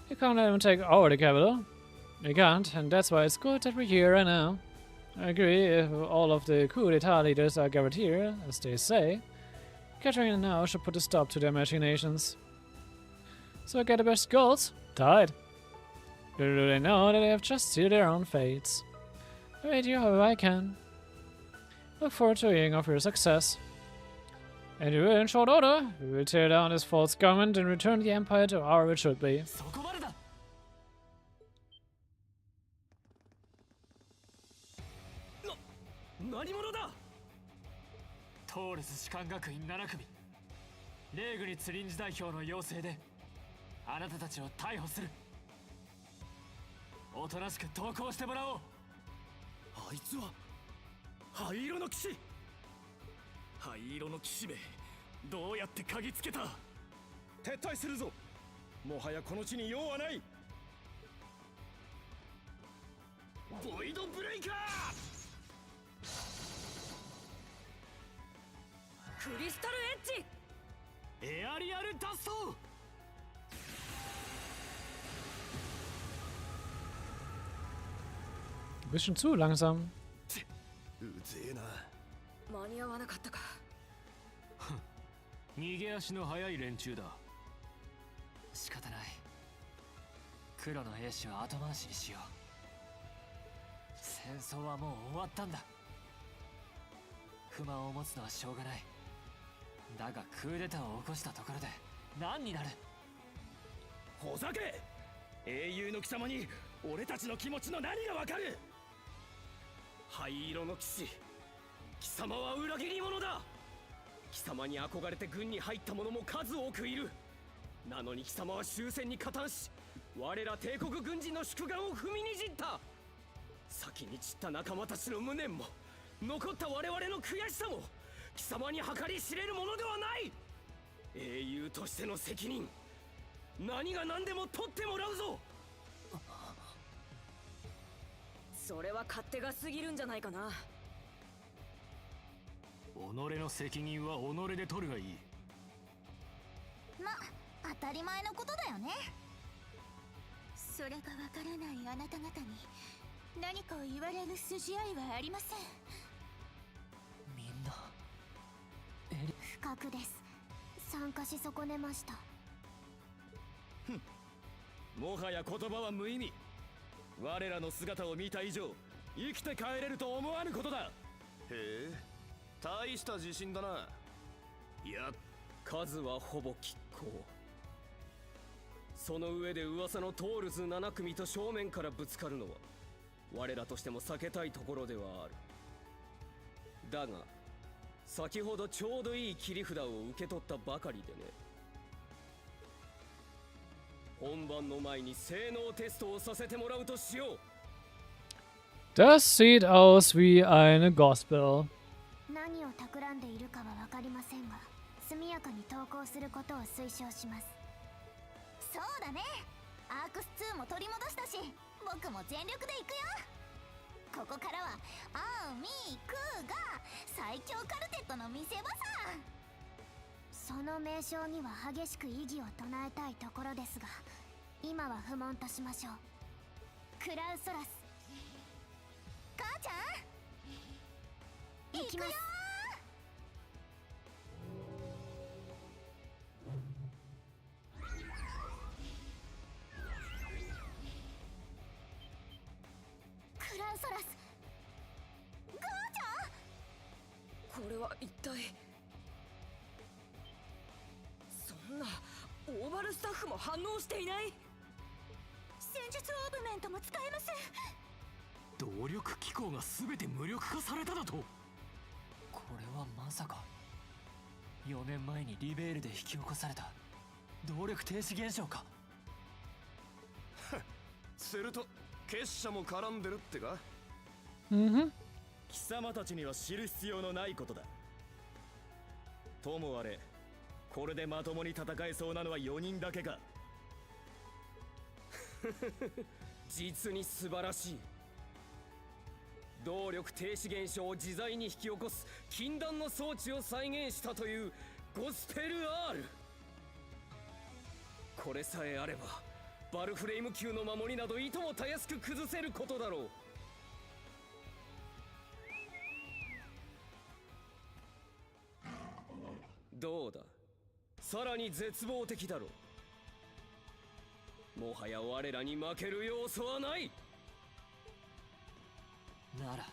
They can't let them take over the capital. They can't, and that's why it's good that we're here right now. I agree, if all of the coup d'etat leaders are gathered here, as they say, capturing them now should put a stop to their machinations. So I get the best goals? Tied. Little do they know that they have just sealed their own fates. I aid you however I can. Look forward to hearing of your success. And you will, in short order, we will tear down this false government and return the Empire to our it should be. 何者だ。トーレス士官学院7組レーグニツ臨時代表の要請であなたたちを逮捕する。おとなしく投降してもらおう。あいつは灰色の騎士。灰色の騎士め、どうやって嗅ぎつけた。撤退するぞ。もはやこの地に用はない。ボイドブレイカー。クリスタルエッジ。エアリアルダスト。Bisschen zu langsam. うぜえな。間に合わなかったか。逃げ足の速い連中だ。仕方ない。黒の兵士は後回しにしよう。戦争はもう終わったんだ。不満を持つのはしょうがない。だがクーデターを起こしたところで何になる。ほざけ。英雄の貴様に俺たちの気持ちの何がわかる。灰色の騎士、貴様は裏切り者だ。貴様に憧れて軍に入った者も数多くいる。なのに貴様は終戦に加担し、我ら帝国軍人の宿願を踏みにじった。先に散った仲間たちの無念も残った我々の悔しさも貴様に計り知れるものではない。英雄としての責任、何が何でも取ってもらうぞ。それは勝手が過ぎるんじゃないかな。己の責任は己で取るがいい。ま、当たり前のことだよね。それがわからないあなた方に何かを言われる筋合いはありません。みんな不覚です。参加し損ねました。もはや言葉は無意味。我らの姿を見た以上生きて帰れると思わぬことだ。へえ、大した自信だな。いや、数はほぼ拮抗。その上で噂のトールズ7組と正面からぶつかるのは我らとしても避けたいところではある。だが先ほどちょうどいい切り札を受け取ったばかりでね。本番の前に性能テストをさせてもらうとしよう。 Das sieht aus wie eine Gospel. 何を企んでいるかは分かりませんが、速やかに投降することを推奨します。そうだね。アークス2も取り戻したし、僕も全力で行くよ。ここからはアーミークーが最強カルテットの見せ場さ。その名称には激しく異議を唱えたいところですが、今は不問としましょう。クラウソラス、母ちゃん行きます。一体そんなオーバルスタッフも反応していない。戦術オーブメントも使えません。動力機構が全て無力化されただと。これはまさか4年前にリベールで引き起こされた動力停止現象か。すると結社も絡んでるってか。貴様たちには知る必要のないことだ。ともあれこれでまともに戦えそうなのは4人だけか。実に素晴らしい。動力停止現象を自在に引き起こす禁断の装置を再現したというゴスペル R。 これさえあればバルフレーム級の守りなどいともたやすく崩せることだろう。どうだ、さらに絶望的だろう。もはや我らに負ける要素はない。なら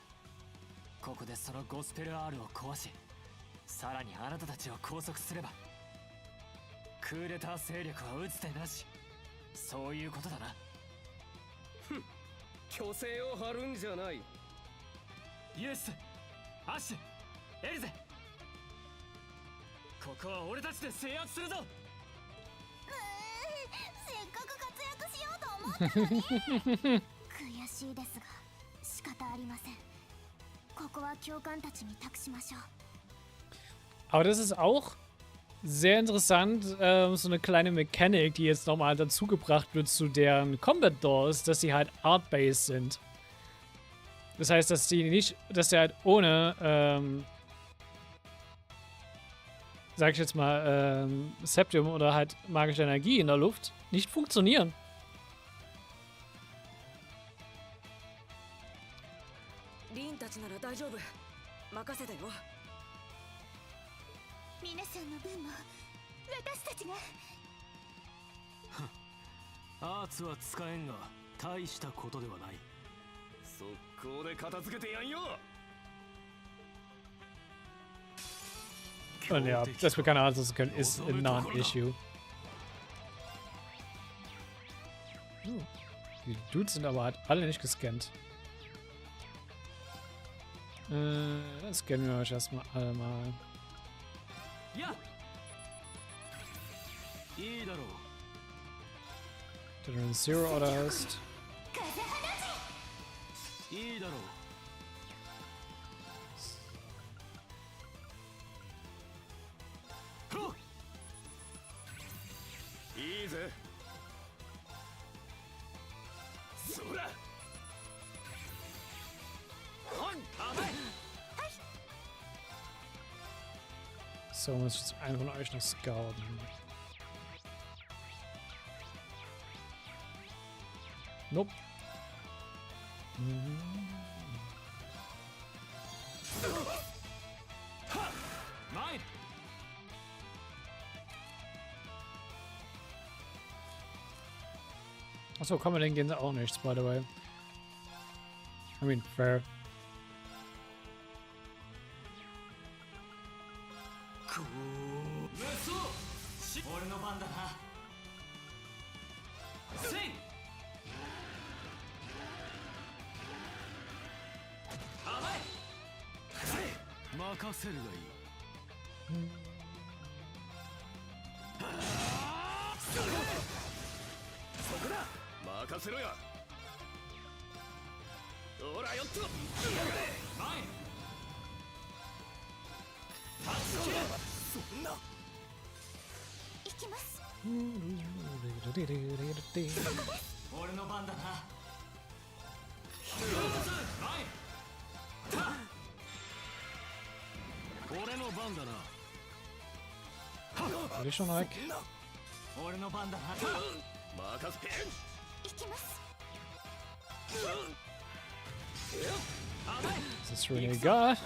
ここでそのゴスペル R を壊し、さらにあなたたちを拘束すればクーデター勢力は打つ手なし、そういうことだな。虚勢を張るんじゃない。ユース、アッシュ、エルゼ、ここは俺たちで制圧するぞ。せっかく活躍しようと思ったのに。悔しいですが仕方ありません。ここは教官たちに託しましょう。 Aber das ist auch sehr interessant, so eine kleine Mechanik, die jetzt nochmal dazugebracht wird zu deren Combat Doors, dass sie halt Art-Based sind. Das heißt, dass die halt ohne, sag ich jetzt mal, Septium oder halt magische Energie in der Luft nicht funktionieren. リンたちなら大丈夫、任せてよ。皆さんの分も私たちが。アーツは使えんが大したことではない。速攻で片付けてやんよ。 Und ja, dass wir keine Art können, ist ein Non-Issue. Die Dudes sind aber halt alle nicht gescannt. Dann scannen wir euch erstmal alle mal. Ja. Du einen Zero Order hast. So, muss ich jetzt einen von euch noch scouten. Nope. Nein! Achso, kann man den gehen auch nichts, by the way. I mean, fair. Will ich schon weg? Das ist really egal.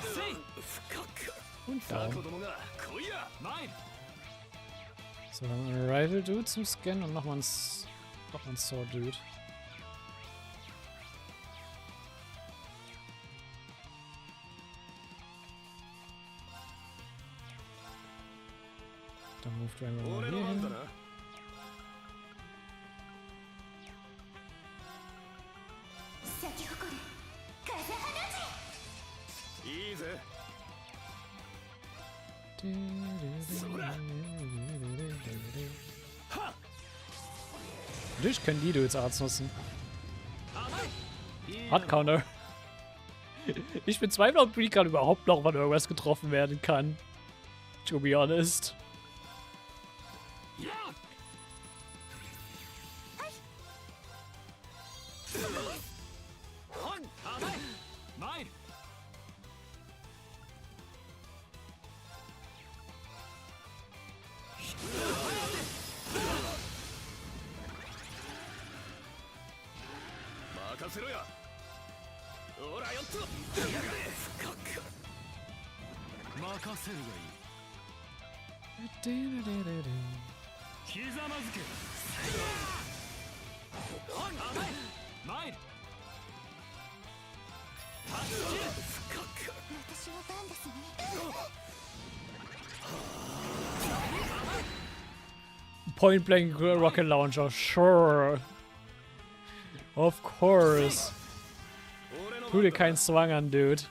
Und down. So, dann ein Rival Dude zum Scannen und nochmal ein Sword Dude. Move du einfach mal hier hin. Natürlich können die Dudes Arzt nutzen. Hard Counter. Ich bezweifle, ob Recon überhaupt noch von irgendwas getroffen werden kann. To be honest. Point blank rocket launcher, sure. Of course. Tu dir keinen Zwang an, Dude.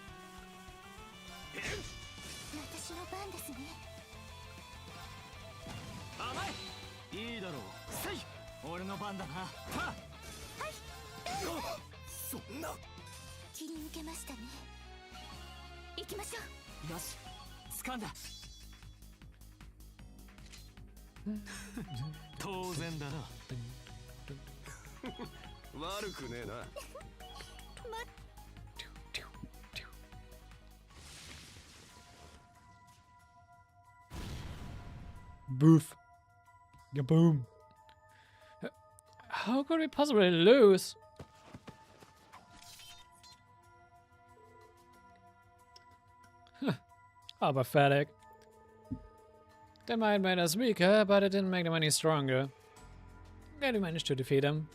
Boof. Kaboom. How could we possibly lose? Pathetic. That might make us weaker, but it didn't make them any stronger. And we managed to defeat them.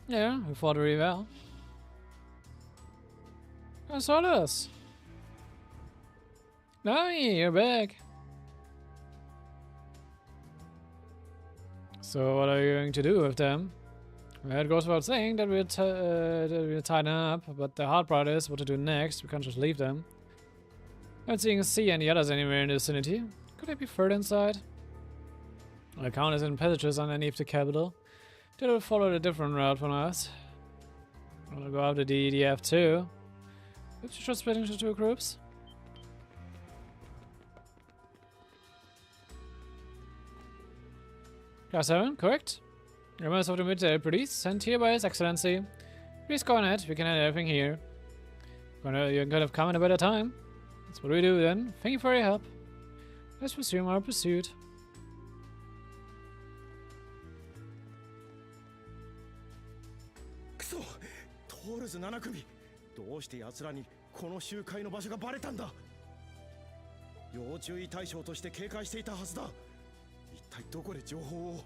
Yeah, we fought really well. That's all us. Now you're back. So what are you going to do with them? Well, it goes without saying that we'll tie them up, but the hard part is what to do next. We can't just leave them. I'm not seeing a sea any others anywhere in the vicinity. Could they be further inside? The count is in passages underneath the capital. They will follow a different route from us. Wanna go after the EDF too? Let's just split into two groups. Class 7, correct? Members of the military police sent here by His Excellency. Please go ahead, we can handle everything here. You could have come at a better time. That's what we do then. Thank you for your help. Let's resume our pursuit. Kuso! トールズ7組どうして奴らにこの集会の場所がバレたんだ要注意対象として警戒していたはずだ一体どこで情報を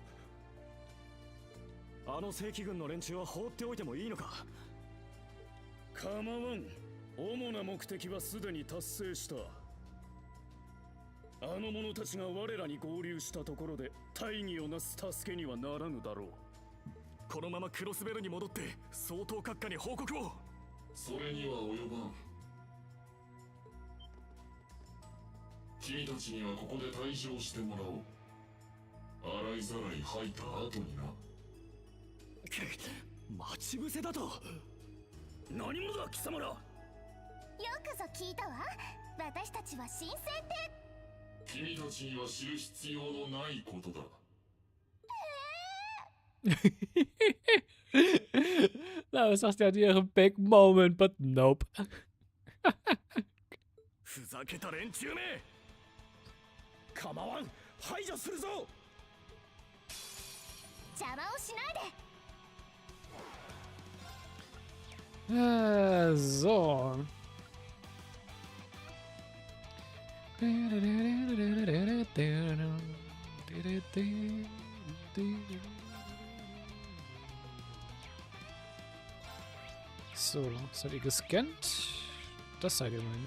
あの正規軍の連中は放っておいてもいいのか構わん主な目的はすでに達成したあの者たちが我らに合流したところで大義をなす助けにはならぬだろうこのままクロスベルに戻って相当閣下に報告をそれには及ばん君たちにはここで退場してもらおう洗いざらい吐いた後にな待ち伏せだと何者だ貴様らよくぞ聞いたわ私たちは新生って君たちには知る必要のないことだThat was just a big moment, but nope. ふざけた連中め構わん排除するぞ邪魔をしないでSo. So, seid ihr gescannt? Das seid ihr mein.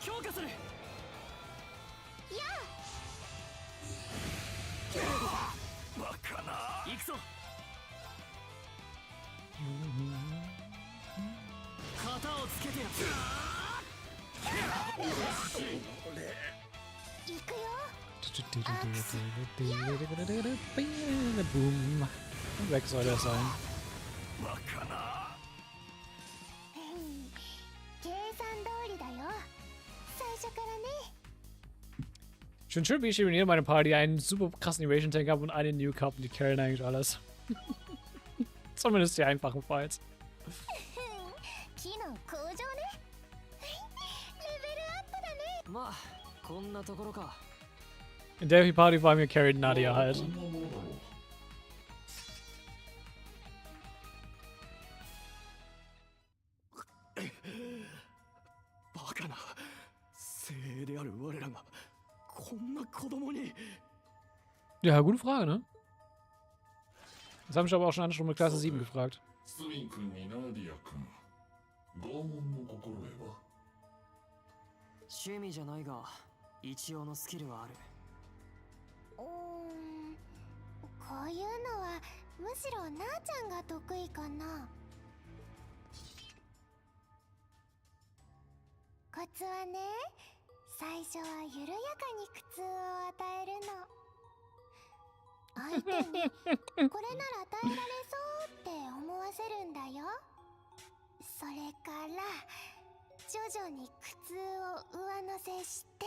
強化する。バカな。行くぞ。型をつけてやる。行くよ。Boom. Weg soll der sein. バカな。計算通りだよ。最初からね。 Schön, wie ich hier meine Party einen super krassen Evasion Tank habe und einen New Cup und die carryen eigentlich alles. Zumindest die einfachen Fights. 機能向上ね。レベルアップだね。まあこんなところか。 In der Party vor mir carried Nadia halt. バカな。精鋭である我らがこんな子供に。 Ja, gute Frage, ne? Das haben mich aber auch schon eine Stunde mit Klasse 7 gefragt. スミン君にナディア君、拷問の心得は？趣味じゃないが一応のスキルはある。こういうのはむしろなあちゃんが得意かな。コツはね、最初は緩やかに苦痛を与えるの。相手にこれなら耐えられそうって思わせるんだよ。それから徐々に苦痛を上乗せして、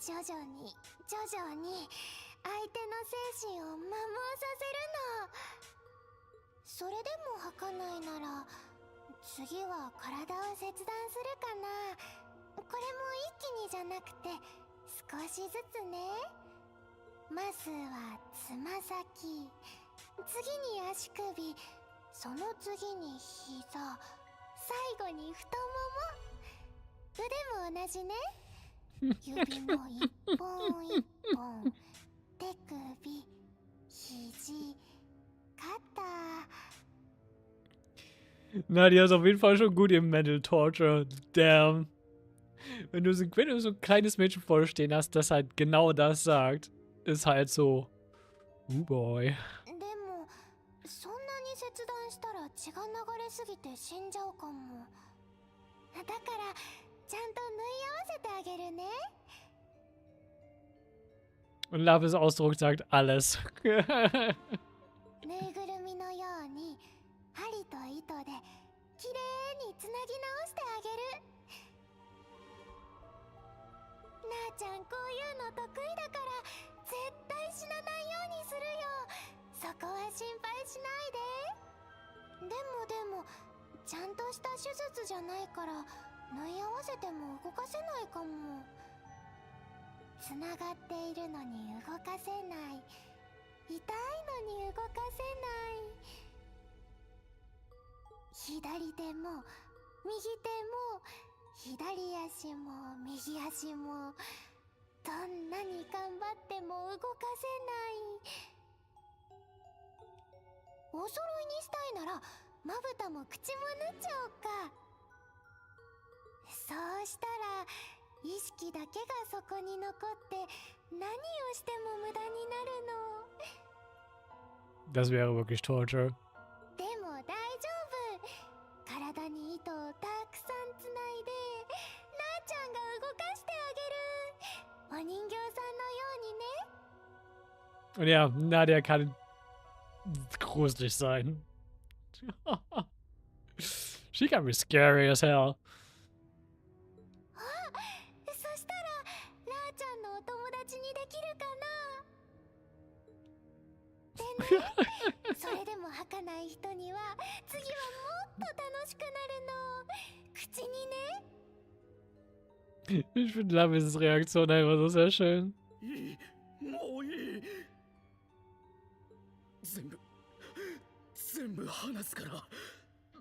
徐々に相手の精神を摩耗させるの。それでも吐かないなら次は体を切断するかな。これも一気にじゃなくて少しずつね。まずはつま先、次に足首、その次に膝、最後に太もも。腕も同じね。指の一本一本、手首、肘、肩。 Nadia ist auf jeden Fall schon gut im Mental Torture. Damn. Wenn du so ein kleines Mädchen vor dir stehen hast, das halt genau das sagt, ist halt so. Boy. でもそんなに切断したら血が流れすぎて死んじゃうかも。だからちゃんと縫い合わせてあげるね。 Und Laves Ausdruck sagt alles. ぬいぐるみのように針と糸できれいにつなぎ直してあげる。なあちゃんこういうの得意だから絶対死なないようにするよ。そこは心配しないで。でもちゃんとした手術じゃないから縫い合わせても動かせないかも。つながっているのに動かせない。痛いのに動かせない。左手も右手も左足も右足もどんなに頑張っても動かせない。お揃いにしたいならまぶたも口も縫っちゃおうか。そうしたら意識だけがそこに残って何をしても無駄になるの。 Das wäre wirklich Torture. でも大丈夫。体に糸をたくさんつないでなあちゃんが動かしてあげる。お人形さんのようにね。 Und ja, Nadia kann gruselig sein. She can be scary as hell. そしたらなあちゃんのお友達にできるかな。でね、それでも吐かない人には次はもっと楽しくなるの。口にね。 Ich finde Lavis Reaktion einfach so sehr schön. いい、もういい。全部話すから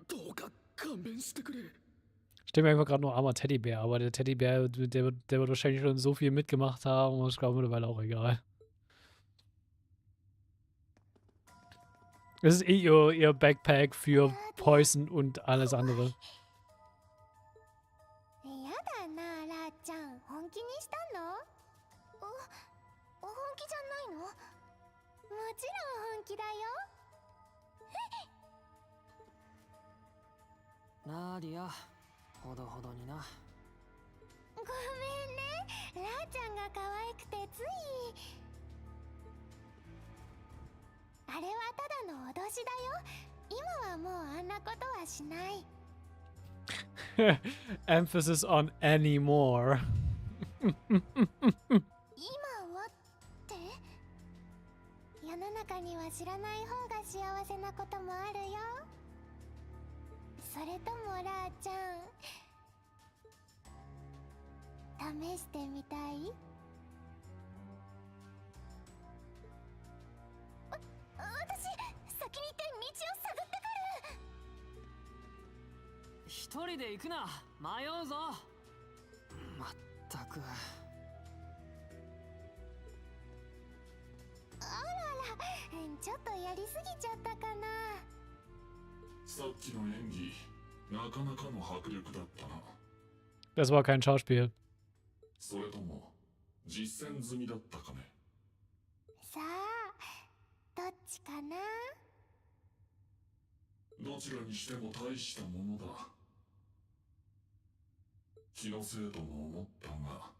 どうか勘弁してくれ。denke mir einfach gerade nur armer Teddybär, aber der Teddybär, der wird wahrscheinlich schon so viel mitgemacht haben und ich glaube mittlerweile auch egal. Das ist eh ihr Backpack für Poison und alles andere. やだな、ラーちゃん。本気にしたの？本気じゃないの？もちろん本気だよ。なあディア、ほどほどにな。ごめんね、ラーちゃんが可愛くてつい。あれはただの脅しだよ。今はもうあんなことはしない。Emphasis on anymore. 今はって世の中には知らない方が幸せなこともあるよ。それともラーちゃん、試してみたい？私、先に行って道を探ってくる。一人で行くな、迷うぞ。まったく。あらら、ちょっとやりすぎちゃったかな。さっきの演技、なかなかの迫力だったな。Das war kein Schauspiel. それとも実践済みだったかね。さあ、どっちかな。どちらにしても大したものだ。気のせいとも思ったが、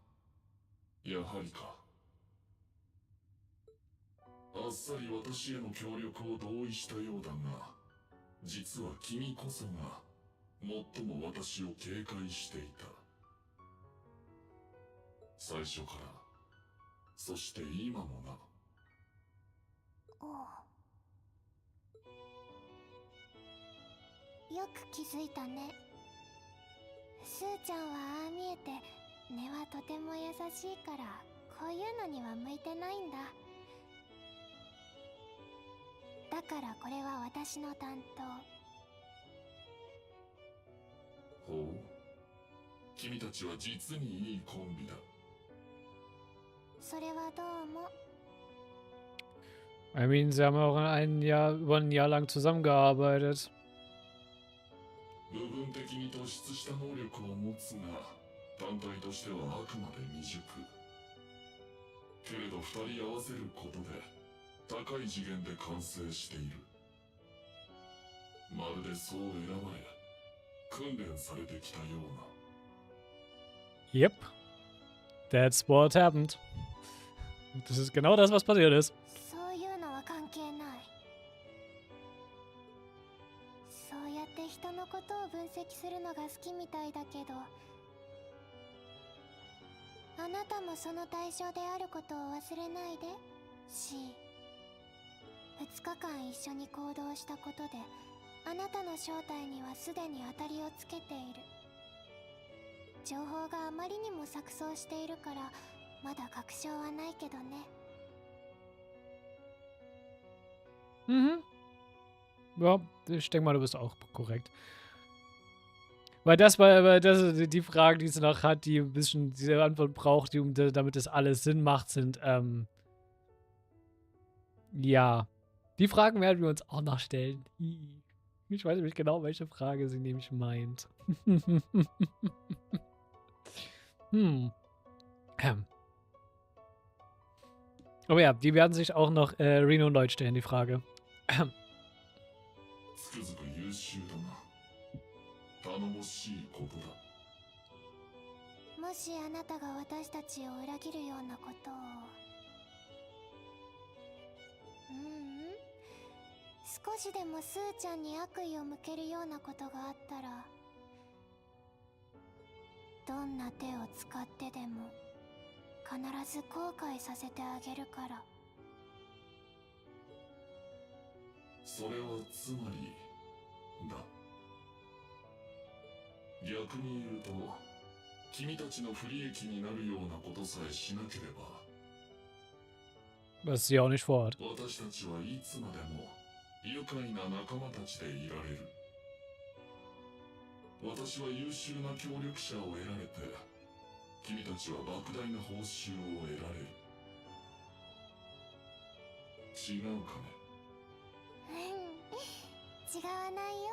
やはりか。あっさり私への協力を同意したようだが、実は君こそが最も私を警戒していた。最初から、そして今もな。おう。よく気づいたね。スーちゃんはああ見えて根はとても優しいから、こういうのには向いてないんだ。だからこれは私の担当。ほう。君たちは実にいいコンビだ。それはどうも。I mean, sie haben auch über ein Jahr lang zusammengearbeitet. 部分的に突出した能力を持つが、単体としてはあくまで未熟。けれど二人合わせることで、高い次元で完成している。まるでそう選ばれ、訓練されてきたような。Yep. That's what happened. Das ist genau das, was passiert ist. そういうのは関係ない。そうやって人のことを分析するのが好きみたいだけど、あなたもその対象であることを忘れないで、C。2日間一緒に行動したことで、あなたの正体にはすでに当たりをつけている。情報があまりにも錯綜しているから、まだ確証はないけどね。Mhm. Ja, ich denke mal, du bist auch korrekt. Weil das ist die Frage, die sie noch hat, die ein bisschen diese Antwort braucht, damit das alles Sinn macht, sind, ja. Die Fragen werden wir uns auch noch stellen. Ich weiß nämlich genau, welche Frage sie nämlich meint. Aber ja, die werden sich auch noch Reno und Lloyd stellen, die Frage. つくづく優秀だな。頼もしいことだ。もしあなたが私たちを裏切るようなことを。少しでもスーちゃんに悪意を向けるようなことがあったら、どんな手を使ってでも必ず後悔させてあげるから。それはつまりだ。逆に言うと、君たちの不利益になるようなことさえしなければ、 Was sie auch nicht vorhat. 私たちはいつまでも愉快な仲間たちでいられる。私は優秀な協力者を得られて、君たちは莫大な報酬を得られる。違うかね。違わないよ。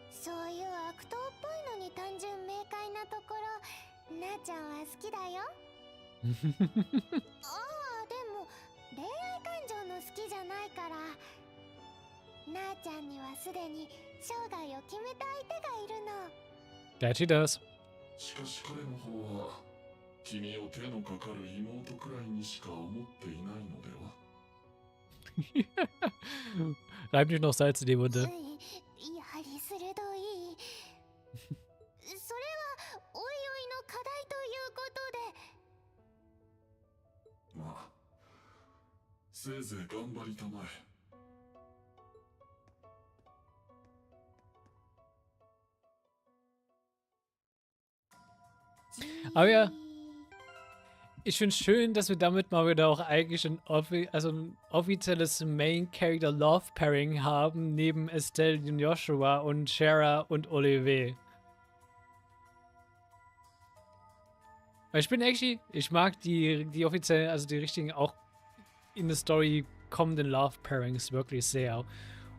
そういう悪党っぽいのに単純明快なところ、なあちゃんは好きだよ。ああ、でも恋愛感情の好きじゃないから、なあちゃんにはすでに生涯を決めた相手がいるの。That she does. しかし彼の方は君を手のかかる妹くらいにしか思っていないのでは。Reibt nicht noch Salz in die Wunde. やはり鋭い。それはおいおいの課題ということで。まあ、せいぜい頑張りたまえ。Aber ja, ich finde es schön, dass wir damit mal wieder auch eigentlich ein offizielles Main Character Love Pairing haben, neben Estelle und Joshua und Shara und Olivier. Weil ich mag die offiziellen, also die richtigen, auch in der Story kommenden Love Pairings wirklich sehr.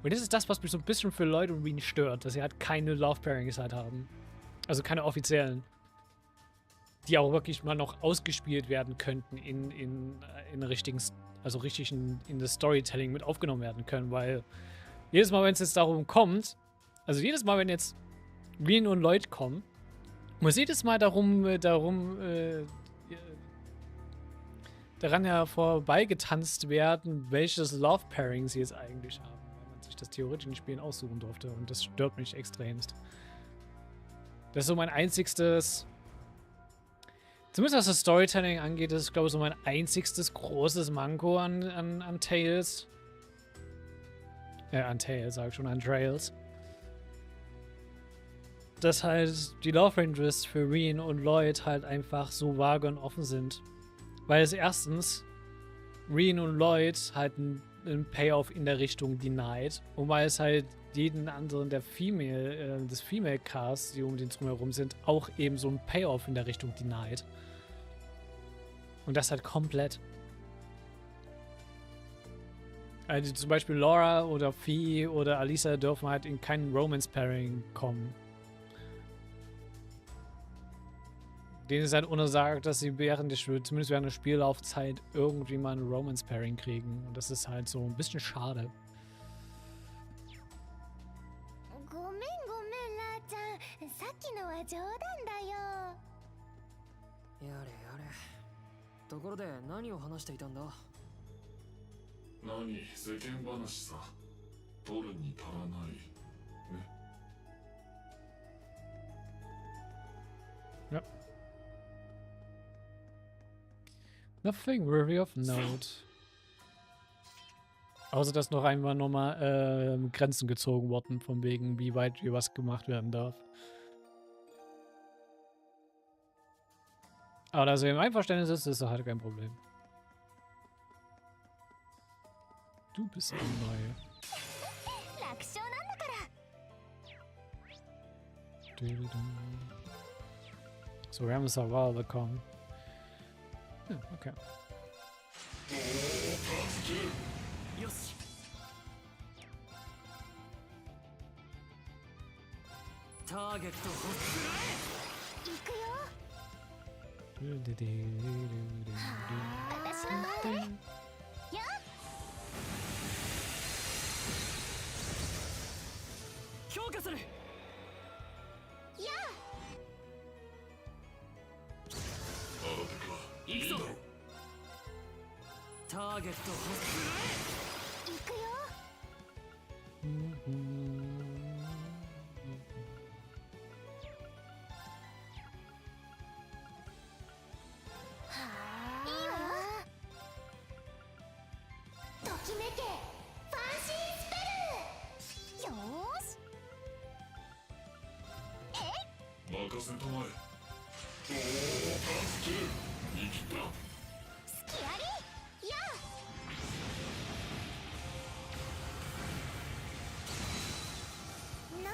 Und das ist das, was mich so ein bisschen für Lloyd und Reen stört, dass sie halt keine Love Pairings halt haben. Also keine offiziellen. Die auch wirklich mal noch ausgespielt werden könnten in richtigen, also richtig in das Storytelling mit aufgenommen werden können, weil jedes Mal, wenn es jetzt darum kommt, also jedes Mal, wenn jetzt Reen und Lloyd kommen, muss jedes Mal daran ja vorbeigetanzt werden, welches Love Pairing sie jetzt eigentlich haben, weil man sich das theoretisch in Spielen aussuchen durfte und das stört mich extremst. Das ist so mein einzigstes, zumindest was das Storytelling angeht, das ist, glaube ich, so mein einzigstes großes Manko an Tales. An Tales, sag ich schon, an Trails. Dass halt die Love Ranges für Reen und Lloyd halt einfach so vage und offen sind. Weil es erstens Reen und Lloyd halt einen Payoff in der Richtung denied und weil es halt jeden anderen des Female Casts, die um den drumherum sind, auch eben so ein Payoff in der Richtung denied. Und das halt komplett. Also zum Beispiel Laura oder Fee oder Alisa dürfen halt in kein Romance-Pairing kommen. Denen ist halt untersagt, dass sie zumindest während der Spiellaufzeit irgendwie mal ein Romance-Pairing kriegen. Und das ist halt so ein bisschen schade. ごめん、ラーちゃん。さっきのは冗談だよ。やれやれ。ところで何を話していたんだ？何、世間話さ。取るに足らない。ね。Ja. Nothing really of note. Außer dass noch einmal nochmal Grenzen gezogen wurden, von wegen, wie weit hier was gemacht werden darf. Aber dass er im Einverständnis ist halt kein Problem. Du bist eine Neue. So, wir haben es Survival bekommen. Ja, okay. Target 私の番ね。強化する。行くぞ。ターゲット行くよ。いいわよ。ときめけファンシースペル。よーし。任せたまえ。生きた。スキアリやな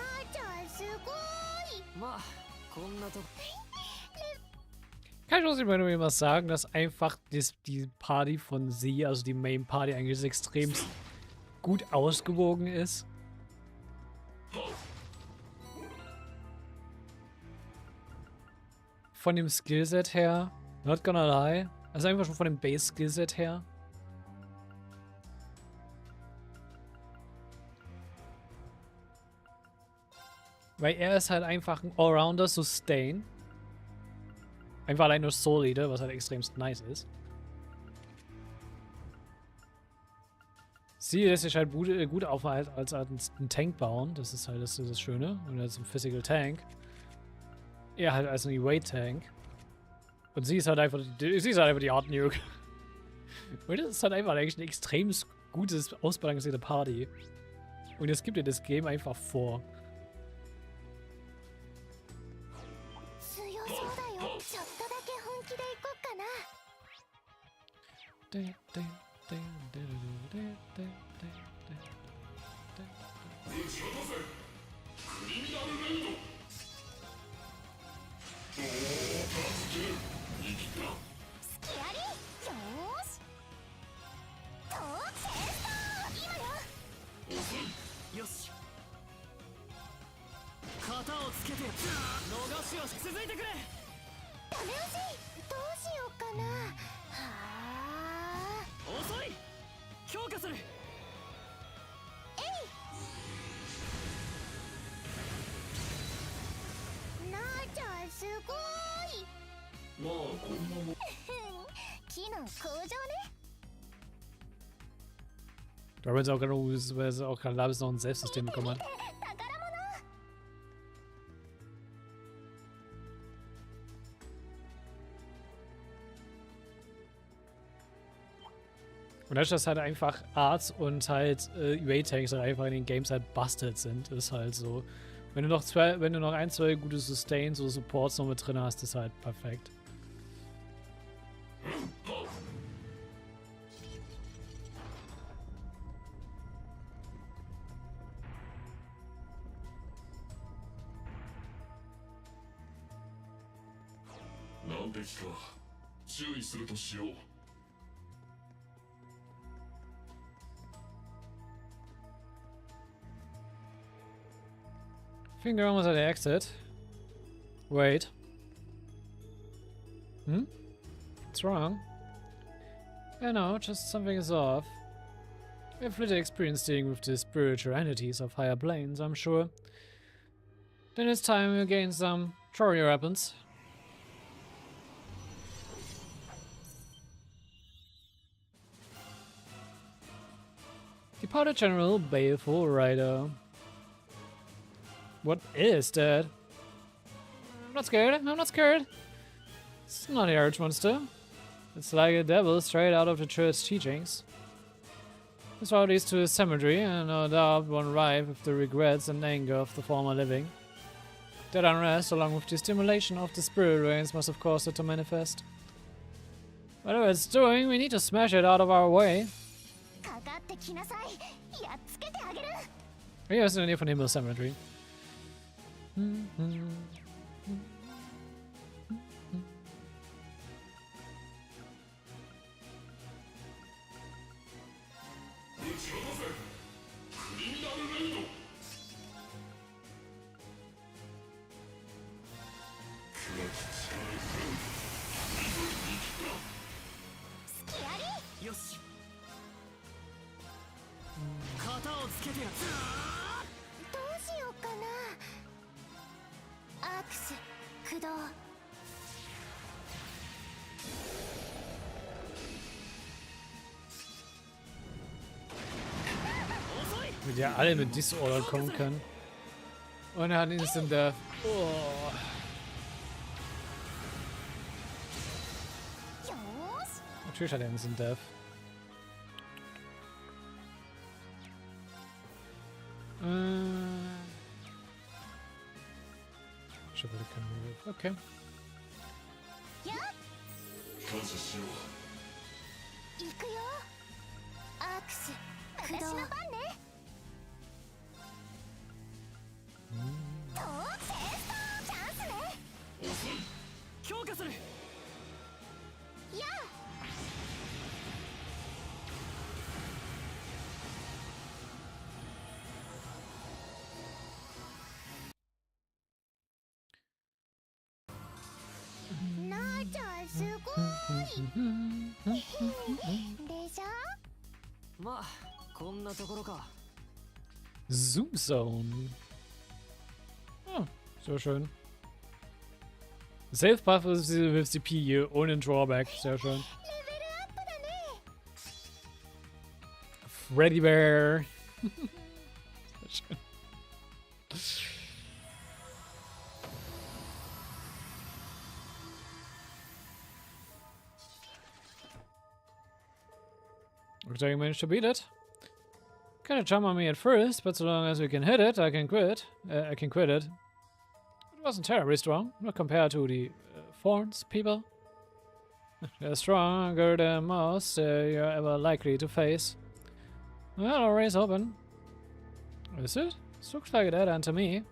Kann ich trotzdem nur was sagen, dass einfach die Party von sie, also die Main Party, eigentlich extrem gut ausgewogen ist. Von dem Skillset her, not gonna lie, also einfach schon von dem Base-Skillset her. Weil er ist halt einfach ein Allrounder, Sustain. Einfach allein nur Soul Leader, was halt extremst nice ist. Sie lässt sich halt gut auf als ein Tank bauen. Das ist halt das Schöne. Und als ein Physical Tank. Er halt als ein Away Tank. Und sie ist halt einfach die Art Nuke. Und das ist halt einfach eigentlich eine extrem gutes, ausbalancierte Party. Und es gibt ihr das Game einfach vor. Da wird es auch gerade Labis noch ein Selbstsystem bekommen hat. Und dass halt einfach Arts und halt UA-Tanks halt einfach in den Games halt busted sind, ist halt so. Wenn du noch ein, zwei gute Sustains oder Supports noch mit drin hast, ist halt perfekt. Finger almost at the exit. Wait. What's wrong? I know, just something is off. We have little experience dealing with the spiritual entities of higher planes, I'm sure. Then it's time we gain some. Throw your weapons. Departed General Baleful Rider. What is that? I'm not scared. I'm not scared. It's not a archmonster. It's like a devil straight out of the church teachings. This route leads to a cemetery, and no doubt one ripe with the regrets and anger of the former living. That unrest, along with the stimulation of the spirit rains, must have caused it to manifest. Whatever it's doing, we need to smash it out of our way. Hier ist in der Nähe von Himmel Cemetery. Mit der alle mit Disorder kommen können. Und er hat Instant Death. Oh. Natürlich hat er Instant Death. Okay. 強化する。やあ、なあちゃんすごいでしょ。まあこんなところか。 Zoom Zone. Ah, sehr schön. Safe Buff with CP hier ohne Drawback. Sehr schön. Freddy Bear. Sehr schön. Looks like I managed to beat it. Kinda jump on me at first, but so long as we can hit it, I can quit. I can quit it. It wasn't terribly strong, not compared to the Thorns people. They're stronger than most you're ever likely to face. Well, always open. Is it? This looks like a dead end to me. You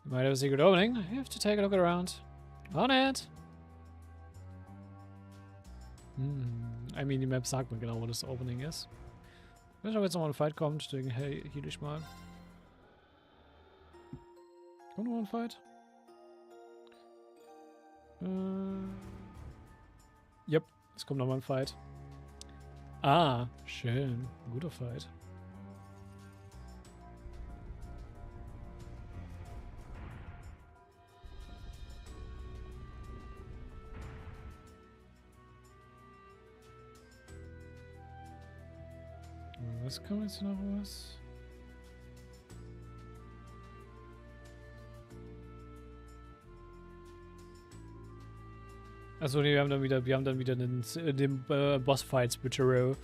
might have a secret opening. You have to take a look around. On it! I mean, die Map sagt mir genau, wo das Opening ist. Ich weiß nicht, ob jetzt nochmal ein Fight kommt, deswegen heal ich mal. Kommt nochmal ein Fight? Yep, es kommt nochmal ein Fight. Ah, schön. Guter Fight. Was kann man jetzt noch was? Achso, nee, wir haben dann wieder den Bossfight Switcheroo.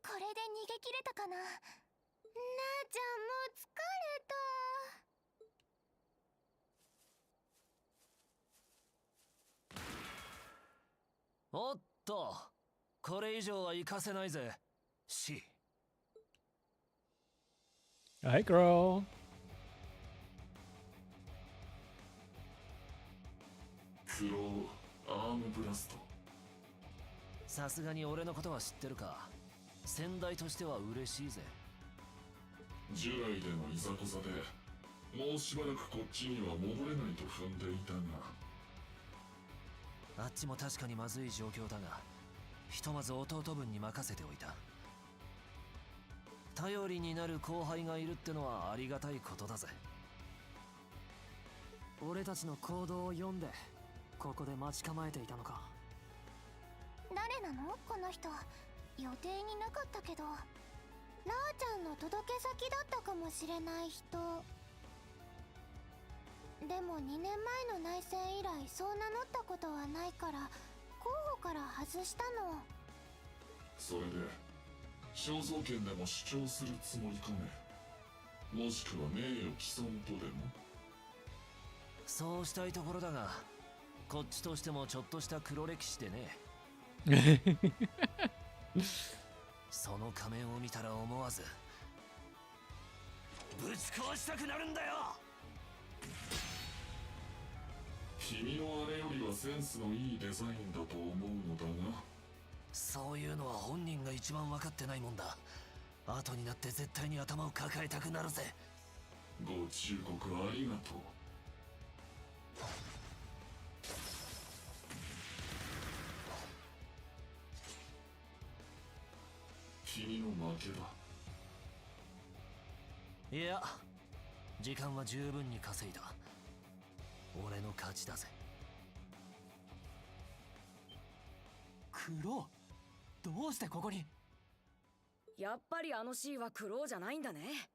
これで逃げ切れたかな。なあちゃんもう疲れた。おっと、これ以上は行かせないぜ。し。Hi, girl. クローアームブラスト。さすがに俺のことは知ってるか。先代としては嬉しいぜ。従来でのいざこざでもうしばらくこっちには戻れないと踏んでいたが、あっちも確かにまずい状況だが、ひとまず弟分に任せておいた。頼りになる後輩がいるってのはありがたいことだぜ。俺たちの行動を読んでここで待ち構えていたのか。誰なのこの人。予定になかったけど、ラーちゃんの届け先だったかもしれない人。でも2年前の内戦以来そう名乗ったことはないから候補から外したの。それで肖像権でも主張するつもりかね。もしくは名誉毀損とでも。そうしたいところだが、こっちとしてもちょっとした黒歴史でね。その仮面を見たら思わずぶち壊したくなるんだよ。君のあれよりはセンスのいいデザインだと思うのだが。そういうのは本人が一番分かってないもんだ。後になって絶対に頭を抱えたくなるぜ。ご忠告ありがとう。君の負けだ。いや、時間は十分に稼いだ。俺の勝ちだぜ。クロー、どうしてここに。やっぱりあの C はクローじゃないんだね。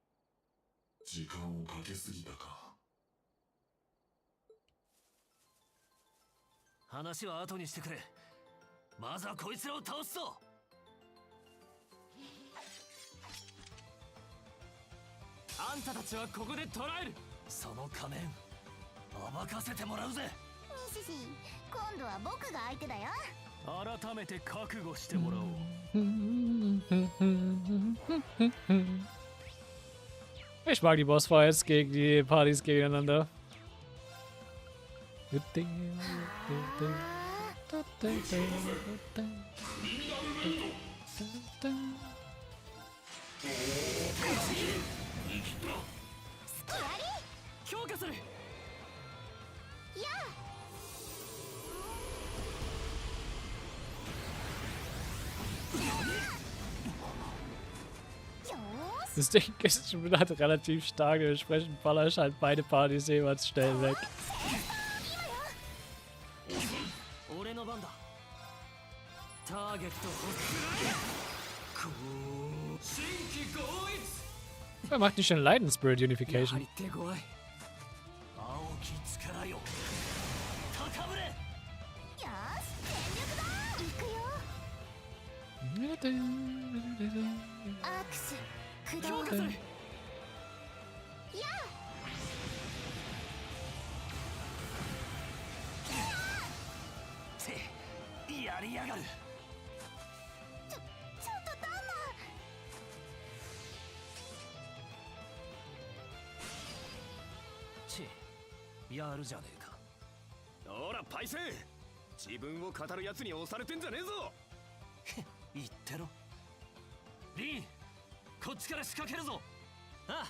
時間をかけすぎたか。話は後にしてくれ。まずはこいつらを倒すぞ。あんたたちはここで捕らえる。その仮面暴かせてもらうぜ。ミシシ、今度は僕が相手だよ。改めて覚悟してもらおう。Ich mag die Bossfights gegen die Partys gegeneinander. Das Ding ist schon wieder relativ stark, dementsprechend baller ich halt beide Partys jeweils schnell weg. Er macht nicht schon Lightning Spirit Unification.ほらパイセン、自分を語るやつに押されてんじゃねえぞ。言ってろ。リン、こっちから仕掛けるぞ。ああ。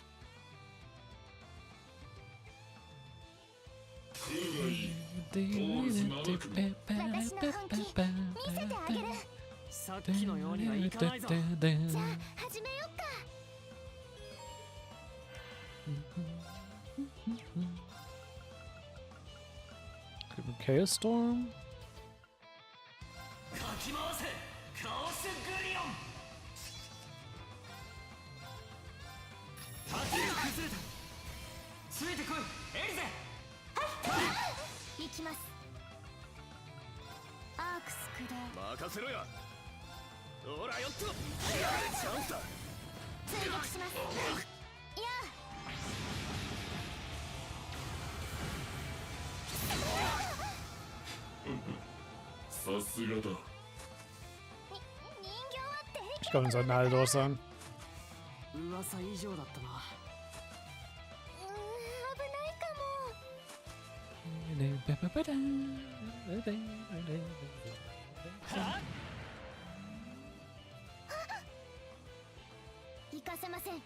さっきのようにはいかないぞ。じゃあ始めよっか。Chaos Storm? かき回せ、カオスグリオン。盾が崩れた。ついてこい、エリゼ。行きます。アークス駆動。任せろや。ほらよっと。チャンスだ。追撃します。いや。さすがだ。人形はって。 Ich glaube, wir sollten alle durch sein. 噂以上だったな。危ないかも。行かせません。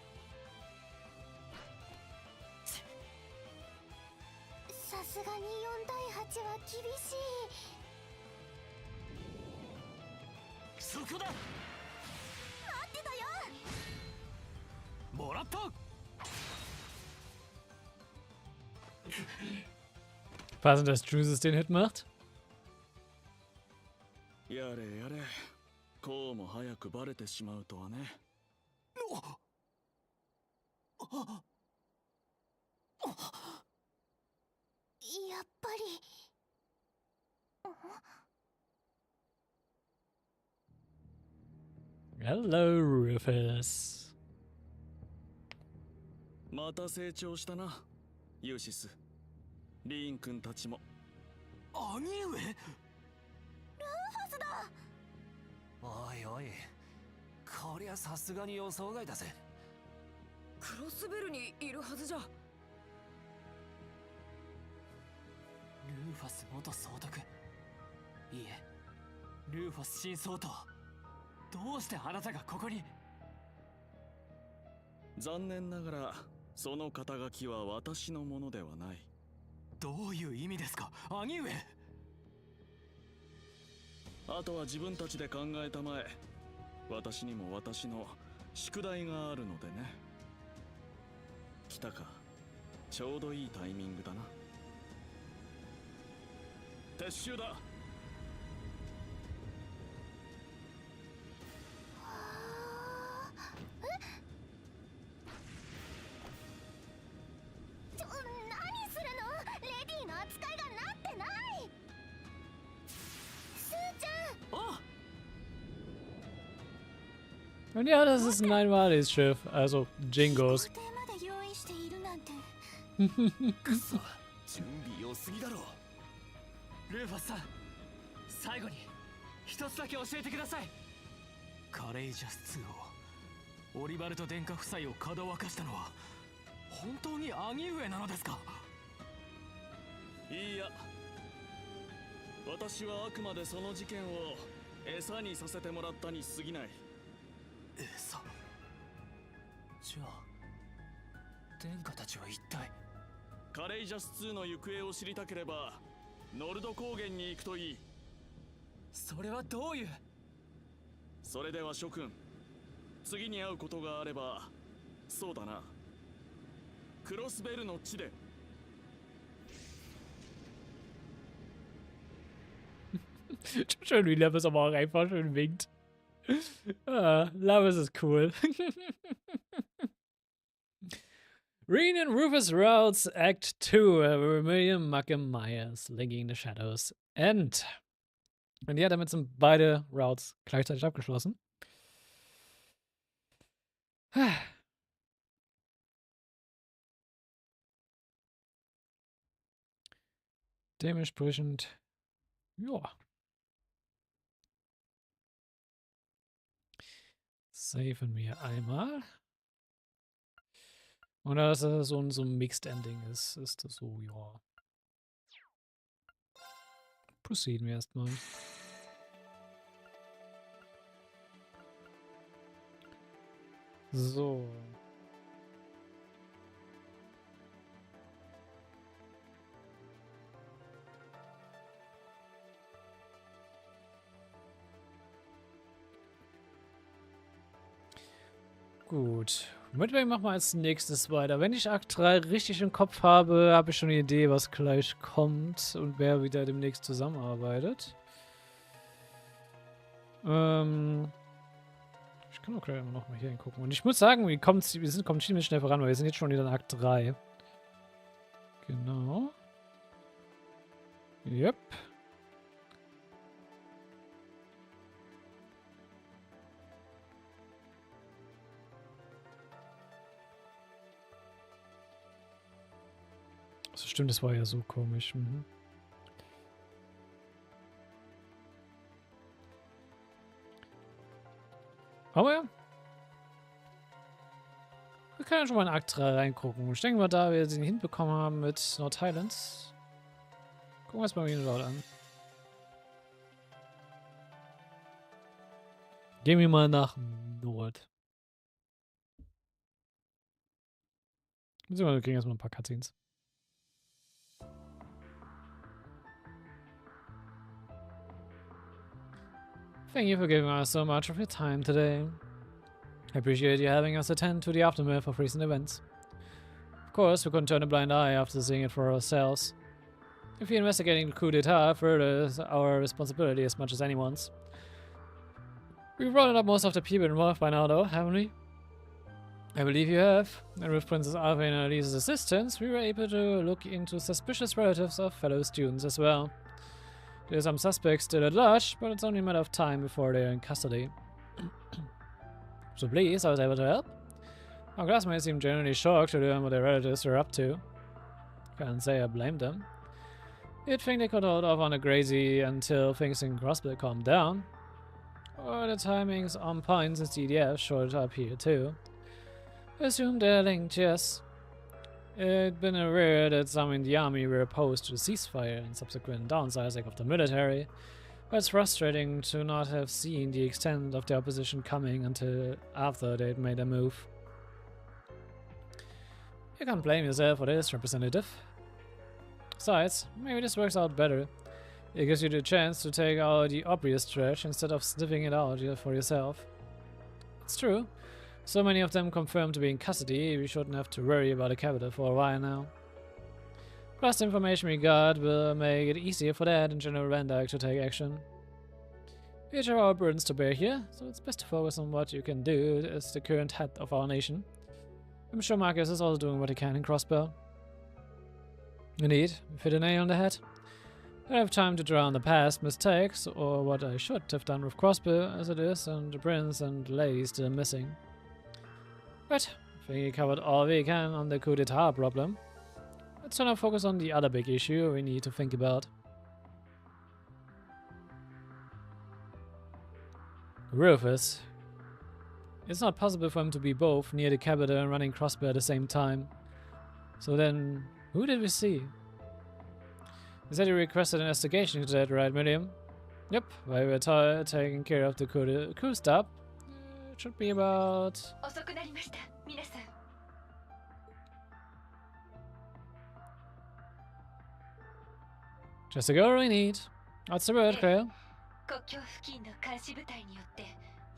さすがに4対8は厳しい。そこだ。待ってたよ。もらった。Passend, dass Juices den Hit macht. やれやれ、こうも早くバレてしまうとはね。やっぱり。Hello, Rufus. また成長したな、ユーシス。リーン君たちも。兄上。ルーファスだ。おいおい、こりゃさすがに予想外だぜ。クロスベルにいるはずじゃ。ルーファス元総督。いいえ、ルーファス新総統。どうしてあなたがここに。残念ながらその肩書きは私のものではない。どういう意味ですか、兄上。あとは自分たちで考えたまえ。私にも私の宿題があるのでね。来たか。ちょうどいいタイミングだな。撤収だ。何するの？レディーの扱いがなってない。スーちゃん。 Und ja, das ist ein einmaliges Schiff, also Jingos. まで用意しているなんて。くそ、準備良すぎだろ。ルーファスさん、最後に一つだけ教えてください。カレイジャス2をオリバルト殿下夫妻をかどわかしたのは本当に兄上なのですか？いいや、私はあくまでその事件を餌にさせてもらったに過ぎない。餌？じゃあ殿下たちは一体？カレイジャス2の行方を知りたければノルド高原に行くといい。それはどういう？それでは諸君、次に会うことがあれば、そうだな、クロスベルの地で。Schön, wie Levis aber auch einfach schön winkt. Levis ist cool. Reen and Rufus Routes, Act 2, William Malcolm Myers, Linking the Shadows, End. Und ja, damit sind beide Routes gleichzeitig abgeschlossen. Dementsprechend, ja. Saven wir einmal. Und dass das so ein Mixed Ending ist, ist das so, ja. Proceeden wir erstmal. So. Gut. Womit machen wir als nächstes weiter? Wenn ich Akt 3 richtig im Kopf habe, habe ich schon eine Idee, was gleich kommt und wer wieder demnächst zusammenarbeitet. Ich kann auch gleich immer noch mal hier hingucken. Und ich muss sagen, wir kommen ziemlich schnell voran, weil wir sind jetzt schon wieder in Akt 3. Genau. Yep. So, stimmt, das war ja so komisch. Mhm. Aber ja. Wir können ja schon mal in Akt 3 reingucken. Ich denke mal, da wir den hinbekommen haben mit North Highlands, gucken wir uns mal den Laut an. Gehen wir mal nach Nord. Wir kriegen erstmal ein paar Cutscenes. Thank you for giving us so much of your time today. I appreciate you having us attend to the aftermath of recent events. Of course, we couldn't turn a blind eye after seeing it for ourselves. If you're investigating the coup d'etat further is our responsibility as much as anyone's. We've rounded up most of the people involved by now though, haven't we? I believe you have. And with Princess Alpha and Elise's assistance, we were able to look into suspicious relatives of fellow students as well. There are some suspects still at large, but it's only a matter of time before they are in custody. So please, I was able to help. Our classmates seem genuinely shocked to learn what their relatives are up to. Can't say I blame them. You'd think they could hold off on the crazy until things in Crossbill calm down. Or the timing's on point since the EDF showed up here too. Assume they're linked, yes. It'd been rare that some in the army were opposed to the ceasefire and subsequent downsizing of the military, but it's frustrating to not have seen the extent of the opposition coming until after they'd made a move. You can't blame yourself for this, Representative. Besides, maybe this works out better. It gives you the chance to take out the obvious trash instead of sniffing it out for yourself. It's true. So many of them confirmed to be in custody, we shouldn't have to worry about the capital for a while now. Plus the information we got will make it easier for Dad and General Van Dyke to take action. We each have our burdens to bear here, so it's best to focus on what you can do as the current head of our nation. I'm sure Marcus is also doing what he can in Crossbell. Indeed, you've hit a nail on the head. I don't have time to dwell on the past mistakes, or what I should have done with Crossbill as it is, and the prince and lady still missing. But I think he covered all we can on the coup d'etat problem. let's now focus on the other big issue we need to think about. Rufus. It's not possible for him to be both near the capital and running crossbow at the same time. So then, who did we see? He said he requested an investigation into that, right, Miriam? Yep, while we were taking care of the crew stop. It should be about... Just the girl we need. What's the word, Claire? 国境付近の監視部隊によって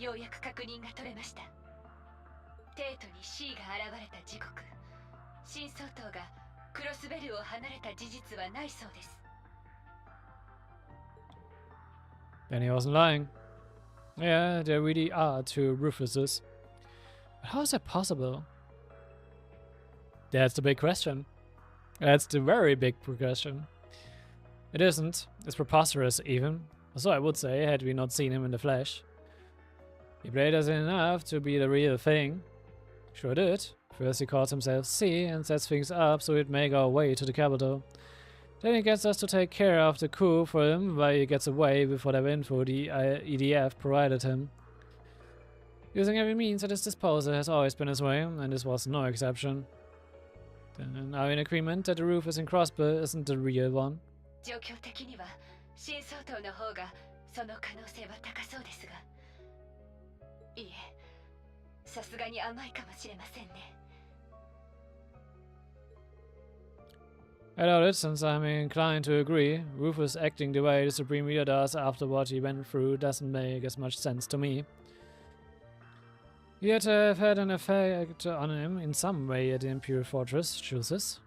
ようやく確認が取れました。帝都に C が現れた時刻、新総統がクロスベルを離れた事実はないそうです。Then he wasn't lying. Yeah, there really are two Rufuses. But how is that possible? That's the big question. That's the very big question. It isn't. It's preposterous, even. So I would say, had we not seen him in the flesh. He played us enough to be the real thing. Sure did. First he calls himself C and sets things up so he'd make our way to the capital. Then he gets us to take care of the coup for him while he gets away with whatever info the EDF provided him. Using every means at his disposal has always been his way, and this was no exception. Then are we in agreement that the Rufus in Crossbow isn't the real one? 状況的には新総統の方がその可能性は高そうですが、いえ、さすがに甘いかもしれませんね。I doubt it, since I'm inclined to agree. Rufus acting the way the Supreme Leader does after what he went through doesn't make as much sense to me. He had to have had an effect on him in some way at the Imperial Fortress, chooses.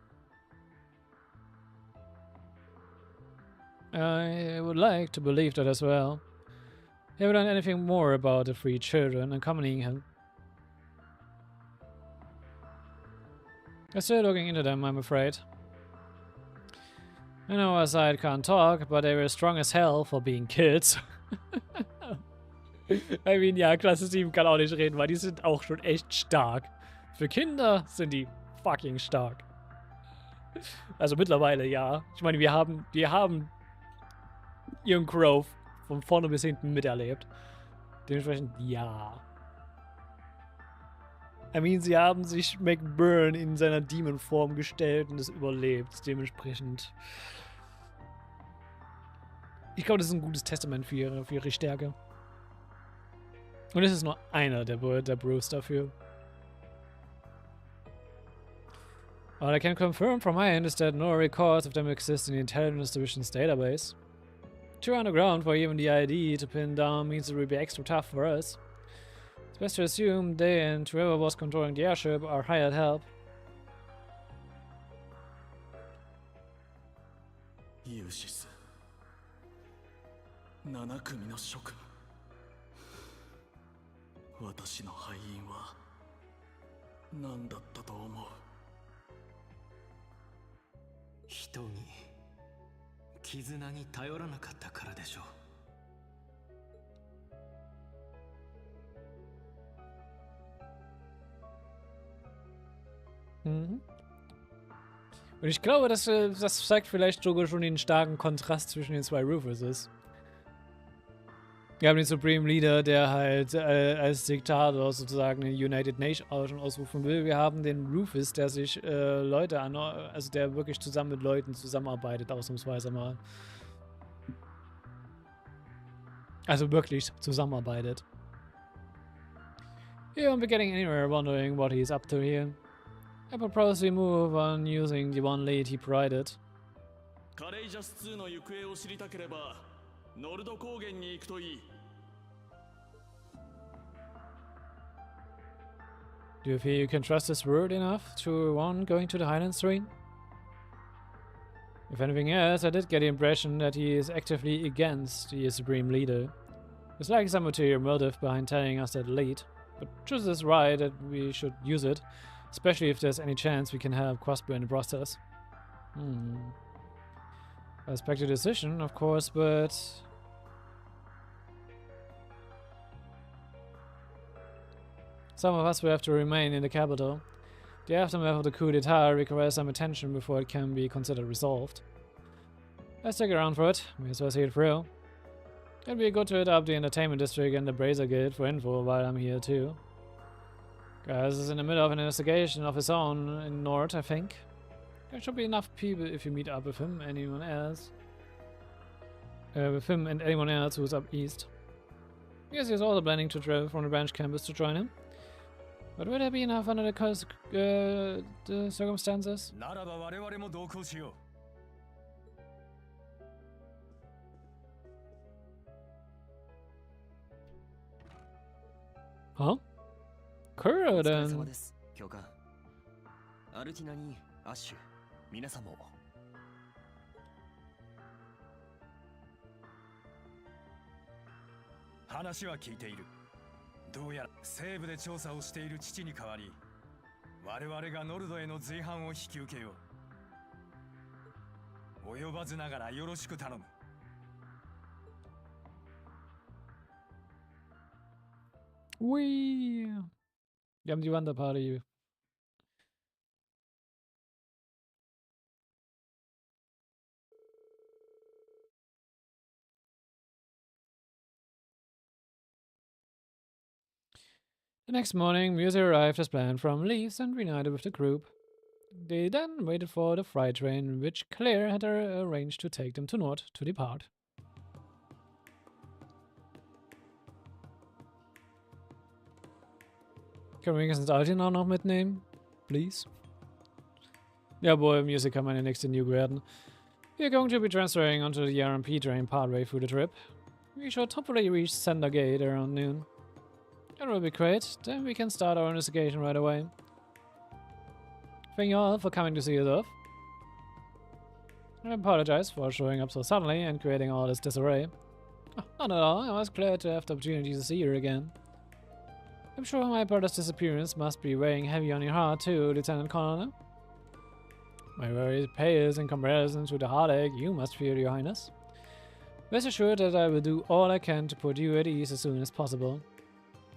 I would like to believe that as well. He haven't done anything more about the three children accompanying him. I'm still looking into them, I'm afraid. I know our side can't talk, but they were strong as hell for being kids. I mean, ja, Klasse 7 kann auch nicht reden, weil die sind auch schon echt stark. Für Kinder sind die fucking stark. Also mittlerweile, ja. Ich meine, wir haben ihren Growth von vorne bis hinten miterlebt. Dementsprechend, ja. I mean, sie haben sich McBurn in seiner Demon-Form gestellt und es überlebt. Dementsprechend. Ich glaube, das ist ein gutes Testament für ihre Stärke. Und es ist nur einer der Brews dafür. All I can confirm from my end is that no records of them exist in the Intelligence Division's database. Too underground for even the ID to pin down means it will be extra tough for us. It's best to assume they and whoever was controlling the airship are hired help. Yushis. 7組の職務。私の敗因は何だったと思う？人に絆に頼らなかったからでしょう。Mhm. Und ich glaube, das zeigt vielleicht sogar schon den starken Kontrast zwischen den zwei Rufuses. Wir haben den Supreme Leader, der halt als Diktator sozusagen eine United Nation ausrufen will. Wir haben den Rufus, der sich Leute also der wirklich zusammen mit Leuten zusammenarbeitet, ausnahmsweise mal. Also wirklich zusammenarbeitet. You won't be getting anywhere wondering what he's up to here. I propose we move on using the one lead he provided. カレイジャス2の行方を知りたければノルド高原に行くといい。Do you feel you can trust his word enough to one going to the Highlands Terrain? If anything else, I did get the impression that he is actively against the Supreme Leader. There's likely some material motive behind telling us that lead, but Truth is right that we should use it, especially if there's any chance we can help Crossbow in the process. I respect your decision, of course, but... some of us will have to remain in the capital. The aftermath of the coup d'etat requires some attention before it can be considered resolved. Let's stick around for it. May as well see it through. It'd be good to hit up the entertainment district and the Brazier Guild for info while I'm here too. Guys is in the middle of an investigation of his own in North, I think. There should be enough people if you meet up with him, anyone else. With him and anyone else who's up east. I guess he's also planning to travel from the branch campus to join him. But would there be enough under the circumstances? ならば我々も同行しよう。Huh? お疲れ Kurden. 様です、教官。アルティナにアッシュ、皆さんも。話は聞いている。どうやら西部で調査をしている父に代わり、我々がノルドへの随伴を引き受けよう。及ばずながらよろしく頼む。Ui. Wir haben die Wanderparty. The next morning, Musa arrived as planned from Leaves and reunited with the group. They then waited for the freight train, which Claire had arranged to take them to North to depart. Können wir wenigstens Altin auch noch mitnehmen? Please? Jawohl, Music kann meine nächste Nuke werden. We're going to be transferring onto the RMP train partway through the trip. We should hopefully reach Center Gate around noon. That will be great, then we can start our investigation right away. Thank you all for coming to see us off. I apologize for showing up so suddenly and creating all this disarray. Oh, not at all, I was glad to have the opportunity to see you again. I'm sure my brother's disappearance must be weighing heavy on your heart too, Lieutenant Colonel. My worry pales in comparison to the heartache you must feel, Your Highness. Rest assured that I will do all I can to put you at ease as soon as possible.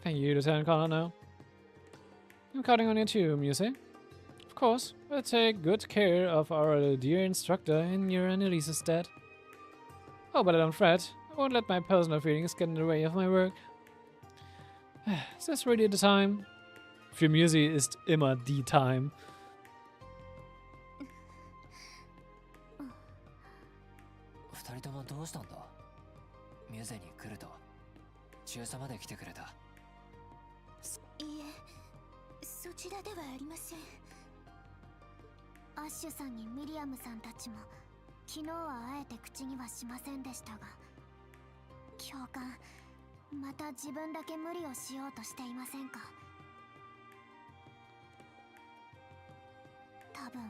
Thank you, Lieutenant Colonel. I'm counting on you too, Musée. Of course, we'll take good care of our dear instructor in your and Elise's stead. Oh, but don't fret. I won't let my personal feelings get in the way of my work. Is this really the time? Für Musée ist immer die time. 二人ともどうしたんだ？ミュゼに来ると中佐まで来てくれた。いいえ、そちらではありません。アッシュさんにミリアムさんたちも昨日はあえて口にはしませんでしたが、教官、また自分だけ無理をしようとしていませんか？多分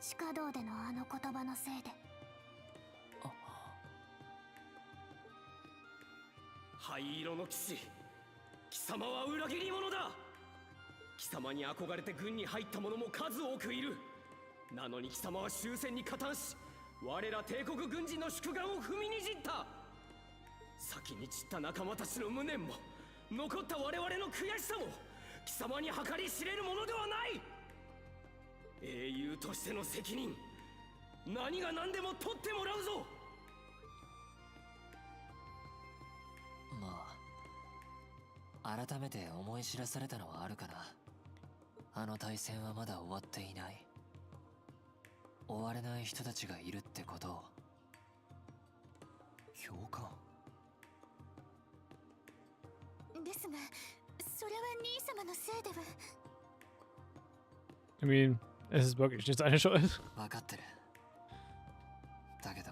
地下道でのあの言葉のせいで。灰色の騎士、貴様は裏切り者だ。貴様に憧れて軍に入った者も数多くいる。なのに貴様は終戦に加担し、我ら帝国軍人の宿願を踏みにじった。先に散った仲間たちの無念も残った我々の悔しさも貴様に計り知れるものではない。英雄としての責任、何が何でも取ってもらうぞ。まあ改めて思い知らされたのはあるかな。あの大戦はまだ終わっていない。終われない人たちがいるってことを。教官ですが、それは兄様のせいでは。I mean, es ist wirklich nicht seine Schuld. 分かってる。だけど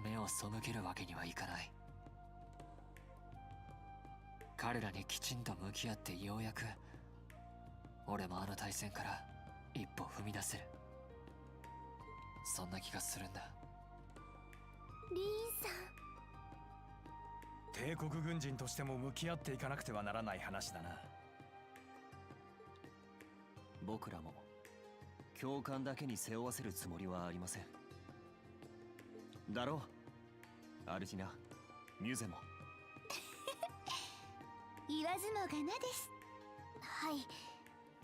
目を背けるわけにはいかない。彼らにきちんと向き合ってようやく俺もあの対戦から一歩踏み出せる。そんな気がするんだ。リーンさん、帝国軍人としても向き合っていかなくてはならない話だな。僕らも教官だけに背負わせるつもりはありません。だろう、アルティナ、ミュゼも。言わずもがなです。はい、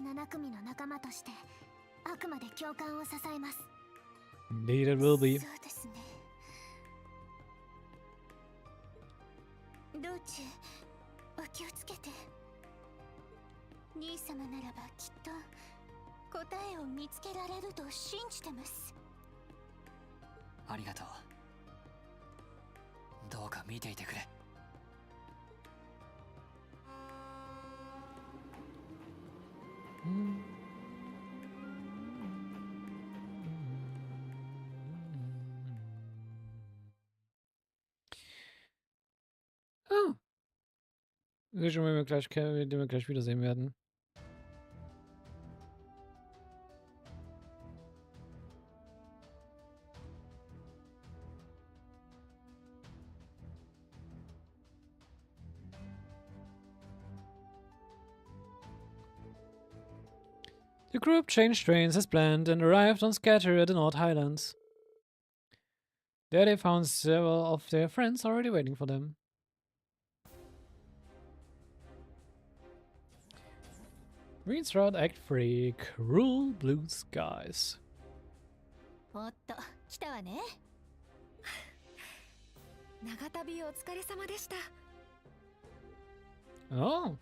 7組の仲間としてあくまで教官を支えます。 Indeed it will be. そうですね。道中お気をつけて。兄様ならばきっと答えを見つけられると信じてます。ありがとう。どうか見ていてくれ。Oh. Den wir gleich wiedersehen werden. The group changed trains as planned and arrived on Scatter at the North Highlands. There they found several of their friends already waiting for them. Reed's Route Act 3, Cruel Blue Skies. おっと、来たわね。長旅お疲れ様でした。 Oh.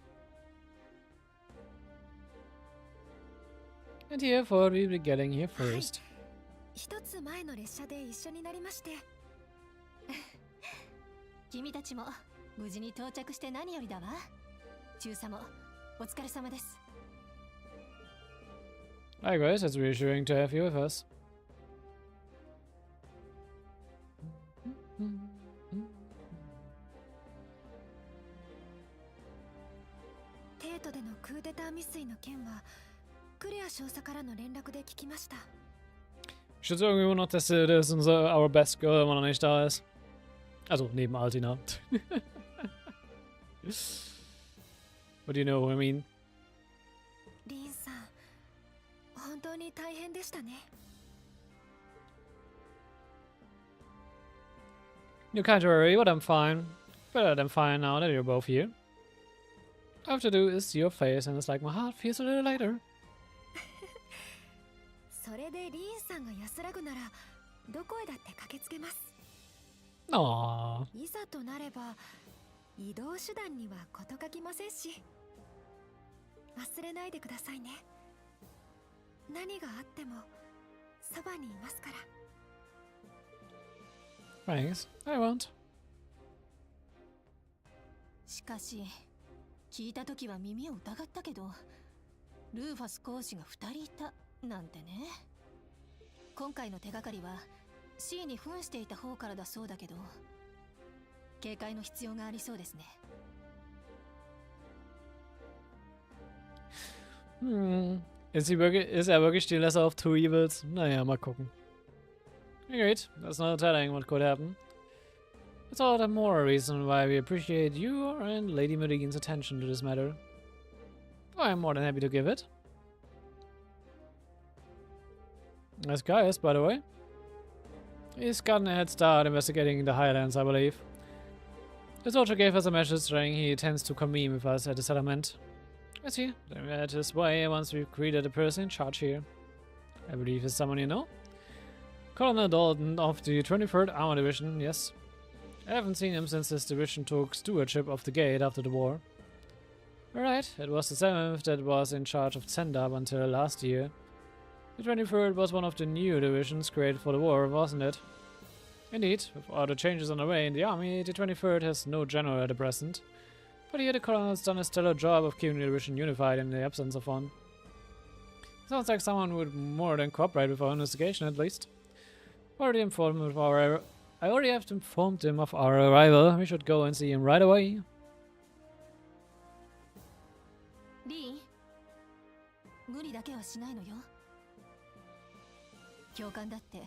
And here thought we'd be getting here first. 一つ前の列車で一緒になりまして。君たちも無事に到着して何よりだわ。中佐もお疲れ様です。 Likewise, it's reassuring to have you with us. テートでのクーデター未遂の件はクレア少佐からの連絡で聞きました。 Schütze irgendwo noch, dass our best girl immer noch nicht da ist. Also, neben Altina. What do you know what I mean? リンさん、本当に大変でしたね。 You can't worry, but I'm fine. Better than fine now that you're both here. All I have to do is see your face, and it's like my heart feels a little lighter. それでリンさんが安らぐならどこへだって駆けつけます。 Aww. いざとなれば移動手段には事欠きませんし、忘れないでくださいね。何があってもそばにいますから。 Thanks. I won't. しかし、聞いたときは耳を疑ったけど、ルーファス講師が2人いたなんてね。今回の手がかりは C に扮していた方からだそうだけど、警戒の必要がありそうですね。 Ist er wirklich die Lesser of two evils? Naja, mal gucken. Great, that's not telling what could happen. It's all the more a reason why we appreciate your and Lady Meridian's attention to this matter. I'm more than happy to give it. Nice guys, by the way. He's gotten a head start investigating the Highlands, I believe. His also gave us a message saying he intends to convene with us at the settlement. I see. Then we're at his way once we've greeted the person in charge here. I believe he's someone you know. Colonel Dalton of the 23rd Armor Division, yes. I haven't seen him since his division took stewardship of the gate after the war. Alright, it was the 7th that was in charge of Sendab until last year. The 23rd was one of the new divisions created for the war, wasn't it? Indeed, with all the changes on the way in the army, the 23rd has no general at the present. But here the colonel's done a stellar job of keeping the division unified in the absence of one. Sounds like someone who would more than cooperate with our investigation, at least. I already have informed him of our arrival. We should go and see him right away. リン、無理だけはしないのよ。教官だって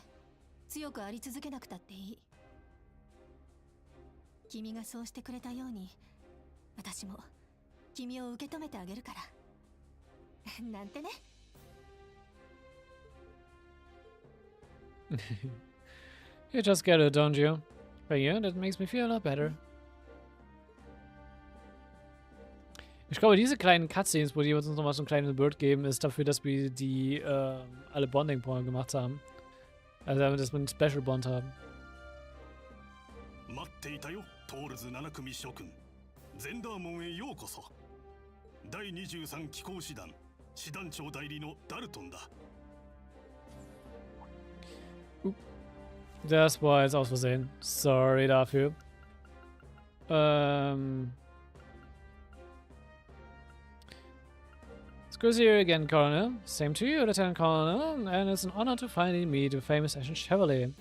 強くあり続けなくたっていい。君がそうしてくれたように、私も君を受け止めてあげるから。なんてね。You just get it, don't you? But yeah, that makes me feel a lot better. Ich glaube, diese kleinen Cutscenes, wo die uns nochmal so ein kleines Bird geben, ist dafür, dass wir die alle Bonding-Point gemacht haben. Also damit, dass wir einen Special Bond haben. 待っていたよ、トールズ7組諸君。ゼンダー門へようこそ。第23機構師団、師団長代理のダルトンだ。Das war jetzt aus Versehen. Sorry dafür. It's good to see you again, Colonel. Same to you, Lieutenant Colonel, and it's an honor to finally meet the famous Ashen Chevalier.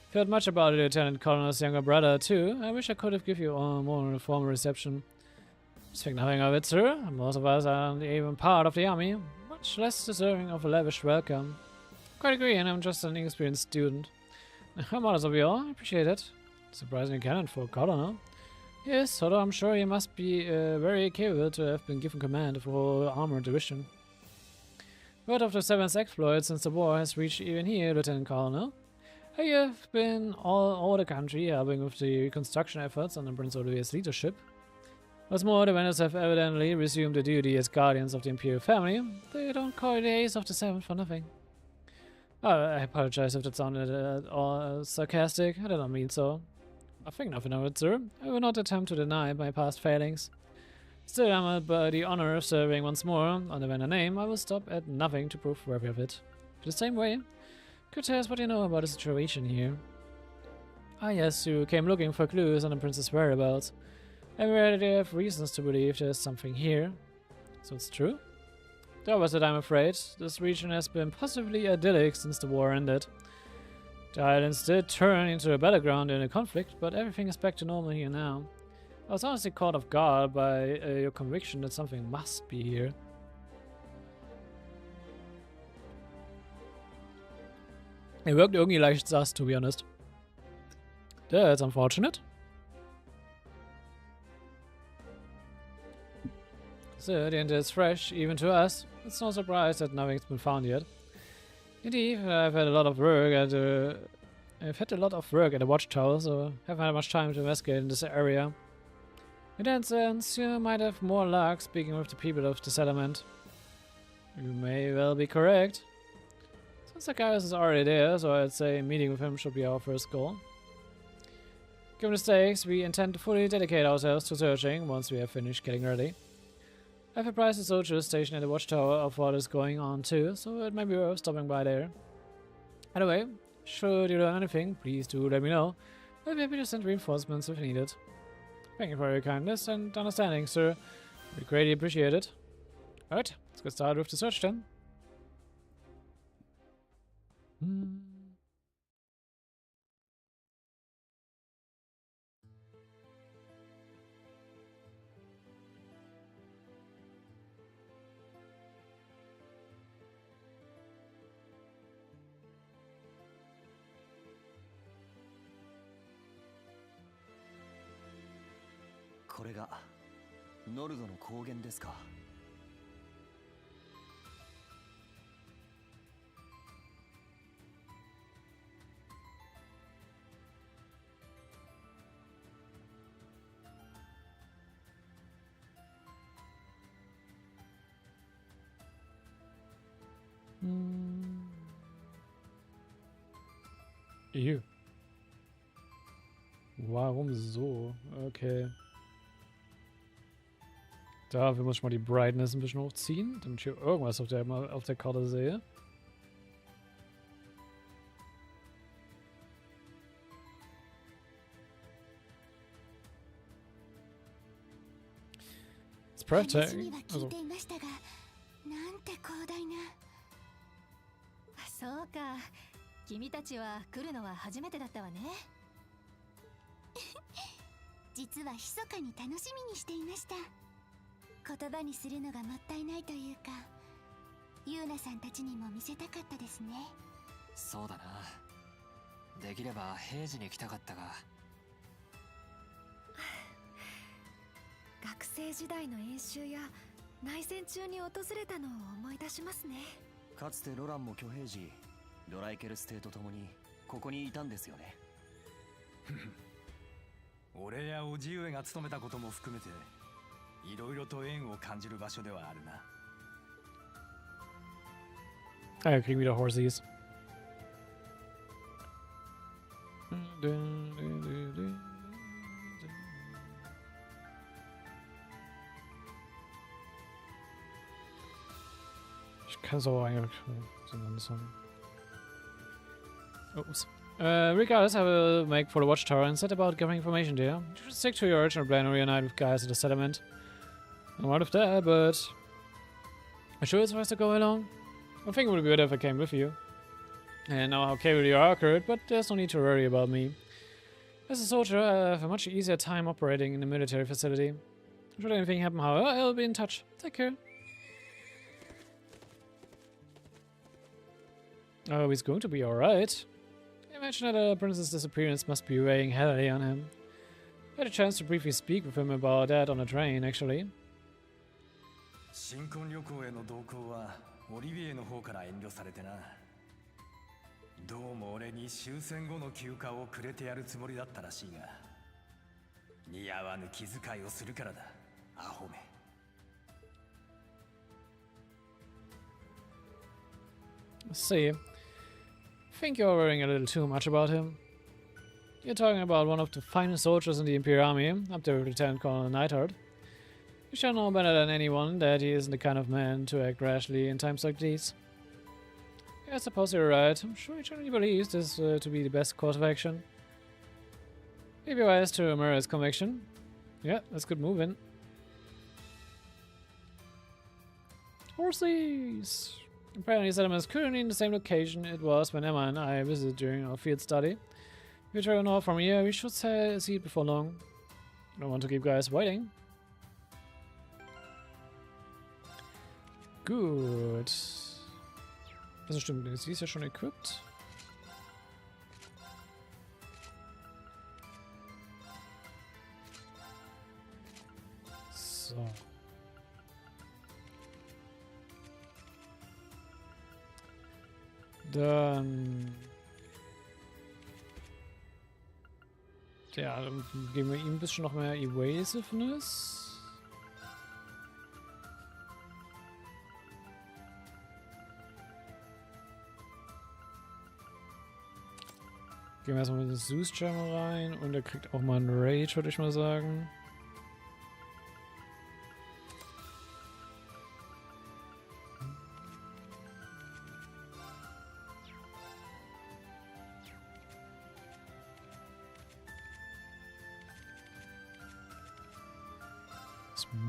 I've heard much about you, Lieutenant Colonel's younger brother, too. I wish I could have given you a more formal reception. Speak nothing of it, sir. Most of us aren't even part of the army, much less deserving of a lavish welcome. Quite agree, and I'm just an inexperienced student. I'm honest of you all. I appreciate it. Surprisingly canon for a colonel. Yes, although I'm sure you must be very capable to have been given command of a whole armored division. Word of the Seventh exploits since the war has reached even here, Lieutenant Colonel. You have been all over the country helping with the reconstruction efforts under Prince Olivier's leadership. What's more, the Vendors have evidently resumed their duty as guardians of the Imperial family. They don't call it the Ace of the Seventh for nothing. I apologize if that sounded at all sarcastic. I did not mean so. I think nothing of it, sir. I will not attempt to deny my past failings. Still, I'm by the honor of serving once more under Vendor name. I will stop at nothing to prove worthy of it. The same way, could tell us what you know about the situation here. Ah yes, you came looking for clues on the prince's whereabouts. I already have reasons to believe there's something here. So it's true? The opposite, I'm afraid. This region has been possibly idyllic since the war ended. The islands did turn into a battleground in a conflict, but everything is back to normal here now. I was honestly caught off guard by your conviction that something must be here. Er wirkt irgendwie leicht sass, to be honest. That's unfortunate. So, the end is fresh, even to us. It's no surprise that nothing's been found yet. Indeed, I've had a lot of work at the watchtower, so haven't had much time to investigate in this area. In that sense, you might have more luck speaking with the people of the settlement. You may well be correct. Since the guy is already there, so I'd say meeting with him should be our first goal. Given the stakes, we intend to fully dedicate ourselves to searching once we have finished getting ready. I've apprised the soldiers stationed at the watchtower of what is going on too, so it might be worth stopping by there. Anyway, should you learn anything, please do let me know. I'll be happy to send reinforcements if needed. Thank you for your kindness and understanding, sir. We greatly appreciate it. Alright, let's get started with the search then.「これがノルドの高原ですか」Ew. Warum so? Okay. Dafür muss ich mal die Brightness ein bisschen hochziehen, damit ich hier irgendwas auf der Karte sehe. It's breathtaking. Also. そうか、君たちは来るのは初めてだったわね。実は密かに楽しみにしていました。言葉にするのがもったいないというか、ユーナさんたちにも見せたかったですね。そうだな。できれば平時に来たかったが。学生時代の演習や内戦中に訪れたのを思い出しますね。かつてロランも挙兵時、ドライケルス帝と共にここにいたんですよね。俺や叔父上が務めたことも含めていろいろと縁を感じる場所ではあるな。Ah, wir kriegen wieder Horsies. Ich kann es auch eigentlich so einen Song. Oops. Regardless, I will make for the watchtower and set about gathering information there. You should stick to your original plan or reunite with guys at the settlement. I'm out of that, but I'm sure it's wise to go along. I think it would be better if I came with you. And now how capable you are, Kurt, but there's no need to worry about me. As a soldier, I have a much easier time operating in a military facility. Should anything happen, however, I'll be in touch. Take care. Oh, he's going to be alright. I imagine that a prince's disappearance must be weighing heavily on him. I had a chance to briefly speak with him about that on the train, actually. 新婚旅行への同行はオリビエの方から遠慮されてな。どうも俺に終戦後の休暇をくれてやるつもりだったらしいが、似合わぬ気遣いをするからだ、アホめ。Let's see. I think you're worrying a little too much about him. You're talking about one of the finest soldiers in the Imperial Army, up there with Lieutenant Colonel Neidhart. You shall know better than anyone that he isn't the kind of man to act rashly in times like these. I suppose you're right. I'm sure he truly believes this to be the best course of action. Maybe wise to mirror his conviction. Yeah, that's good moving. Horsies! Apparently settlement is currently in the same location it was when Emma and I visited during our field study. If you travel north from here, we should see it before long. I don't want to keep guys waiting. Gut. Das stimmt, sie ist ja schon equipped. So. Dann... Ja, dann geben wir ihm ein bisschen noch mehr Evasiveness. Gehen wir erstmal mit dem Zeus Gem rein und er kriegt auch mal einen Rage, würde ich mal sagen.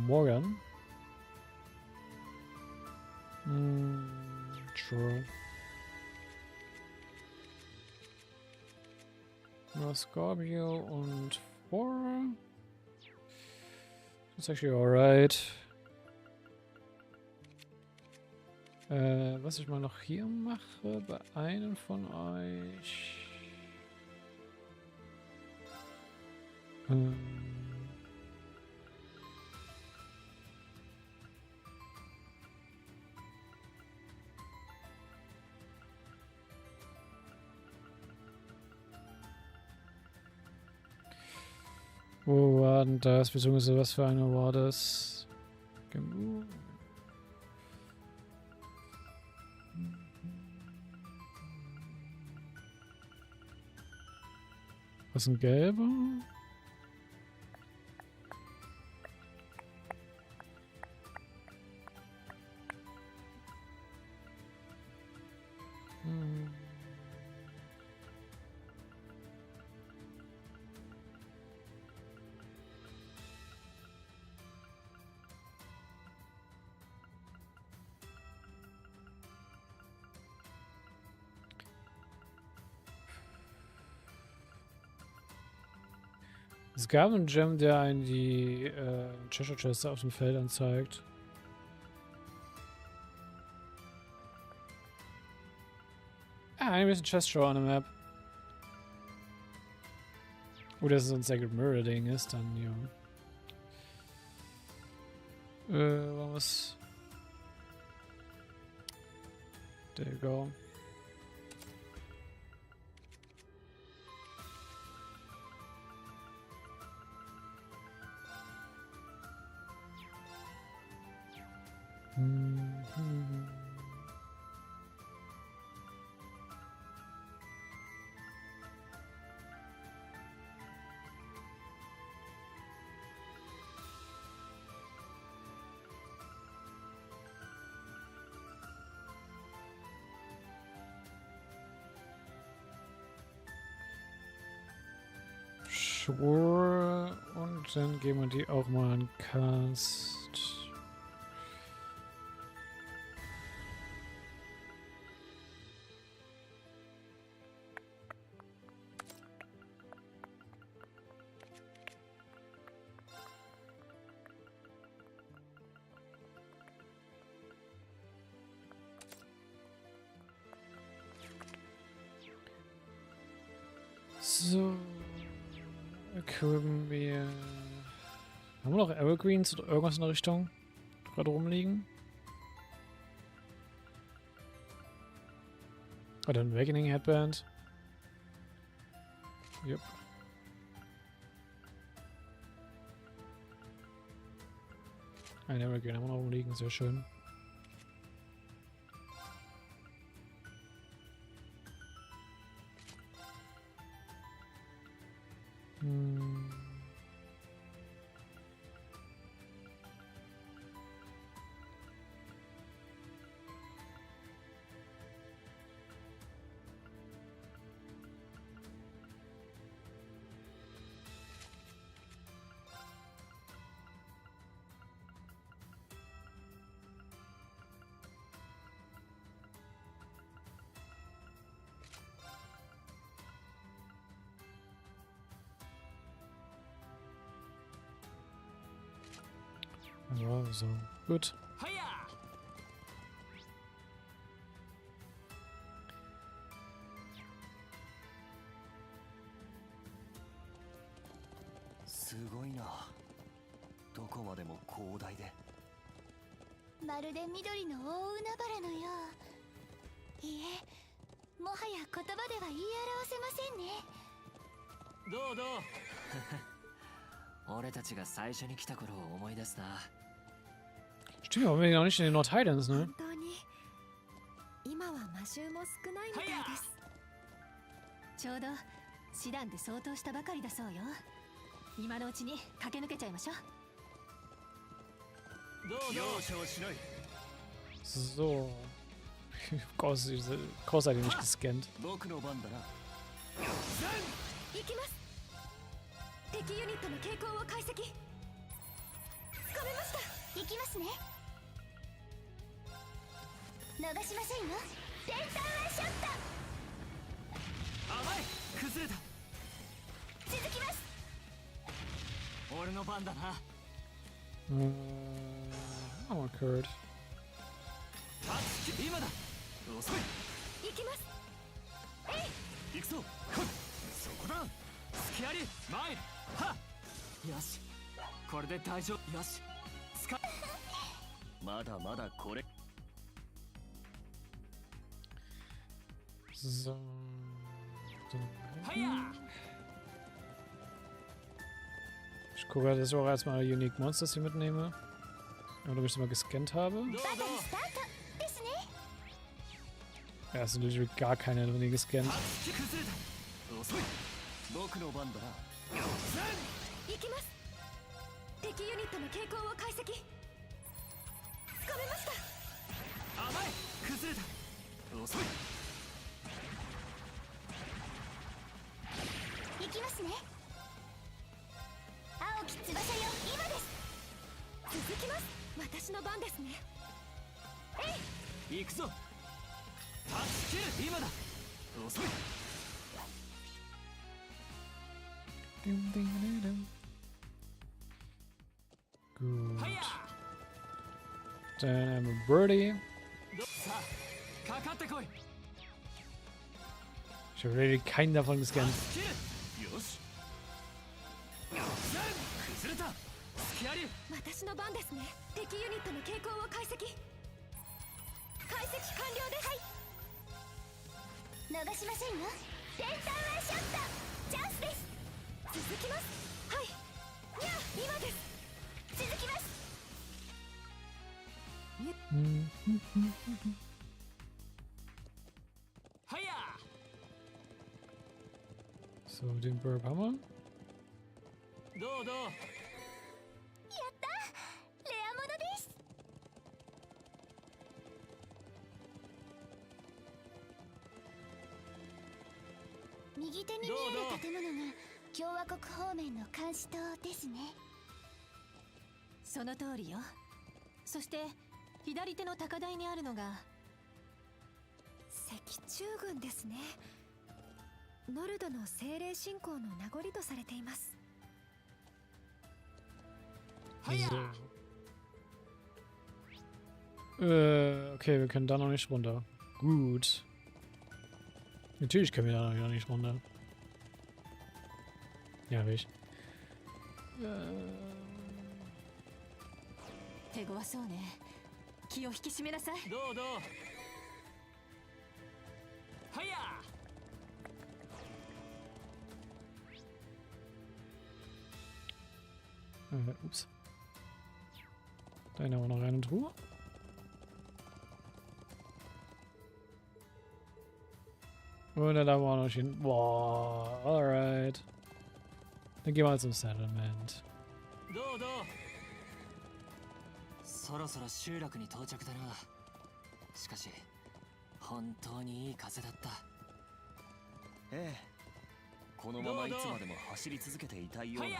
Morgan. Sure. Nur Scorpio und 4. That's actually alright. Was ich mal noch hier mache, bei einem von euch. Wo war denn das? Beziehungsweise was für eine war das? Was ist ein gelber? Es gab einen Gem, der einen die Treasure Chest auf dem Feld anzeigt. Ah, ein bisschen Chest Show on the map. Oder dass es so ein Sacred Mirror Ding ist, dann ja. Was? There you go. Sure. Und dann geben wir die auch mal an Cast. So. Können wir... Haben wir noch Evergreens oder irgendwas in der Richtung gerade rumliegen? Oder ein Awakening Headband? Yep. Ein Evergreen haben wir noch rumliegen, sehr schön. Ja, so. Gut.すごいな。どこまでも広大で。まるで緑の大海原のよう。いえ、もはや言葉では言い表せませんね。どうどう俺たちが最初に来た頃を思い出すな。 Stimmt, aber wir sind noch nicht in den Nordhighlands, ne? 本当に今は魔臭も少ないみたいです。ちょうど師団で相当したばかりだそうよ。今のうちに駆け抜けちゃいましょう。容赦はしない。 So. Großartig nicht gescannt. 僕の番だな。行きます。敵ユニットの傾向を解析。つかめました。行きますね。逃しませんよ。センターワンショット。甘い崩れた。続きます。俺の番だな。I'm occurred. 今だ。遅い。行きます。行くぞ。そこだ。隙あり。前。はっ。よし。これで大丈夫。よし。まだまだこれ。 So. Ich gucke, dass ich auch erstmal Unique Monsters hier mitnehme. Oder ob ich das mal gescannt habe. Ja, es sind natürlich gar keine drin gescannt. 僕の番だな。行きます。敵ユニットの傾向を解析。つかめました。甘い崩れた。遅い。行きますね。青き翼よ、今です。続きます。私の番ですね。行くぞ。断ち切る。今だ。遅い。 Gut. Dann haben wir Birdie. Ich habe really keinen davon gescannt. 私の番ですね。敵ユニットの傾向を解析。解析完了です。はい。逃しませんよ。センターワンショット。チャンスです。続きます。はい。いや、今です。続きます。So, den Burp haben wir. どうどう。レアものです。右手に見える建物が共和国方面の監視塔ですね。その通りよ。そして左手の高台にあるのが赤中軍ですね。ノルドの精霊信仰の名残とされています。 Okay, wir können da noch nicht runter. Gut. Natürlich können wir da noch nicht runter. Ja, will ich. 手強そうね。気を引き締めなさい。どうどう。はや。Ups. Da haben wir noch eine Truhe. Und dann haben wir auch noch hin. Boah, alright. Dann gehen wir zum Settlement. どうどう。そろそろ集落に到着だな。しかし本当にいい風だった。ええ、このままいつまでも走り続けていたいような。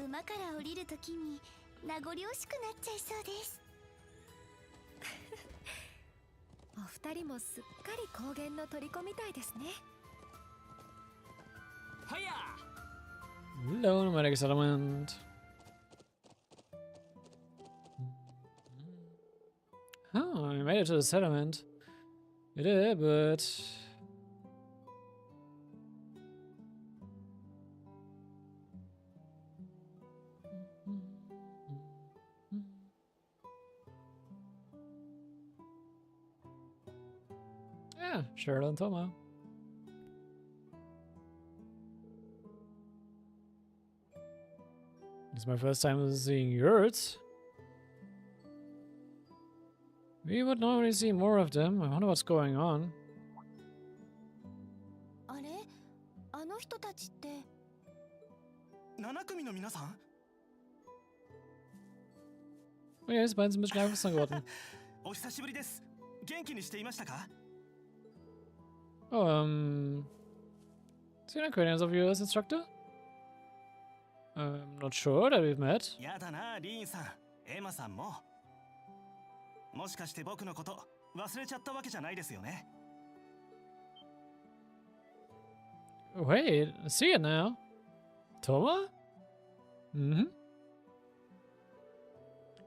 馬から降りるときに名残惜しくなっちゃいそうです。お二人もすっかり高原の虜みたいですね。はや。 Hello, nomadic settlement. Oh, we made it to the settlement. We did, but... Yeah, Cheryl and Toma. It's my first time seeing yurts. We would normally see more of them. I wonder what's going on. あれ、あの人たちって。7組の皆さん。 Oh ja, die beiden sind ein bisschen aufmerksam geworden. お久しぶりです。元気にしていましたか？ Oh, is he an acquaintance of yours, instructor? I'm not sure that we've met. やだな、リーンさん、エマさんも。もしかして僕のこと忘れちゃったわけじゃないですよね。Wait, I see it now. Toma? Mm-hmm.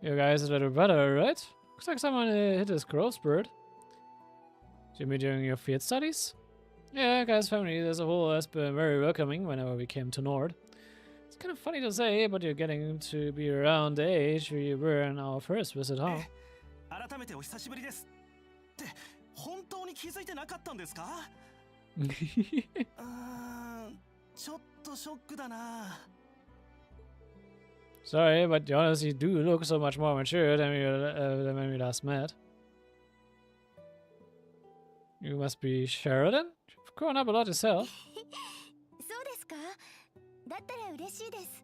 You guys are a little better, right? Looks like someone hit his growth spurt. Did you meet during your field studies? Yeah, guys' family as a whole has been very welcoming whenever we came to Nord. It's kind of funny to say, but you're getting to be around the age we were in our first visit, huh? 改めてお久しぶりです。って本当に気づいてなかったんですか？ちょっとショックだな。Sorry, but you honestly do look so much more mature than than when we last met. You must be Sheridan? You've grown up a lot yourself. そうですか？だったら嬉しいです。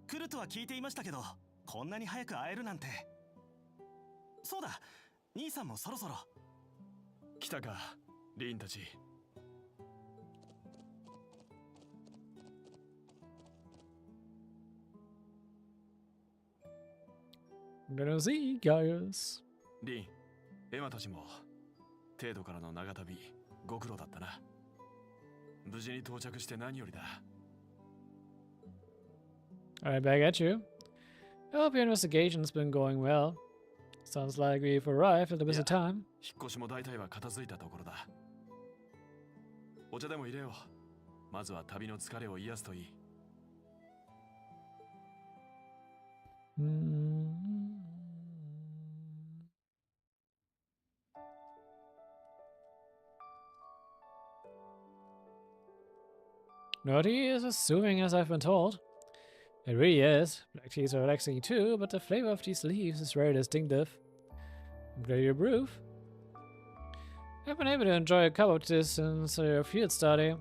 来るとは聞いていましたけど、こんなに早く会えるなんて。そうだ、兄さんもそろそろ。来たか、リーンたち。I'm gonna see, guys. リン、エマたちも、程度からの長旅、ご苦労だったな。無事に到着して何よりだ。Alright, back at you. I hope your investigation's been going well. Sounds like we've arrived at the busy time. 引っ越しも大体は片付いたところだ。お茶でも入れよう。まずは旅の疲れを癒すといい。Naughty is as soothing as I've been told. It really is. Black teas are relaxing too, but the flavor of these leaves is very distinctive. I'm glad you approve. I've been able to enjoy a cup of this since your field study.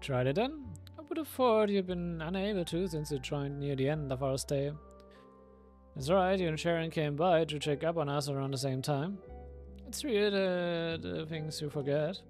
Tried it then? I would have thought you'd been unable to since you joined near the end of our stay. That's right, you and Sharon came by to check up on us around the same time. It's really the things you forget.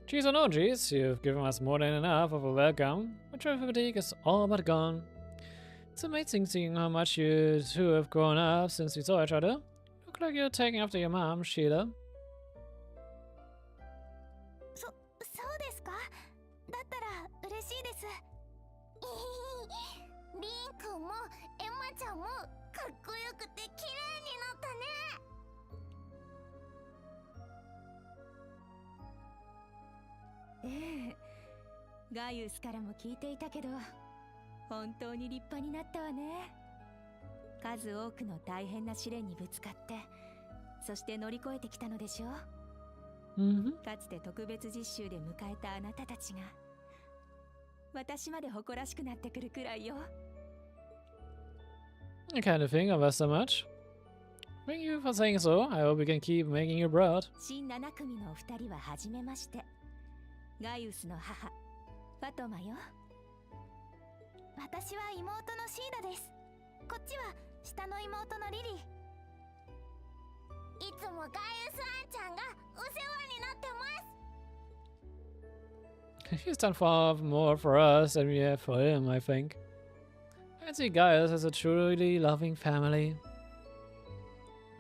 Cheese or no cheese, you've given us more than enough of a welcome. My travel fatigue is all but gone. It's amazing seeing how much you two have grown up since we saw each other. Look like you're taking after your mom, Sheila. そうですか？だったら嬉しいです。リン君もエマちゃんもかっこよくて綺麗になったね。ええ、ガイウスからも聞いていたけど、本当に立派になったわね。数多くの大変な試練にぶつかって、そして乗り越えてきたのでしょう。かつて特別実習で迎えたあなたたちが、私まで誇らしくなってくるくらいよ。I kind of think of us so much. Thank you for saying so. I hope we can keep making you proud. 新7組のお二人は初めまして。ガイウスの母、ファトマよ。私は妹のシーダです。こっちは下の妹のリリー。いつもガイウスアンちゃんがお世話になってます。 He's done far more for us than we have for him, I think. I see Gaius as a truly loving family.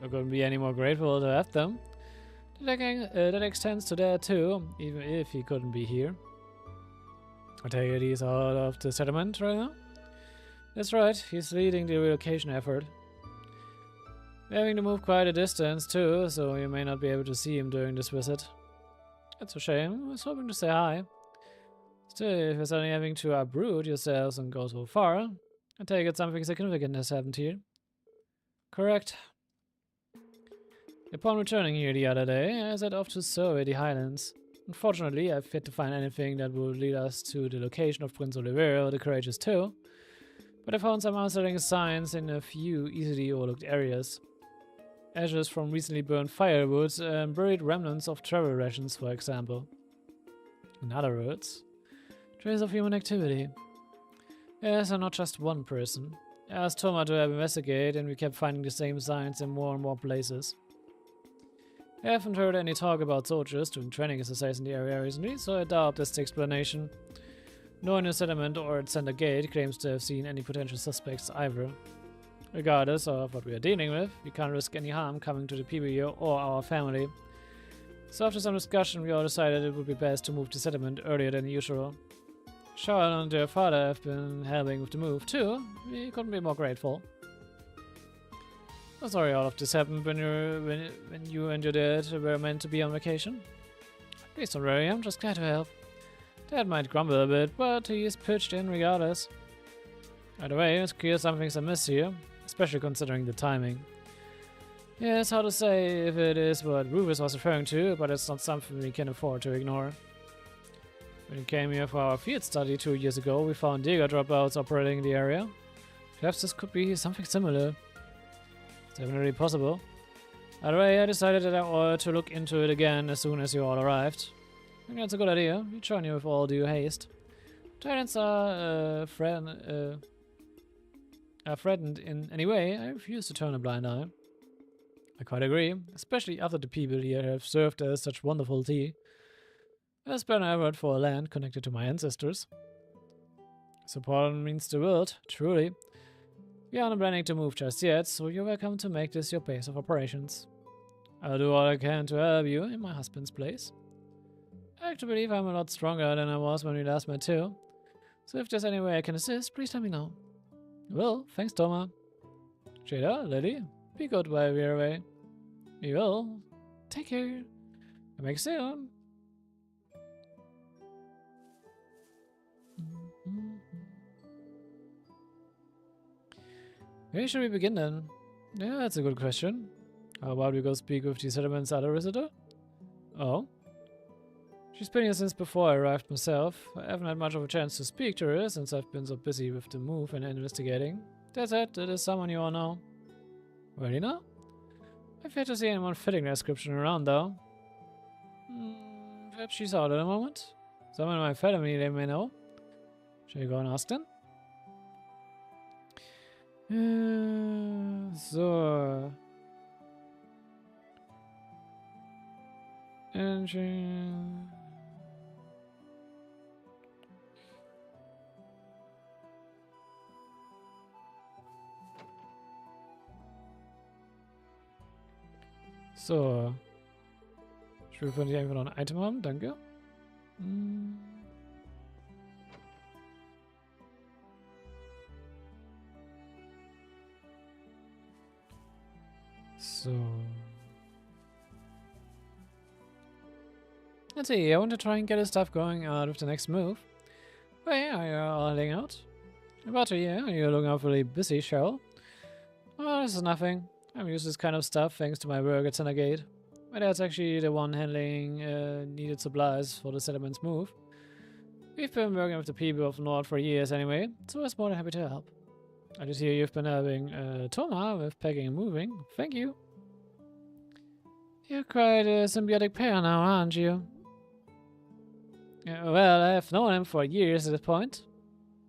We couldn't be any more grateful to have them. That extends to Dad too, even if he couldn't be here. I take it he's out of the settlement right now? That's right, he's leading the relocation effort. We're having to move quite a distance too, so you may not be able to see him during this visit. That's a shame, I was hoping to say hi. Still, if you're suddenly having to uproot yourselves and go so far, I take it something significant has happened here. Correct. Upon returning here the other day, I set off to survey the highlands. Unfortunately, I've yet to find anything that would lead us to the location of Prince Oliveira or the Courageous too, but I found some unsettling signs in a few easily overlooked areas. Ashes from recently burned firewood and buried remnants of travel rations, for example. In other words, traces of human activity. Yes, and not just one person. I asked Thomas to help investigate, and we kept finding the same signs in more and more places. I haven't heard any talk about soldiers doing training exercise in the area recently, so I doubt that's the explanation. No one in the settlement or at Center Gate claims to have seen any potential suspects either. Regardless of what we are dealing with, we can't risk any harm coming to the people here or our family. So after some discussion, we all decided it would be best to move the settlement earlier than usual. Charlotte and their father have been helping with the move too. We couldn't be more grateful. I'm sorry all of this happened when you and your dad were meant to be on vacation. Please don't worry, I'm just glad to help. Dad might grumble a bit, but he is pitched in regardless. By the way, it's clear something's amiss here, especially considering the timing. Yeah, it's hard to say if it is what Rufus was referring to, but it's not something we can afford to ignore. When we came here for our field study 2 years ago, we found Digger dropouts operating in the area. Perhaps this could be something similar. It's definitely possible. Either way, I decided that I ought to look into it again as soon as you all arrived. I think that's a good idea. We join you with all due haste. Tyrants are threatened in any way. I refuse to turn a blind eye. I quite agree, especially after the people here have served as such wonderful tea. I spent an effort for a land connected to my ancestors. Support means the world, truly. We aren't planning to move just yet, so you're welcome to make this your base of operations. I'll do all I can to help you in my husband's place. I like to believe I'm a lot stronger than I was when we last met too. So if there's any way I can assist, please let me know. Well, thanks Thomas. Jada, Lily, Be good while we're away. We will. Take care. Come back soon. Where should we begin then? Yeah, that's a good question. How about we go speak with the settlement's other visitor? Oh? She's been here since before I arrived myself. I haven't had much of a chance to speak to her since I've been so busy with the move and investigating. That's it, it is someone you all know. Really now? I've yet to see anyone fitting the description around though. Perhaps she's out at the moment? Someone in my family they may know. Shall we go and ask them? So. Engine. So. Ich will von dir einfach noch ein Item haben, danke. So. Let's see, I want to try and get his stuff going out with the next move. Oh yeah, you're all heading out. About a year, you're looking awfully busy, Cheryl. Oh, this is nothing. I'm used to this kind of stuff thanks to my work at Gate. My dad's actually the one handling needed supplies for the settlement's move. We've been working with the people of North for years anyway, so I was more than happy to help. I just hear you've been helping Toma with packing and moving. Thank you. You're quite a symbiotic pair now, aren't you? Yeah, well, I have known him for years at this point.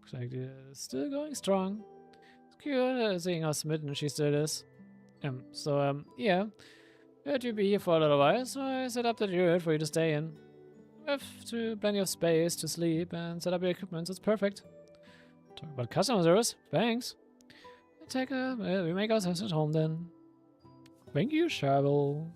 Looks like they're still going strong. It's cute seeing how smitten she still is. Yeah. I heard you'd be here for a little while, so I set up the druid for you to stay in. We have plenty of space to sleep and set up your equipment, so it's perfect. Talk about customer service. Thanks. We make ourselves at home then. Thank you, Cheryl.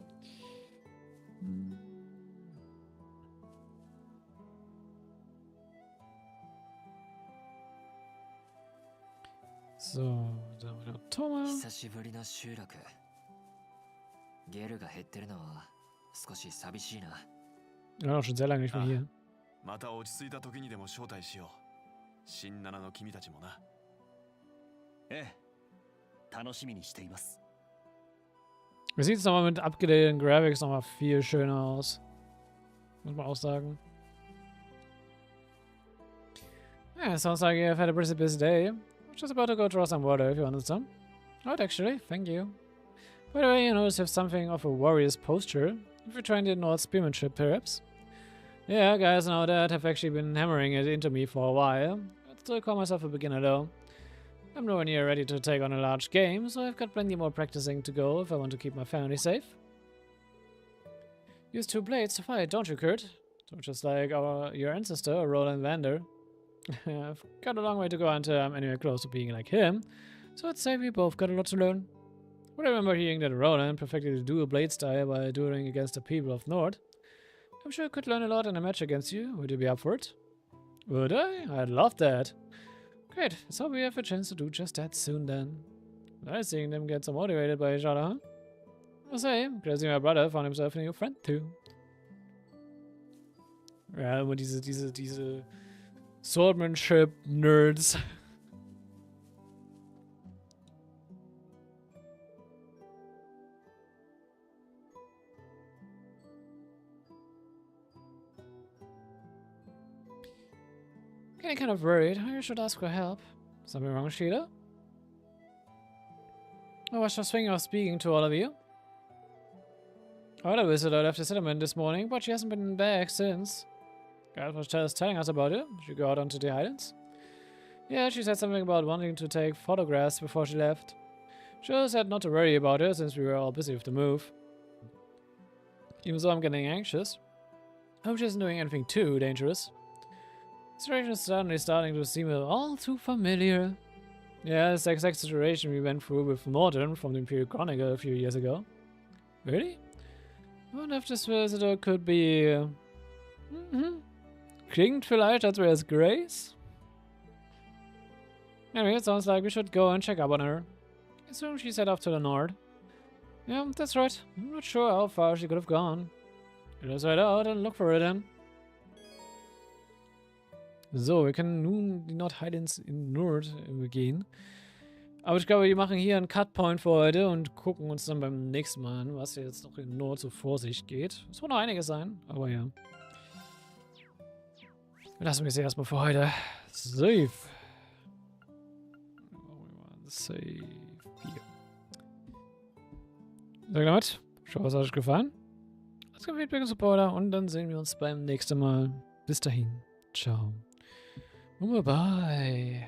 So, da haben wir noch Thomas. 久しぶりの集落。ゲルが減ってるのは少し寂しいな。Ich war auch schon sehr lange nicht mehr hier. また落ち着いた時にでも招待しよう。新七の君たちもな。ええ、楽しみにしています。Mir sieht es nochmal mit abgedateten Graphics nochmal viel schöner aus. Muss man auch sagen. Yeah, sounds like you've had a pretty busy day. I'm just about to go draw some water if you want some. Right, actually, thank you. By the way, you notice you have something of a warrior's posture. If you're trying to ignore spearmanship, perhaps. Yeah, guys now that have actually been hammering it into me for a while. I'd still call myself a beginner though. I'm nowhere near ready to take on a large game, so I've got plenty more practicing to go if I want to keep my family safe. Use 2 blades to fight, don't you, Kurt? So just like your ancestor, Roland Vander. I've got a long way to go until I'm anywhere close to being like him, so I'd say we both got a lot to learn. But I remember hearing that Roland perfected the dual blade style by dueling against the people of Nord. I'm sure I could learn a lot in a match against you. Would you be up for it? Would I? I'd love that. Great, so we have a chance to do just that soon then. Nice seeing them get so motivated by each other, huh? I'll say, glad to see my brother found himself a new friend too. Ja, immer diese Swordmanship-Nerds. Getting kind of worried. I should ask for help. Something wrong, Sheila? I was just thinking of speaking to all of you. Our visitor left the settlement this morning, but she hasn't been back since. Guys was just telling us about it. She go out onto the islands. Yeah, she said something about wanting to take photographs before she left. She said not to worry about it since we were all busy with the move. Even though I'm getting anxious. I hope she isn't doing anything too dangerous. The situation is suddenly starting to seem all too familiar. Yeah, it's the exact situation we went through with Morton from the Imperial Chronicle a few years ago. Really? I wonder if this visitor could be... Klingt vielleicht, als wäre es Grace? Anyway, it sounds like we should go and check up on her. Soon she set off to the north. Yeah, that's right. I'm not sure how far she could have gone. Let's head out and look for her then. So, wir können nun die Nord-Highlands in Nord gehen. Aber ich glaube, wir machen hier einen Cut-Point für heute und gucken uns dann beim nächsten Mal an, was jetzt noch in Nord so vor sich geht. Es wird noch einiges sein, aber ja. Lassen wir es erstmal für heute. Save. Save hier. Sag damit. Ich hoffe, es hat euch gefallen. Lasst gerne Feedback und Supporter und dann sehen wir uns beim nächsten Mal. Bis dahin. Ciao. Und bye.